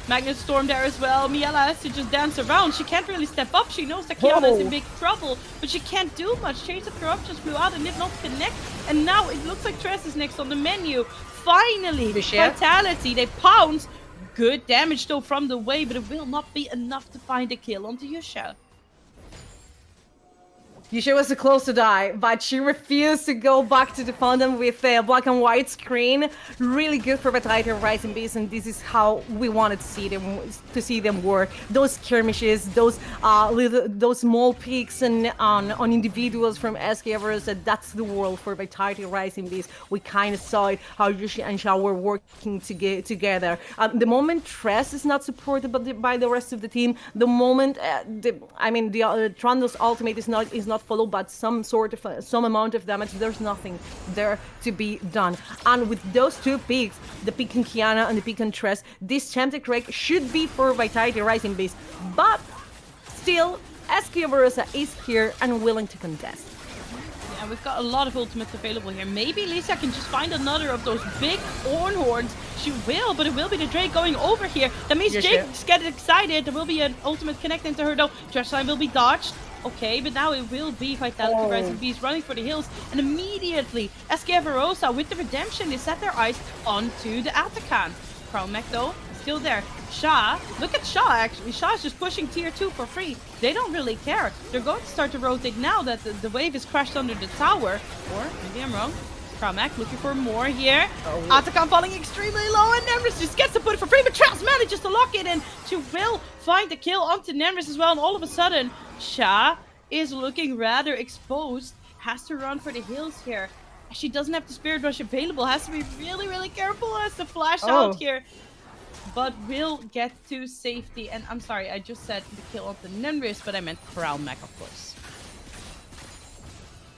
Magnet Storm there as well. Miela has to just dance around. She can't really step up. She knows that Kiana is in big trouble, but she can't do much. Chains of Corruption flew out and did not connect. And now it looks like Tress is next on the menu. Finally, Vitality, they pounce. Good damage though from the way, but it will not be enough to find a kill onto Yusha. Yusha was close to die, but she refused to go back to the fountain with a black and white screen. Really good for Vitality Rising Beast, and this is how we wanted to see them work. Those skirmishes, those small peaks on individuals from SK Avarosa, that's the world for Vitality Rising Beast. We kind of saw it, how Yushi and Sha were working together. The moment Tress is not supported by the rest of the team, the moment Trundle's ultimate is not not follow, but some amount of damage. There's nothing there to be done. And with those two picks, the pick on Kiana and the pick on Tress, this Champion Craig should be for Vitality Rising Beast. But still, SK Avarosa is here and willing to contest. Yeah, we've got a lot of ultimates available here. Maybe Lisa can just find another of those big Orn horns. She will, but it will be the Drake going over here. That means Jake's getting excited. There will be an ultimate connecting to her though. Trash line will be dodged. Okay, but now it will be Vitality Rising Beast running for the hills. And immediately, SK Avarosa with the redemption, they set their eyes onto the Atakan. Crown Mech though, still there. Sha, look at Sha actually. Sha's just pushing tier 2 for free. They don't really care. They're going to start to rotate now that the wave is crashed under the tower. Or, maybe I'm wrong. Crown Mech looking for more here. Atakan falling extremely low and Nemris just gets to put it for free, but Traps manages to lock it in. She will find the kill onto Nemris as well, and all of a sudden, Sha is looking rather exposed. Has to run for the hills here. She doesn't have the Spirit Rush available. Has to be really, really careful. Has to flash out here. But will get to safety. And I'm sorry, I just said the kill onto Nemris, but I meant Crown Mech, of course.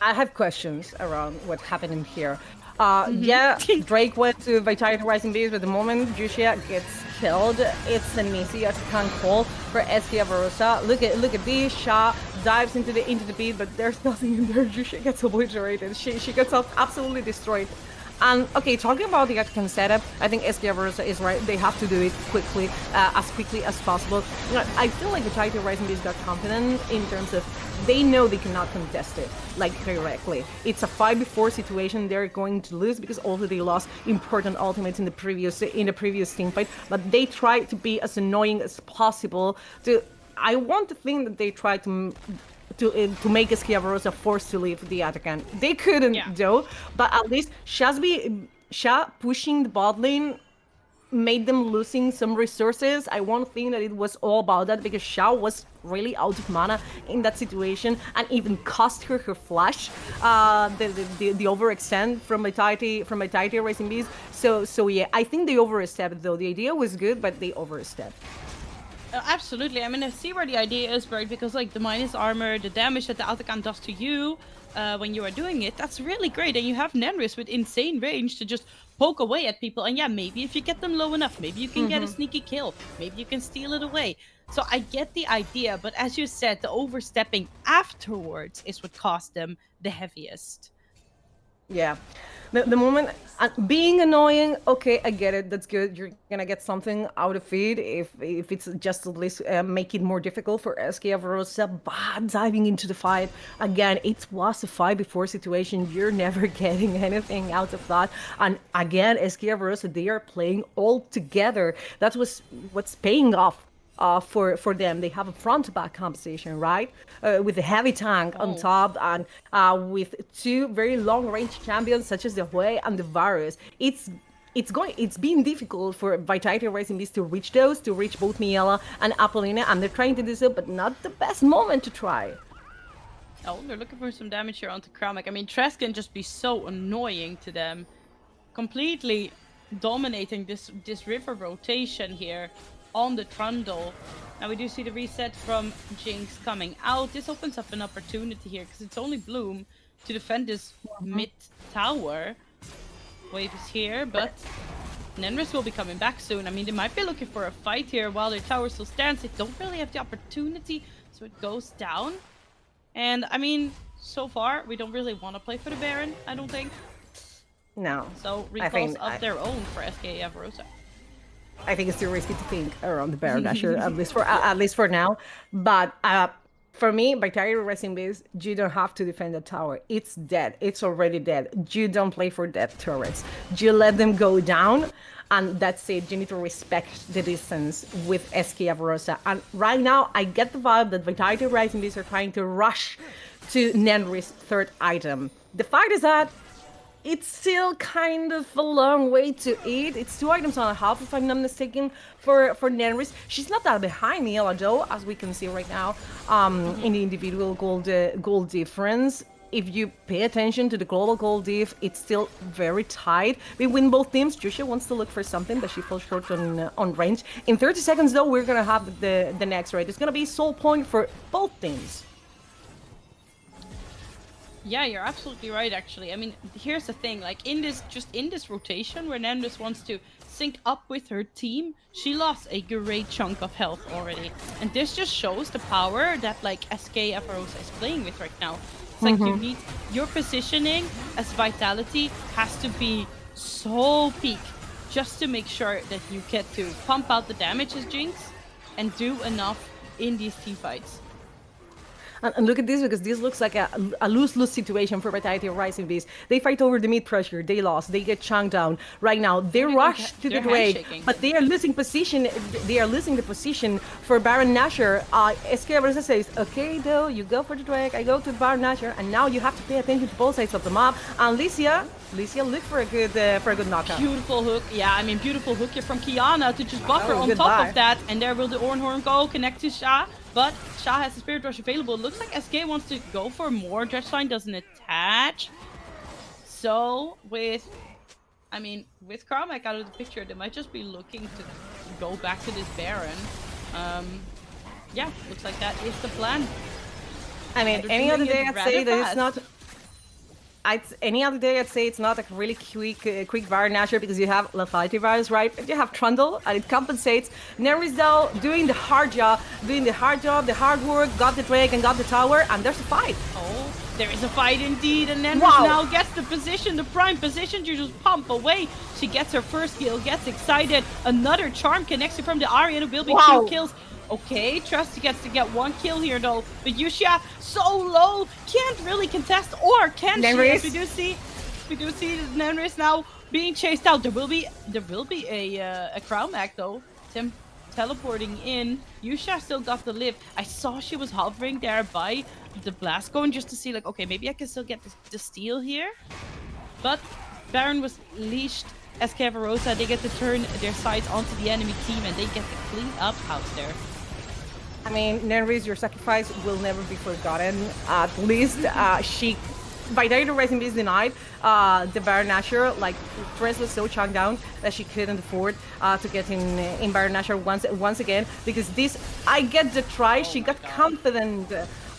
I have questions around what's happening here. Yeah, Drake went to Vitality Rising Beast, but the moment Jushia gets killed, it's an easy as can call for SK Avarosa. Look at this. Sha dives into the beat, but there's nothing in there. Jushia gets obliterated. She gets absolutely destroyed. And okay, talking about the Atakan setup, I think SK Avarosa is right. They have to do it quickly as possible. You know, I feel like Vitality Rising Beast got confident in terms of they know they cannot contest it like directly. It's a 5v4 situation. They're going to lose because also they lost important ultimates in the previous team fight. But they try to be as annoying as possible. I want to think that they try to make SK Avarosa forced to leave the Atakan. They couldn't though, but at least Sha pushing the bot lane made them losing some resources. I won't think that it was all about that because Sha was really out of mana in that situation and even cost her flash, the overextend from Vitality Rising Beast. So yeah, I think they overstepped though. The idea was good, but they overstepped. Absolutely. I mean, I see where the idea is, right? Because like the minus armor, the damage that the Atakan does to you when you are doing it, that's really great. And you have Nemris with insane range to just poke away at people. And yeah, maybe if you get them low enough, maybe you can get a sneaky kill. Maybe you can steal it away. So I get the idea, but as you said, the overstepping afterwards is what cost them the heaviest. Yeah. The moment being annoying, okay, I get it. That's good. You're gonna get something out of it if it's just at least make it more difficult for SK Avarosa. But diving into the fight again, it was a 5v4 situation. You're never getting anything out of that. And again, SK Avarosa, they are playing all together. That was what's paying off. For them, they have a front-to-back composition, right? With a heavy tank on top and with two very long-range champions such as the Hui and the Varus. It's been difficult for Vitality Rising Beast to reach both Miela and Apollina, and they're trying to do so, but not the best moment to try. Oh, they're looking for some damage here onto Crown Mech. I mean, Tress can just be so annoying to them. Completely dominating this river rotation here on the Trundle. Now we do see the reset from Jinx coming out. This opens up an opportunity here because it's only Bloom to defend this mid tower. Wave is here, but Nemris will be coming back soon. I mean, they might be looking for a fight here while their tower still stands. They don't really have the opportunity, so it goes down. And I mean, so far, we don't really want to play for the Baron, I don't think. No. So recalls of their own for SK Avarosa. I think it's too risky to think around the Baron Dasher, at least for now. But for me, Vitality Rising Beast, you don't have to defend the tower. It's dead. It's already dead. You don't play for dead turrets. You let them go down, and that's it. You need to respect the distance with SK Avarosa. And right now, I get the vibe that Vitality Rising Beast are trying to rush to Nenri's third item. The fact is that it's still kind of a long way to eat. It's 2 items and a half, if I'm not mistaken, for Nenris. She's not that behind Miela, though, as we can see right now, in the individual gold difference. If you pay attention to the global gold diff, it's still very tight between both teams. Jusha wants to look for something, but she falls short on range. In 30 seconds, though, we're gonna have the next raid. It's gonna be soul point for both teams. Yeah, you're absolutely right, actually. I mean, here's the thing, like, in this rotation where Nandus wants to sync up with her team, she lost a great chunk of health already. And this just shows the power that, like, SK Avarosa is playing with right now. It's like, you need, your positioning as Vitality has to be so peak just to make sure that you get to pump out the damage as Jinx and do enough in these team fights. And look at this, because this looks like a lose-lose situation for Vitality or Rising Beast. They fight over the mid pressure, they lost, they get chunked down. Right now, they rush to the Drake, but they are losing position. They are losing the position for Baron Nashor. SK Avarosa says, okay, though, you go for the Drake, I go to Baron Nashor, and now you have to pay attention to both sides of the map. And Licia look for a good knockout. Beautiful hook, yeah, I mean, beautiful hook here from Kiana to just buffer on top of that. And there will the Ornhorn go, connect to Sha. But Sha has the Spirit Rush available. It looks like SK wants to go for more. Dredgeline doesn't attach. So with Carmack out of the picture, they might just be looking to go back to this Baron. Yeah, looks like that is the plan. I mean, any other day I'd say that it's not... Any other day, I'd say it's not a really quick Baron Nashor because you have Lethality Virus, right? You have Trundle, and it compensates. Nerys, though, doing the hard job, the hard work, got the Drake and got the tower, and there's a fight. Oh, there is a fight indeed, and Nerys now gets the position, the prime position to just pump away. She gets her first kill, gets excited. Another charm connects her from the Arya, and it will be 2 kills. Okay, Trusty gets to get 1 kill here though, but Yuxia so low, can't really contest, or can she? As we do see Nerys now being chased out. There will be a Crown Mag though. Tim teleporting in. Yuxia still got the lift. I saw she was hovering there by the blast going just to see, like, okay, maybe I can still get the steal here. But Baron was leashed. SK Avarosa, they get to turn their sides onto the enemy team and they get to clean up house there. I mean, Nerys, your sacrifice will never be forgotten. At least Vitality Rising Beast denied the Baron Nashor. Like, Tres was so chunked down that she couldn't afford to get in Baron Nashor once again. Because this, I get the try. She got confident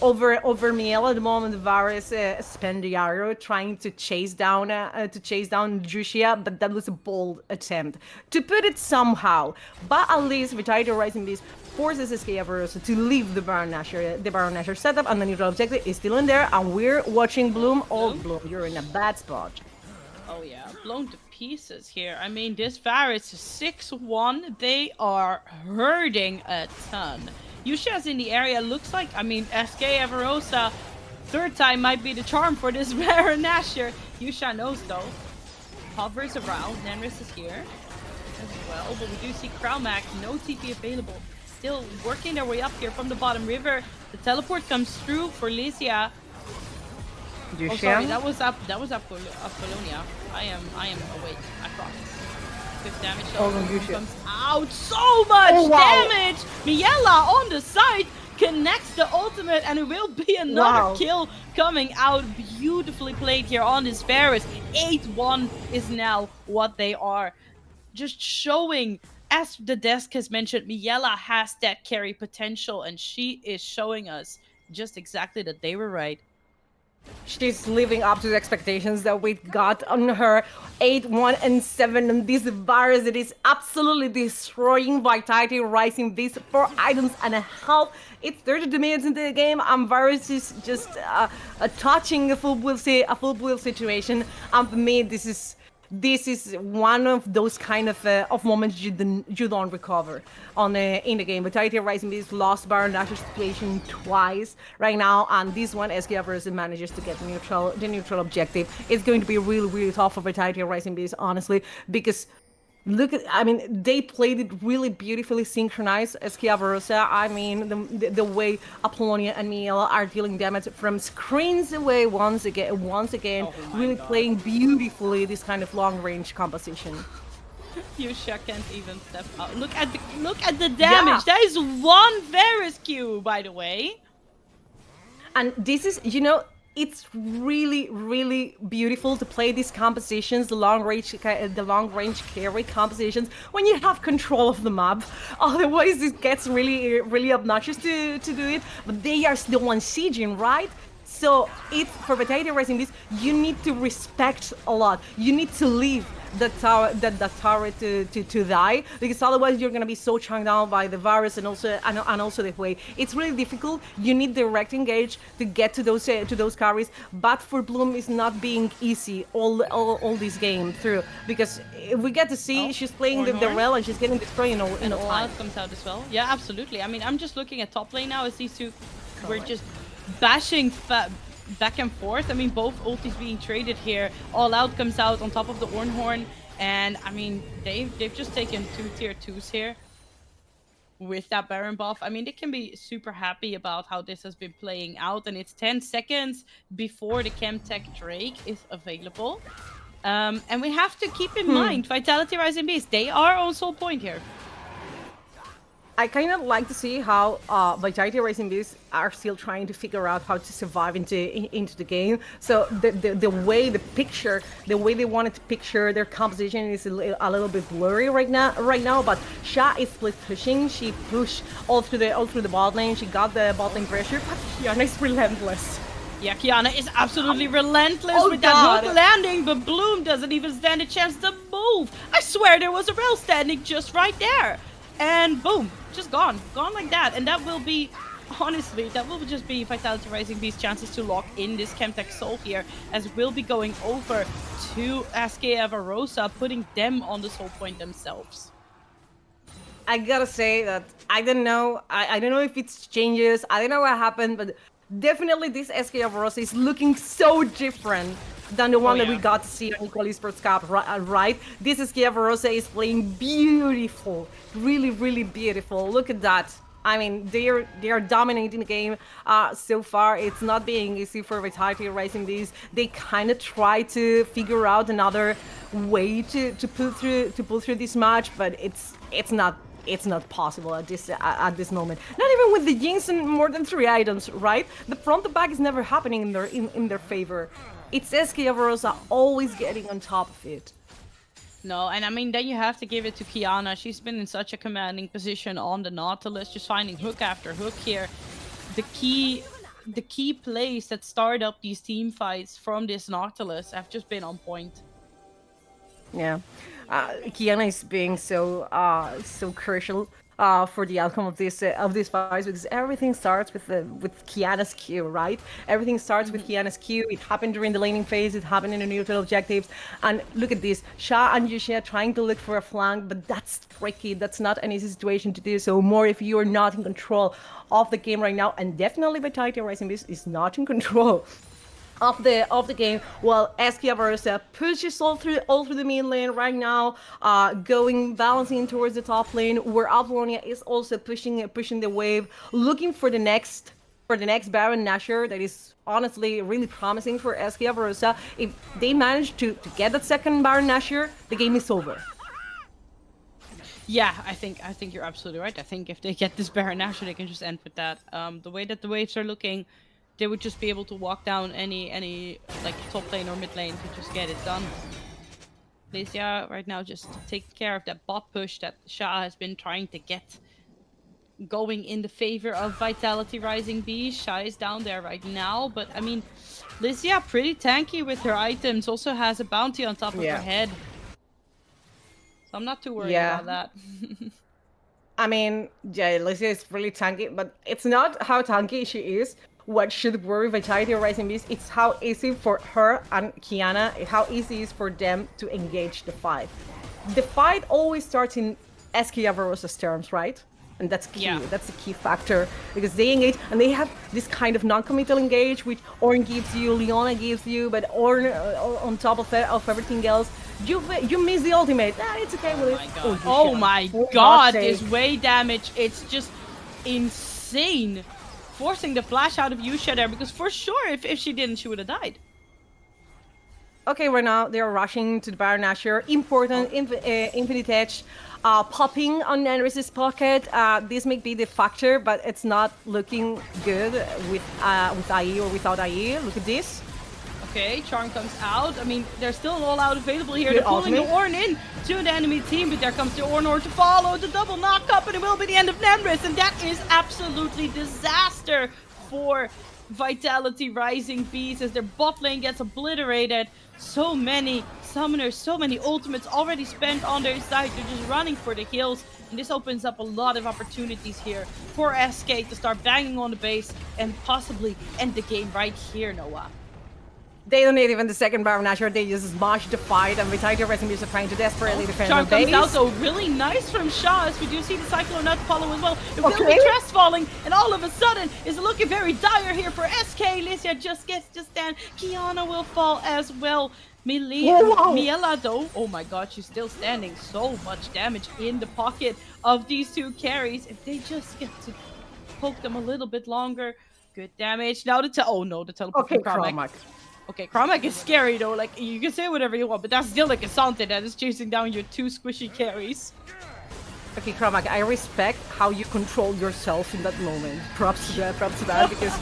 over Miela at the moment. Varus spent the arrow trying to chase down Jushia, but that was a bold attempt to put it somehow. But at least Vitality Rising Beast forces SK Avarosa to leave the Baron Nashor setup, and the neutral objective is still in there, and we're watching Bloom. Oh, Bloom, you're in a bad spot. Oh yeah, blown to pieces here. I mean, this Varus is 6-1. They are hurting a ton. Yuxia's in the area, looks like, I mean, SK Avarosa, third time might be the charm for this Baron Nashor. Yuxia knows though. Hovers around, Nerys is here as well, but we do see Crown Mag, no TP available. Still working their way up here from the bottom river. The teleport comes through for Licia. Oh, sorry, that was Apollonia. I am awake, I promise. 6 damage comes out. So much damage! Miela on the side connects the ultimate, and it will be another kill coming out. Beautifully played here on this Varus. 8-1 is now what they are. Just showing, as the desk has mentioned, Miela has that carry potential, and she is showing us just exactly that they were right. She's living up to the expectations that we got on her. 8-1 and 7 on this Varus. It is absolutely destroying Vitality Rising Beast. 4 items and a half. It's 30 minutes into the game, and Varus is just touching a full build situation. And for me, this is one of those kind of moments you don't recover in the game. Vitality Rising Beast lost Baron Nashor situation twice right now, and this one SK Avarosa manages to get the neutral objective. It's going to be really, really tough for Vitality Rising Beast, honestly, because they played it really beautifully synchronized. SK Avarosa, I mean, the way Apollonia and Miela are dealing damage from screens away once again, really playing beautifully this kind of long-range composition. Yuxia can't even step out. Look at the damage. Yeah. That is 1 Varus Q, by the way. And this is, it's really, really beautiful to play these compositions, the long range carry compositions, when you have control of the map. Otherwise, it gets really, really obnoxious to do it. But they are still on sieging, right? So it's for Vitality Rising Beast, you need to respect a lot. You need to leave the tower to die, because otherwise you're gonna be so chunked down by the virus and also the wave. It's really difficult. You need direct engage to get to those carries. But for Bloom, it's not being easy all this game through, because we get to see she's playing the rail and she's getting destroyed in a time. Comes out as well. Yeah, absolutely. I mean, I'm just looking at top lane now as these two were just bashing back and forth. I mean, both ultis being traded here. All Out comes out on top of the Ornhorn, and I mean, they've just taken 2 tier 2s here with that Baron buff. I mean, they can be super happy about how this has been playing out, and it's 10 seconds before the Chemtech Drake is available. And we have to keep in mind, Vitality Rising Beast, they are on soul point here. I kind of like to see how Vitality Rising Beasts are still trying to figure out how to survive into the game. So the way they wanted to picture their composition is a little bit blurry right now. But Sha is split pushing. She pushed all through the bot lane. She got the bot lane pressure, but Kiana is relentless. Yeah, Kiana is absolutely relentless with that hook landing, but Bloom doesn't even stand a chance to move. I swear there was a rail standing just right there. And boom, just gone like that. And that will be, honestly, that will just be Vitality Rising Beast's chances to lock in this Chemtech Soul here, as we'll be going over to SK Avarosa, putting them on the soul point themselves. I gotta say that I don't know. I don't know if it's changes. I don't know what happened, but definitely this SK Avarosa is looking so different than the one that we got to see on Equal Esports Cup, right? This SK Avarosa is playing beautiful, really, really beautiful. Look at that. I mean, they are dominating the game so far. It's not being easy for Vitality Rising Beast. They kind of try to figure out another way to pull through this match, but it's not possible at this moment. Not even with the Jinx and more than 3 items, right? The front to back is never happening in their favor. It's SK Avarosa always getting on top of it. No, and I mean, then you have to give it to Kiana. She's been in such a commanding position on the Nautilus, just finding hook after hook here. The key plays that start up these team fights from this Nautilus have just been on point. Yeah, Kiana is being so crucial for the outcome of this fight, because everything starts with Kiana's Q, right? Everything starts with Kiana's Q. It happened during the laning phase. It happened in the neutral objectives. And look at this, Sha and Yuxia trying to look for a flank, but that's tricky. That's not an easy situation to do. So more if you are not in control of the game right now, and definitely Vitality Rising Beast is not in control of the game. Well, SK Avarosa pushes all through the mid lane right now, balancing towards the top lane, where Apollonia is also pushing the wave, looking for the next Baron Nashor. That is honestly really promising for SK Avarosa. If they manage to get that second Baron Nashor, the game is over. Yeah, I think you're absolutely right. I think if they get this Baron Nashor, they can just end with that. The way that the waves are looking, they would just be able to walk down any like top lane or mid lane to just get it done. Lysia right now just taking care of that bot push that Sha has been trying to get going in the favor of Vitality Rising Beast. Sha is down there right now, but I mean, Lysia pretty tanky with her items, also has a bounty on top of her head. So I'm not too worried about that. I mean, yeah, Lysia is really tanky, but it's not how tanky she is what should worry Vitality Rising Beast. It's how easy for her and Kiana, how easy it is for them to engage the fight. The fight always starts in SK Avarosa's terms, right? And that's key. Yeah. That's the key factor, because they engage and they have this kind of non-committal engage, which Ornn gives you, Leona gives you, but Ornn on top of everything else, you miss the ultimate. It's okay with it. Oh my god, this wave damage, it's just insane. Forcing the flash out of Yuxia there, because for sure if she didn't, she would have died. Okay, right now they are rushing to the Baron Nashor. Important Infinite Edge popping on Nenris's pocket. This may be the factor, but it's not looking good with IE or without IE. Look at this. Okay, Charm comes out. I mean, there's still all out available here. They're pulling the Ornn in to the enemy team, but there comes the Ornn to follow the double knock up, and it will be the end of Nenris, and that is absolutely disaster for Vitality Rising Beast as their bot lane gets obliterated. So many summoners, so many ultimates already spent on their side. They're just running for the kills. And this opens up a lot of opportunities here for SK to start banging on the base and possibly end the game right here, Noah. They don't need even the second Baron Nashor, they just smash the fight, and Vitality Rising Beast are trying to desperately defend Charm their comes base. out, so really nice from Shaw, as we do see the Cyclone Nut follow as well. It will be Tress falling, and all of a sudden, is looking very dire here for SK. Lysia just gets to stand. Kiana will fall as well. Miela though, oh my god, she's still standing. So much damage in the pocket of these two carries. If they just get to poke them a little bit longer, good damage. Now the teleport from Kramak. Okay, Kramak is scary though, like, you can say whatever you want, but that's still like a Asante that is chasing down your two squishy carries. Okay, Kramak, I respect how you control yourself in that moment. Props to that, because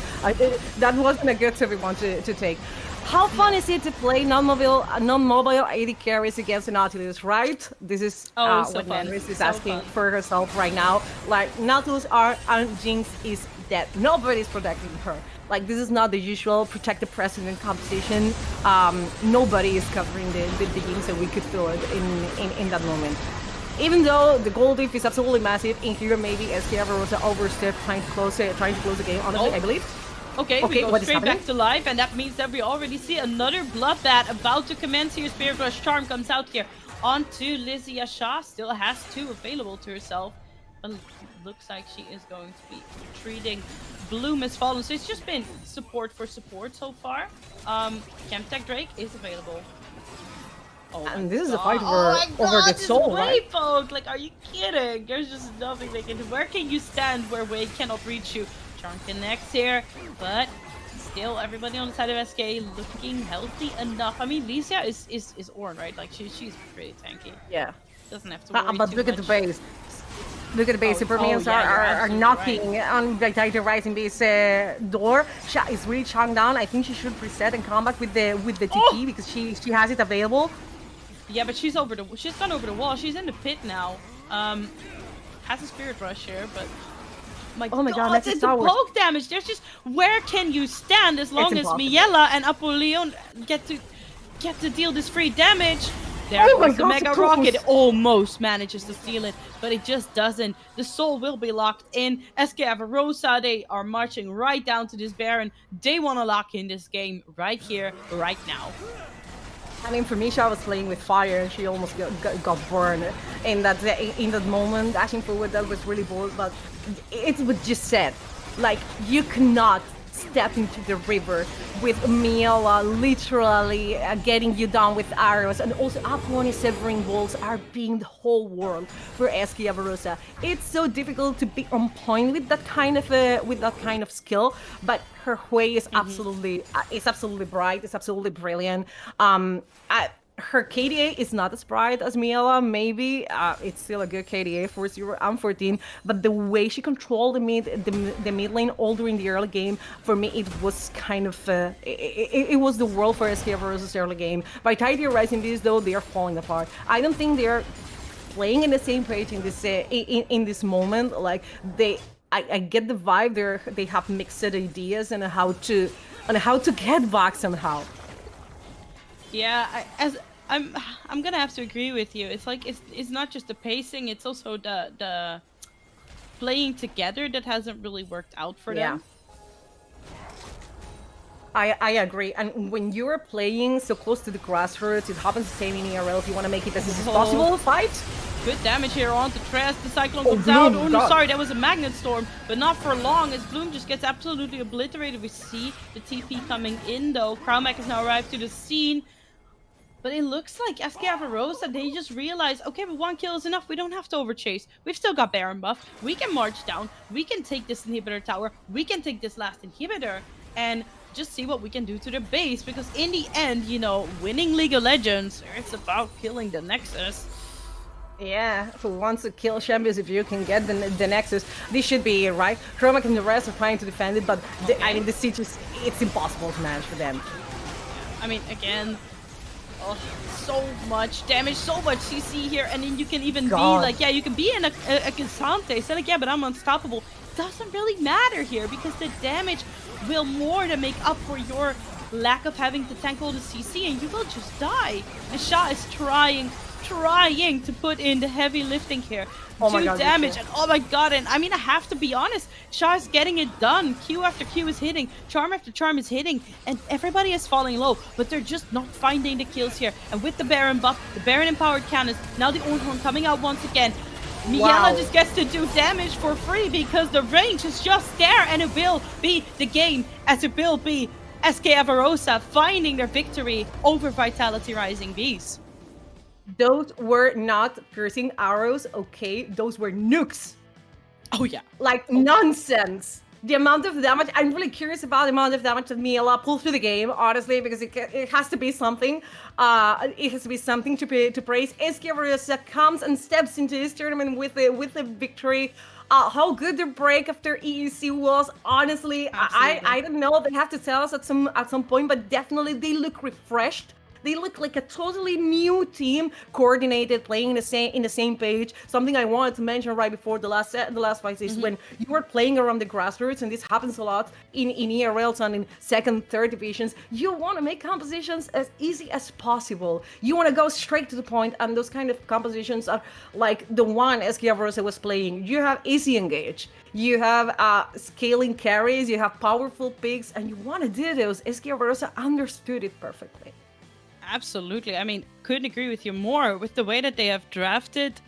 that wasn't a good everyone to take. How fun is it to play non-mobile AD carries against an Nautilus, right? This is what Nanris is asking for herself right now. Like, Nautilus and Jinx is dead. Nobody's protecting her. Like, this is not the usual protect the president competition. Nobody is covering the Jinx, and we could feel it in that moment. Even though the gold diff is absolutely massive, in here maybe SK Avarosa overstepped trying to close the game, honestly, I believe. Okay, we go straight back to life, and that means that we already see another bloodbath about to commence here. Spirit Rush Charm comes out here onto Lysia Shaw. Still has two available to herself, but looks like she is going to be retreating. Bloom has fallen, so it's just been support for support so far. Chemtech Drake is available. Oh, and this is a fight over the soul, right? Folks. Like, are you kidding? There's just nothing they can do. Where can you stand where Wade cannot reach you? Charm connects here, but still everybody on the side of SK looking healthy enough. I mean, Lysia is Ornn, right? Like, she's pretty tanky. Yeah. Doesn't have to worry but too look much. at the base. Look at the base. Super Minions are knocking on Vitality Rising Base door. Sha is really chunk down. I think she should reset and come back with the TP because she has it available. Yeah, but she's gone over the wall. She's in the pit now. Has a Spirit Rush here, but oh my god, that's the poke damage. There's just, where can you stand as long as Miela and Apollyon get to deal this free damage? There goes the Mega Rocket. Almost manages to steal it, but it just doesn't. The soul will be locked in. SK Avarosa, they are marching right down to this Baron. They want to lock in this game right here, right now. I mean, for me, Sha was playing with fire, and she almost got burned in that moment. Dashing forward, that was really bold, but it was just said, like, you cannot step into the river with Miela literally getting you down with arrows, and also Apollyon severing walls are being the whole world for SK Avarosa. It's so difficult to be on point with that kind of skill, but her way is absolutely bright. It's absolutely brilliant. Her KDA is not as bright as Miela, maybe. It's still a good KDA for 0 and 14, but the way she controlled the mid lane all during the early game, for me, it was kind of it was the world for SK Avarosa's early game. Vitality Rising Beast, though, they are falling apart. I don't think they're playing in the same page in this moment. Like, I get the vibe they have mixed ideas on how to get back somehow. Yeah, I'm gonna have to agree with you. It's like it's not just the pacing; it's also the playing together that hasn't really worked out for them. I agree. And when you're playing so close to the grassroots, it happens the same in ERL. If you want to make it as easy as possible, fight. Good damage here onto Tress. The Cyclone comes out. Oh no, sorry, that was a Magnet Storm, but not for long as Bloom just gets absolutely obliterated. We see the TP coming in though. Kramak has now arrived to the scene. But it looks like SK Avarosa, they just realized, okay, but one kill is enough. We don't have to overchase. We've still got Baron buff. We can march down. We can take this inhibitor tower. We can take this last inhibitor and just see what we can do to the base. Because in the end, you know, winning League of Legends, it's about killing the Nexus. Yeah, who wants to kill champions if you can get the Nexus? This should be it, right? Kramak and the rest are trying to defend it, but I mean, the siege it's impossible to manage for them. I mean, again, Oh, so much damage, so much CC here, and then you can even God. be like, yeah, you can be in a Cassante. So like, yeah, but I'm unstoppable. Doesn't really matter here because the damage will more than make up for your lack of having to tank all the CC, and you will just die. And Sha is trying to put in the heavy lifting here. Oh my 2 God, damage, Victor. and oh my god, and I mean, I have to be honest, Sha is getting it done. Q after Q is hitting, charm after charm is hitting, and everybody is falling low, but they're just not finding the kills here. And with the Baron buff, the Baron empowered cannons, now the Ornhorn coming out once again. Miela just gets to do damage for free because the range is just there, and it will be the game, as it will be SK Avarosa finding their victory over Vitality Rising Bees. Those were not piercing arrows, okay? Those were nukes. Oh yeah. Like nonsense. The amount of damage, I'm really curious about the amount of damage that Miela pulls through the game, honestly, because it has to be something. It has to be something to praise. SK Avarosa comes and steps into this tournament with the victory. How good their break after EEC was, honestly, I don't know. They have to tell us at some point, but definitely they look refreshed. They look like a totally new team, coordinated, playing in the same page. Something I wanted to mention right before the last fight is when you are playing around the grassroots, and this happens a lot in ERLs and in second, third divisions. You want to make compositions as easy as possible. You want to go straight to the point, and those kind of compositions are like the one SK Avarosa was playing. You have easy engage. You have scaling carries. You have powerful picks, and you want to do those. SK Avarosa understood it perfectly. Absolutely. I mean, couldn't agree with you more. With the way that they have drafted,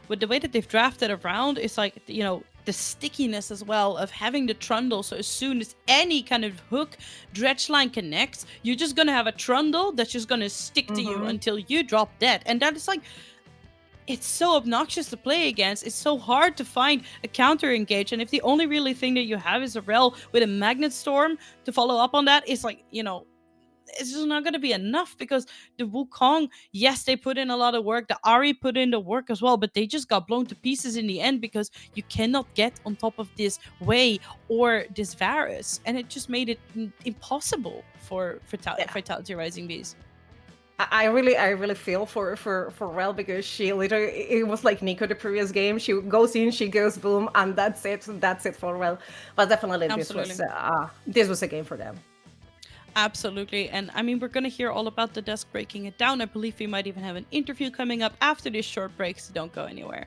around, it's like, you know, the stickiness as well of having the trundle. So as soon as any kind of hook dredge line connects, you're just gonna have a trundle that's just gonna stick to you until you drop dead. And that is like, it's so obnoxious to play against. It's so hard to find a counter engage. And if the only really thing that you have is a rel with a magnet storm to follow up on that, it's like, you know, it's just not going to be enough because the Wukong, yes, they put in a lot of work. The Ari put in the work as well, but they just got blown to pieces in the end because you cannot get on top of this Wei or this Varus. And it just made it impossible for Vitality Rising Bees. I really feel for Rel, because she literally, it was like Nico the previous game. She goes in, she goes boom, and that's it for Rel. But definitely this was a game for them. Absolutely. And I mean, we're going to hear all about the desk breaking it down. I believe we might even have an interview coming up after this short break, so don't go anywhere.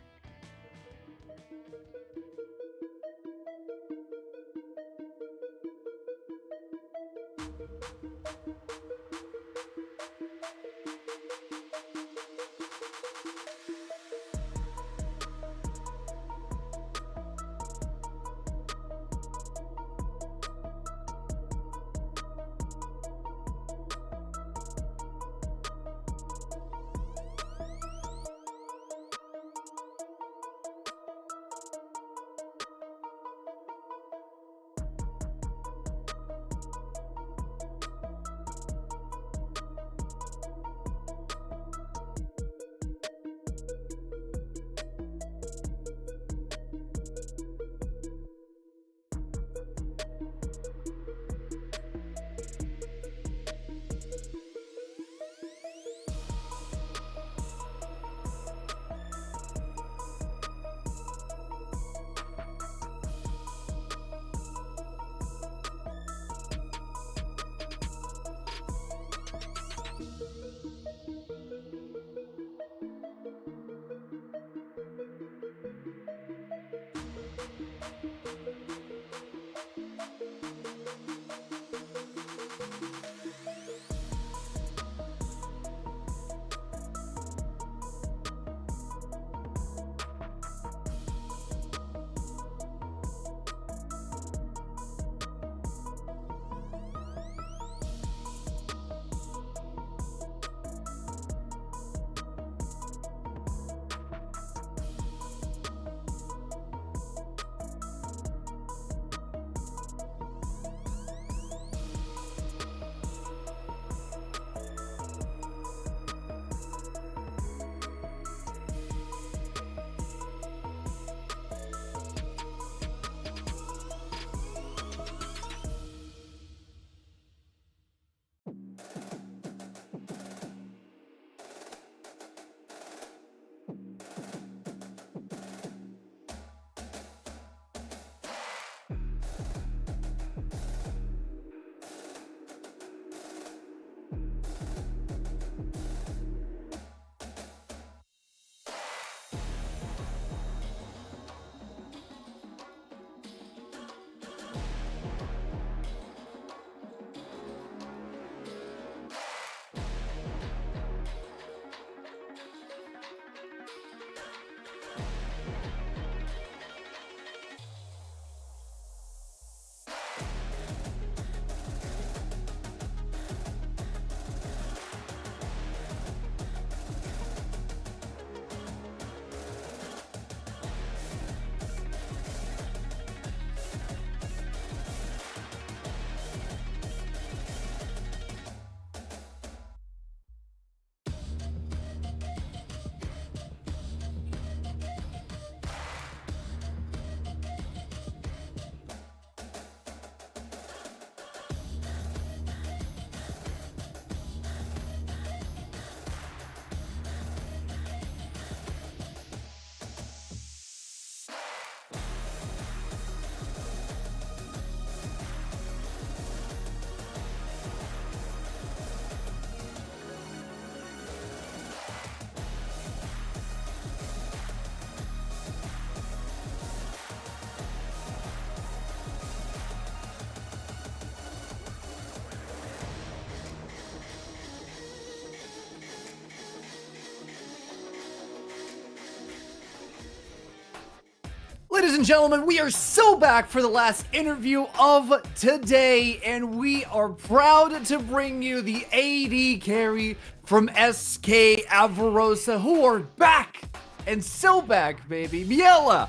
Ladies and gentlemen, we are so back for the last interview of today, and we are proud to bring you the AD carry from SK Avarosa, who are back, and so back, baby. Miela,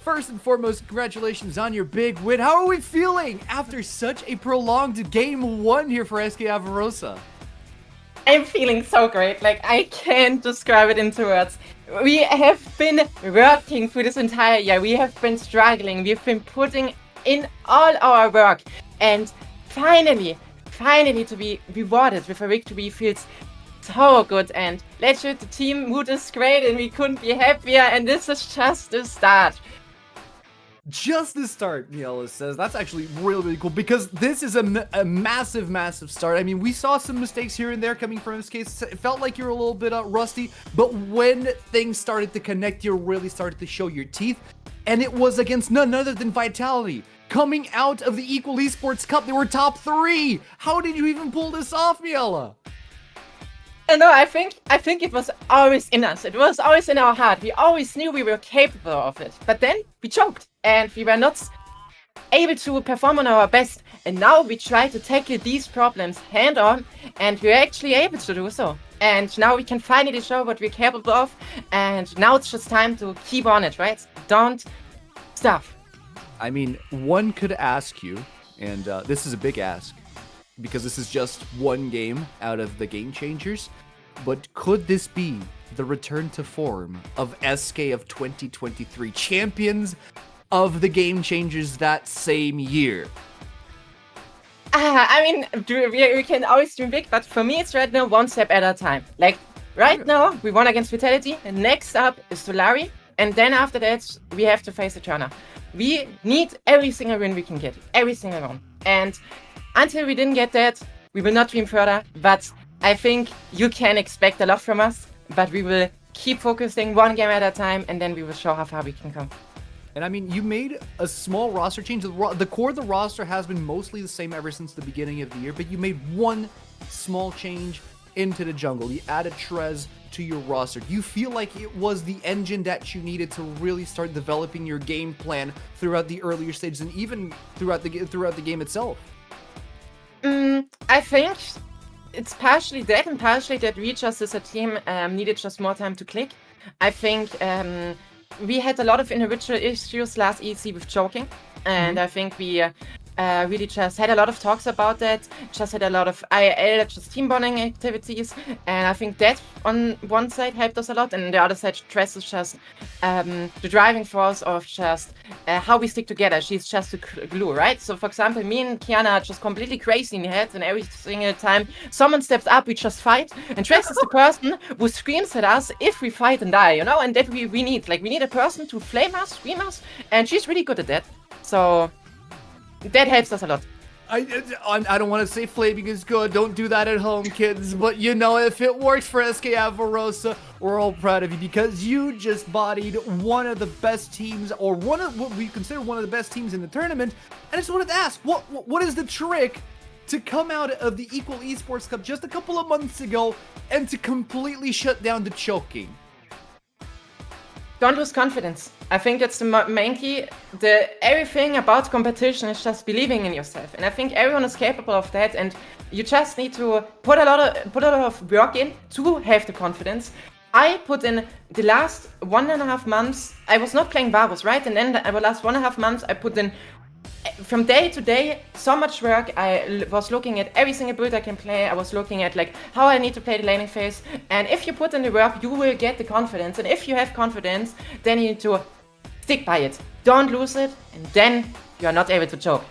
first and foremost, congratulations on your big win. How are we feeling after such a prolonged game one here for SK Avarosa? I'm feeling so great. Like, I can't describe it into words. We have been working through this entire year. We have been struggling. We've been putting in all our work. And finally to be rewarded with a victory feels so good. And legit, the team mood is great and we couldn't be happier. And this is just the start. Just the start, Miela says. That's actually really, really cool because this is a massive, massive start. I mean, we saw some mistakes here and there coming from this case. It felt like you're a little bit rusty, but when things started to connect, you really started to show your teeth. And it was against none other than Vitality. Coming out of the Equal Esports Cup, they were top 3. How did you even pull this off, Miela? No, I think it was always in us. It was always in our heart. We always knew we were capable of it. But then we choked and we were not able to perform on our best. And now we try to tackle these problems hand on, and we're actually able to do so. And now we can finally show what we're capable of. And now it's just time to keep on it, right? Don't stop. I mean, one could ask you, and this is a big ask, because this is just one game out of the Game Changers, but could this be the return to form of SK of 2023, champions of the Game Changers that same year? I mean, we can always dream big, but for me it's right now one step at a time. Like, right now we won against Vitality, and next up is Solari, and then after that we have to face Eterna. We need every single win we can get, every single one. And until we didn't get that, we will not dream further, but I think you can expect a lot from us, but we will keep focusing one game at a time, and then we will show how far we can come. And I mean, you made a small roster change. The core of the roster has been mostly the same ever since the beginning of the year, but you made one small change into the jungle. You added Trez to your roster. Do you feel like it was the engine that you needed to really start developing your game plan throughout the earlier stages and even throughout the game itself? I think it's partially that, and partially that we just as a team needed just more time to click. I think we had a lot of individual issues last EC with choking, and I think we really just had a lot of talks about that, just had a lot of IL, just team bonding activities, and I think that on one side helped us a lot, and on the other side, Tress is just the driving force of just how we stick together. She's just the glue, right? So, for example, me and Kiana are just completely crazy in the head, and every single time someone steps up, we just fight, and Tress is the person who screams at us if we fight and die, you know, and that we need. Like, we need a person to flame us, scream us, and she's really good at that. So that helps us a lot. I don't want to say flaming is good. Don't do that at home, kids. But, you know, if it works for SK Avarosa, we're all proud of you because you just bodied one of the best teams, or one of what we consider one of the best teams in the tournament. And I just wanted to ask, what is the trick to come out of the Equal Esports Cup just a couple of months ago and to completely shut down the choking? Don't lose confidence. I think that's the main key. Everything about competition is just believing in yourself, and I think everyone is capable of that. And you just need to put a lot of work in to have the confidence. I put in the last 1.5 months. I was not playing Varus, right? And then the last 1.5 months, I put in from day to day so much work. I was looking at every single build I can play. I was looking at like how I need to play the laning phase. And if you put in the work, you will get the confidence. And if you have confidence, then you need to stick by it. Don't lose it, and then you are not able to choke.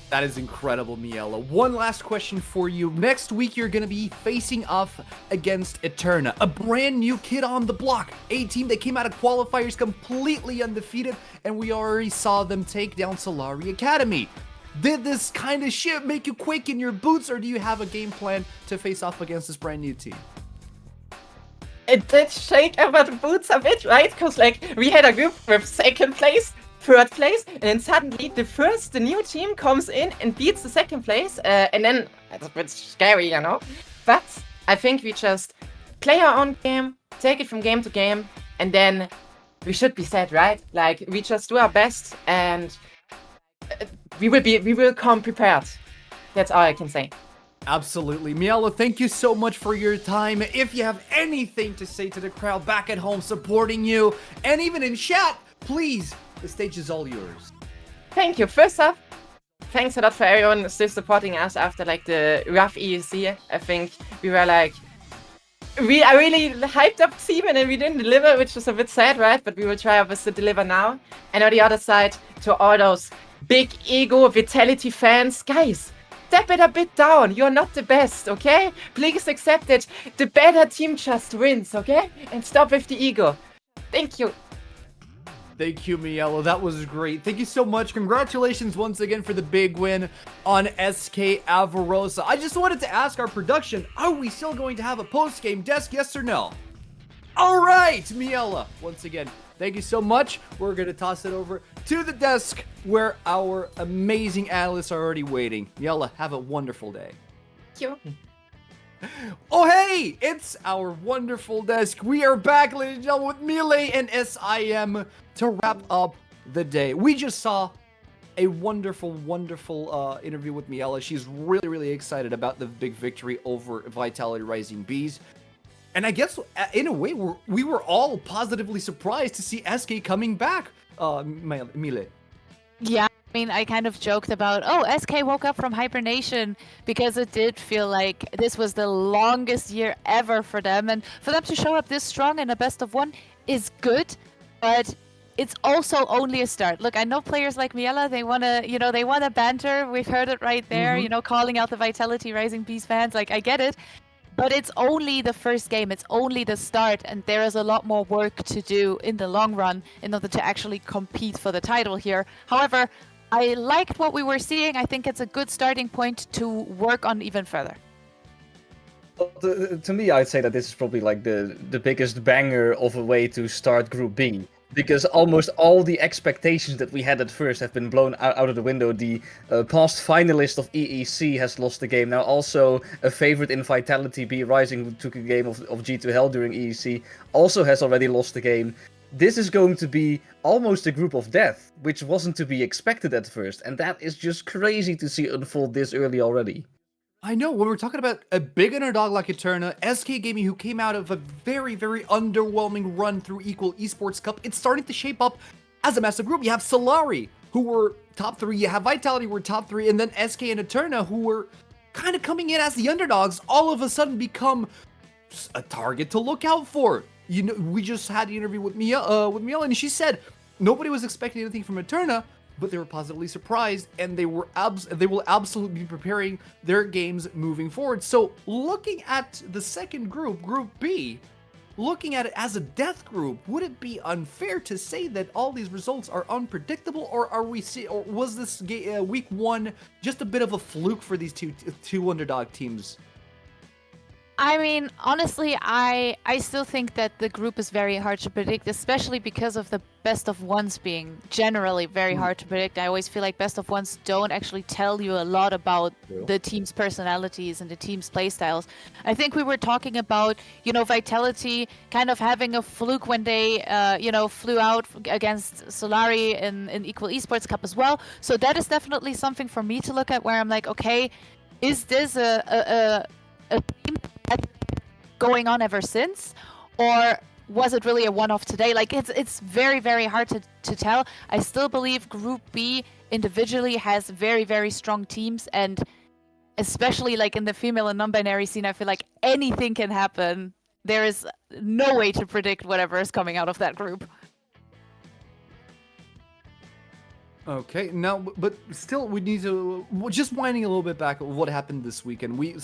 That is incredible, Miela. One last question for you. Next week, you're going to be facing off against Eterna, a brand new kid on the block. A team that came out of qualifiers completely undefeated, and we already saw them take down Solari Academy. Did this kind of shit make you quake in your boots, or do you have a game plan to face off against this brand new team? It did shake our boots a bit, right? Because like we had a group with second place, third place, and then suddenly the new team comes in and beats the second place, and then it's a bit scary, you know. But I think we just play our own game, take it from game to game, and then we should be sad, right? Like, we just do our best, and we will come prepared. That's all I can say. Absolutely. Miela, thank you so much for your time. If you have anything to say to the crowd back at home supporting you, and even in chat, please, the stage is all yours. Thank you. First off, thanks a lot for everyone still supporting us after like the rough EUC. I think we were like, we are really hyped up team and then we didn't deliver, which was a bit sad, right? But we will try our best to deliver now. And on the other side, to all those big ego Vitality fans, guys, step it a bit down. You're not the best, okay? Please accept it. The better team just wins, okay? And stop with the ego. Thank you. Thank you, Miela. That was great. Thank you so much. Congratulations once again for the big win on SK Avarosa. I just wanted to ask our production, are we still going to have a post-game desk, yes or no? All right, Miela, once again, thank you so much. We're going to toss it over to the desk where our amazing analysts are already waiting. Miela, have a wonderful day. Thank you. Oh, hey, it's our wonderful desk. We are back, ladies and gentlemen, with Melee and SIM to wrap up the day. We just saw a wonderful interview with Miela. She's really excited about the big victory over Vitality Rising Bees. And I guess, in a way, we were all positively surprised to see SK coming back, Mile. Yeah, I mean, I kind of joked about, oh, SK woke up from hibernation, because it did feel like this was the longest year ever for them. And for them to show up this strong in a best of one is good, but it's also only a start. Look, I know players like Miela, they wanna banter. We've heard it right there, calling out the Vitality Rising Bees fans. Like, I get it. But it's only the first game, it's only the start, and there is a lot more work to do in the long run in order to actually compete for the title here. However, I liked what we were seeing. I think it's a good starting point to work on even further. To me, I'd say that this is probably like the biggest banger of a way to start Group B. Because almost all the expectations that we had at first have been blown out of the window. The past finalist of EEC has lost the game. Now also a favorite in Vitality, B Rising, who took a game of G2 Hell during EEC, also has already lost the game. This is going to be almost a group of death, which wasn't to be expected at first. And that is just crazy to see unfold this early already. I know, when we're talking about a big underdog like Eterna, SK Gaming, who came out of a very underwhelming run through Equal Esports Cup, it's starting to shape up as a massive group. You have Solari, who were top 3, you have Vitality, who were top 3, and then SK and Eterna, who were kind of coming in as the underdogs, all of a sudden become a target to look out for. You know, we just had the interview with Miela, and she said nobody was expecting anything from Eterna, but they were positively surprised, and they will absolutely be preparing their games moving forward. So looking at the second group, Group B, looking at it as a death group, would it be unfair to say that all these results are unpredictable, or was this week 1 just a bit of a fluke for these two underdog teams? I mean, honestly, I still think that the group is very hard to predict, especially because of the best of ones being generally very hard to predict. I always feel like best of ones don't actually tell you a lot about the team's personalities and the team's playstyles. I think we were talking about, Vitality kind of having a fluke when they, flew out against Solari in Equal Esports Cup as well. So that is definitely something for me to look at, where I'm like, okay, is this a theme going on ever since, or was it really a one-off today? Like, it's very hard to tell. I still believe Group B individually has very strong teams, and especially like in the female and non-binary scene, I feel like anything can happen. There is no way to predict whatever is coming out of that group. Okay, now, but still, we need to, just winding a little bit back what happened this weekend. We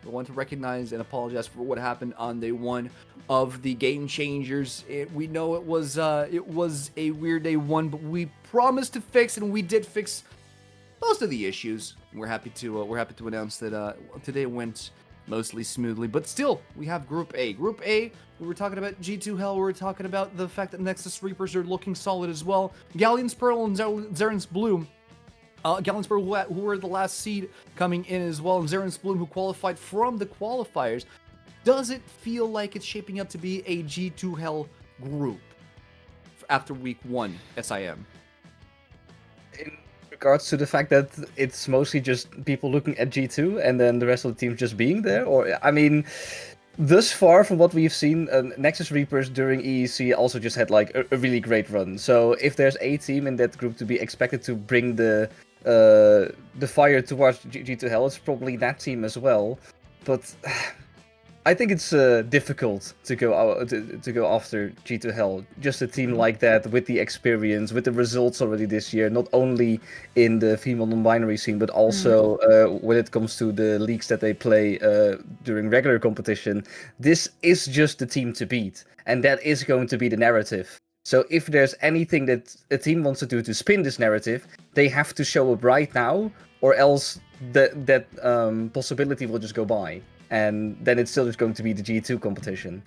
want to recognize and apologize for what happened on day 1 of the Game Changers. We know it was a weird day 1, but we promised to fix, and we did fix most of the issues. We're happy to announce that today went mostly smoothly, but still, we have Group A. Group A, we were talking about G2 Hell, we were talking about the fact that Nexus Reapers are looking solid as well. Galions Pearl and Zeren's Bloom. Galions Pearl, who were the last seed coming in as well, and Zeren's Bloom, who qualified from the qualifiers. Does it feel like it's shaping up to be a G2 Hell group? after week 1 SIM? In regards to the fact that it's mostly just people looking at G2 and then the rest of the teams just being there, or I mean, thus far from what we've seen, Nexus Reapers during EEC also just had like a really great run. So if there's a team in that group to be expected to bring the fire towards G2 Hell, it's probably that team as well. But I think it's difficult to go after G2 Hell. Just a team like that with the experience, with the results already this year, not only in the female non-binary scene, but also when it comes to the leagues that they play during regular competition. This is just the team to beat, and that is going to be the narrative. So if there's anything that a team wants to do to spin this narrative, they have to show up right now, or else that possibility will just go by. And then it's still just going to be the G2 competition.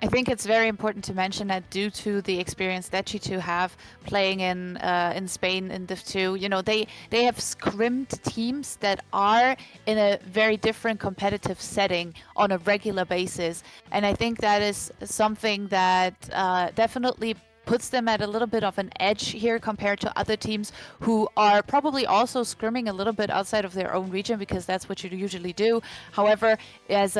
I think it's very important to mention that due to the experience that G2 have playing in Spain in Div 2, you know, they have scrimmed teams that are in a very different competitive setting on a regular basis. And I think that is something that definitely puts them at a little bit of an edge here compared to other teams who are probably also scrimming a little bit outside of their own region, because that's what you usually do. However, as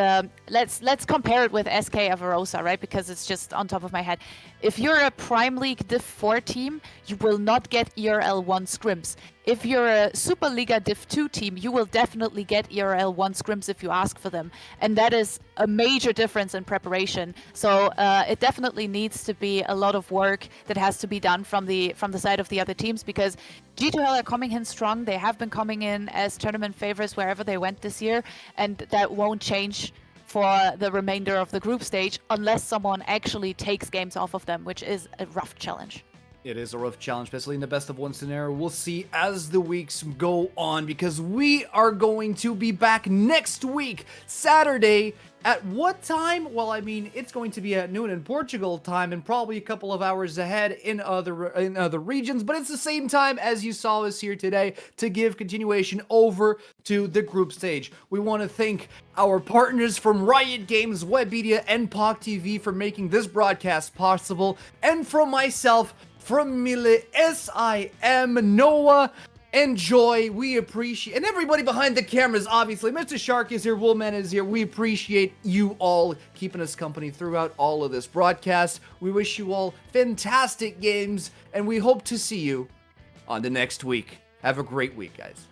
let's compare it with SK Avarosa, right? Because it's just on top of my head. If you're a Prime League Div 4 team, you will not get ERL 1 scrims. If you're a Superliga Div 2 team, you will definitely get ERL 1 scrims if you ask for them. And that is a major difference in preparation. So it definitely needs to be a lot of work that has to be done from the side of the other teams, because G2L are coming in strong. They have been coming in as tournament favorites wherever they went this year, and that won't change for the remainder of the group stage unless someone actually takes games off of them, which is a rough challenge. It is a rough challenge, especially in the best of one scenario. We'll see as the weeks go on, because we are going to be back next week, Saturday. At what time? Well, I mean, it's going to be at noon in Portugal time and probably a couple of hours ahead in other regions, but it's the same time as you saw us here today to give continuation over to the group stage. We want to thank our partners from Riot Games, Web Media, and POC TV for making this broadcast possible, and from myself, from Mille, SIM, Noah, and Joy, we appreciate, and everybody behind the cameras, obviously. Mr. Shark is here, Woolman is here. We appreciate you all keeping us company throughout all of this broadcast. We wish you all fantastic games, and we hope to see you on the next week. Have a great week, guys.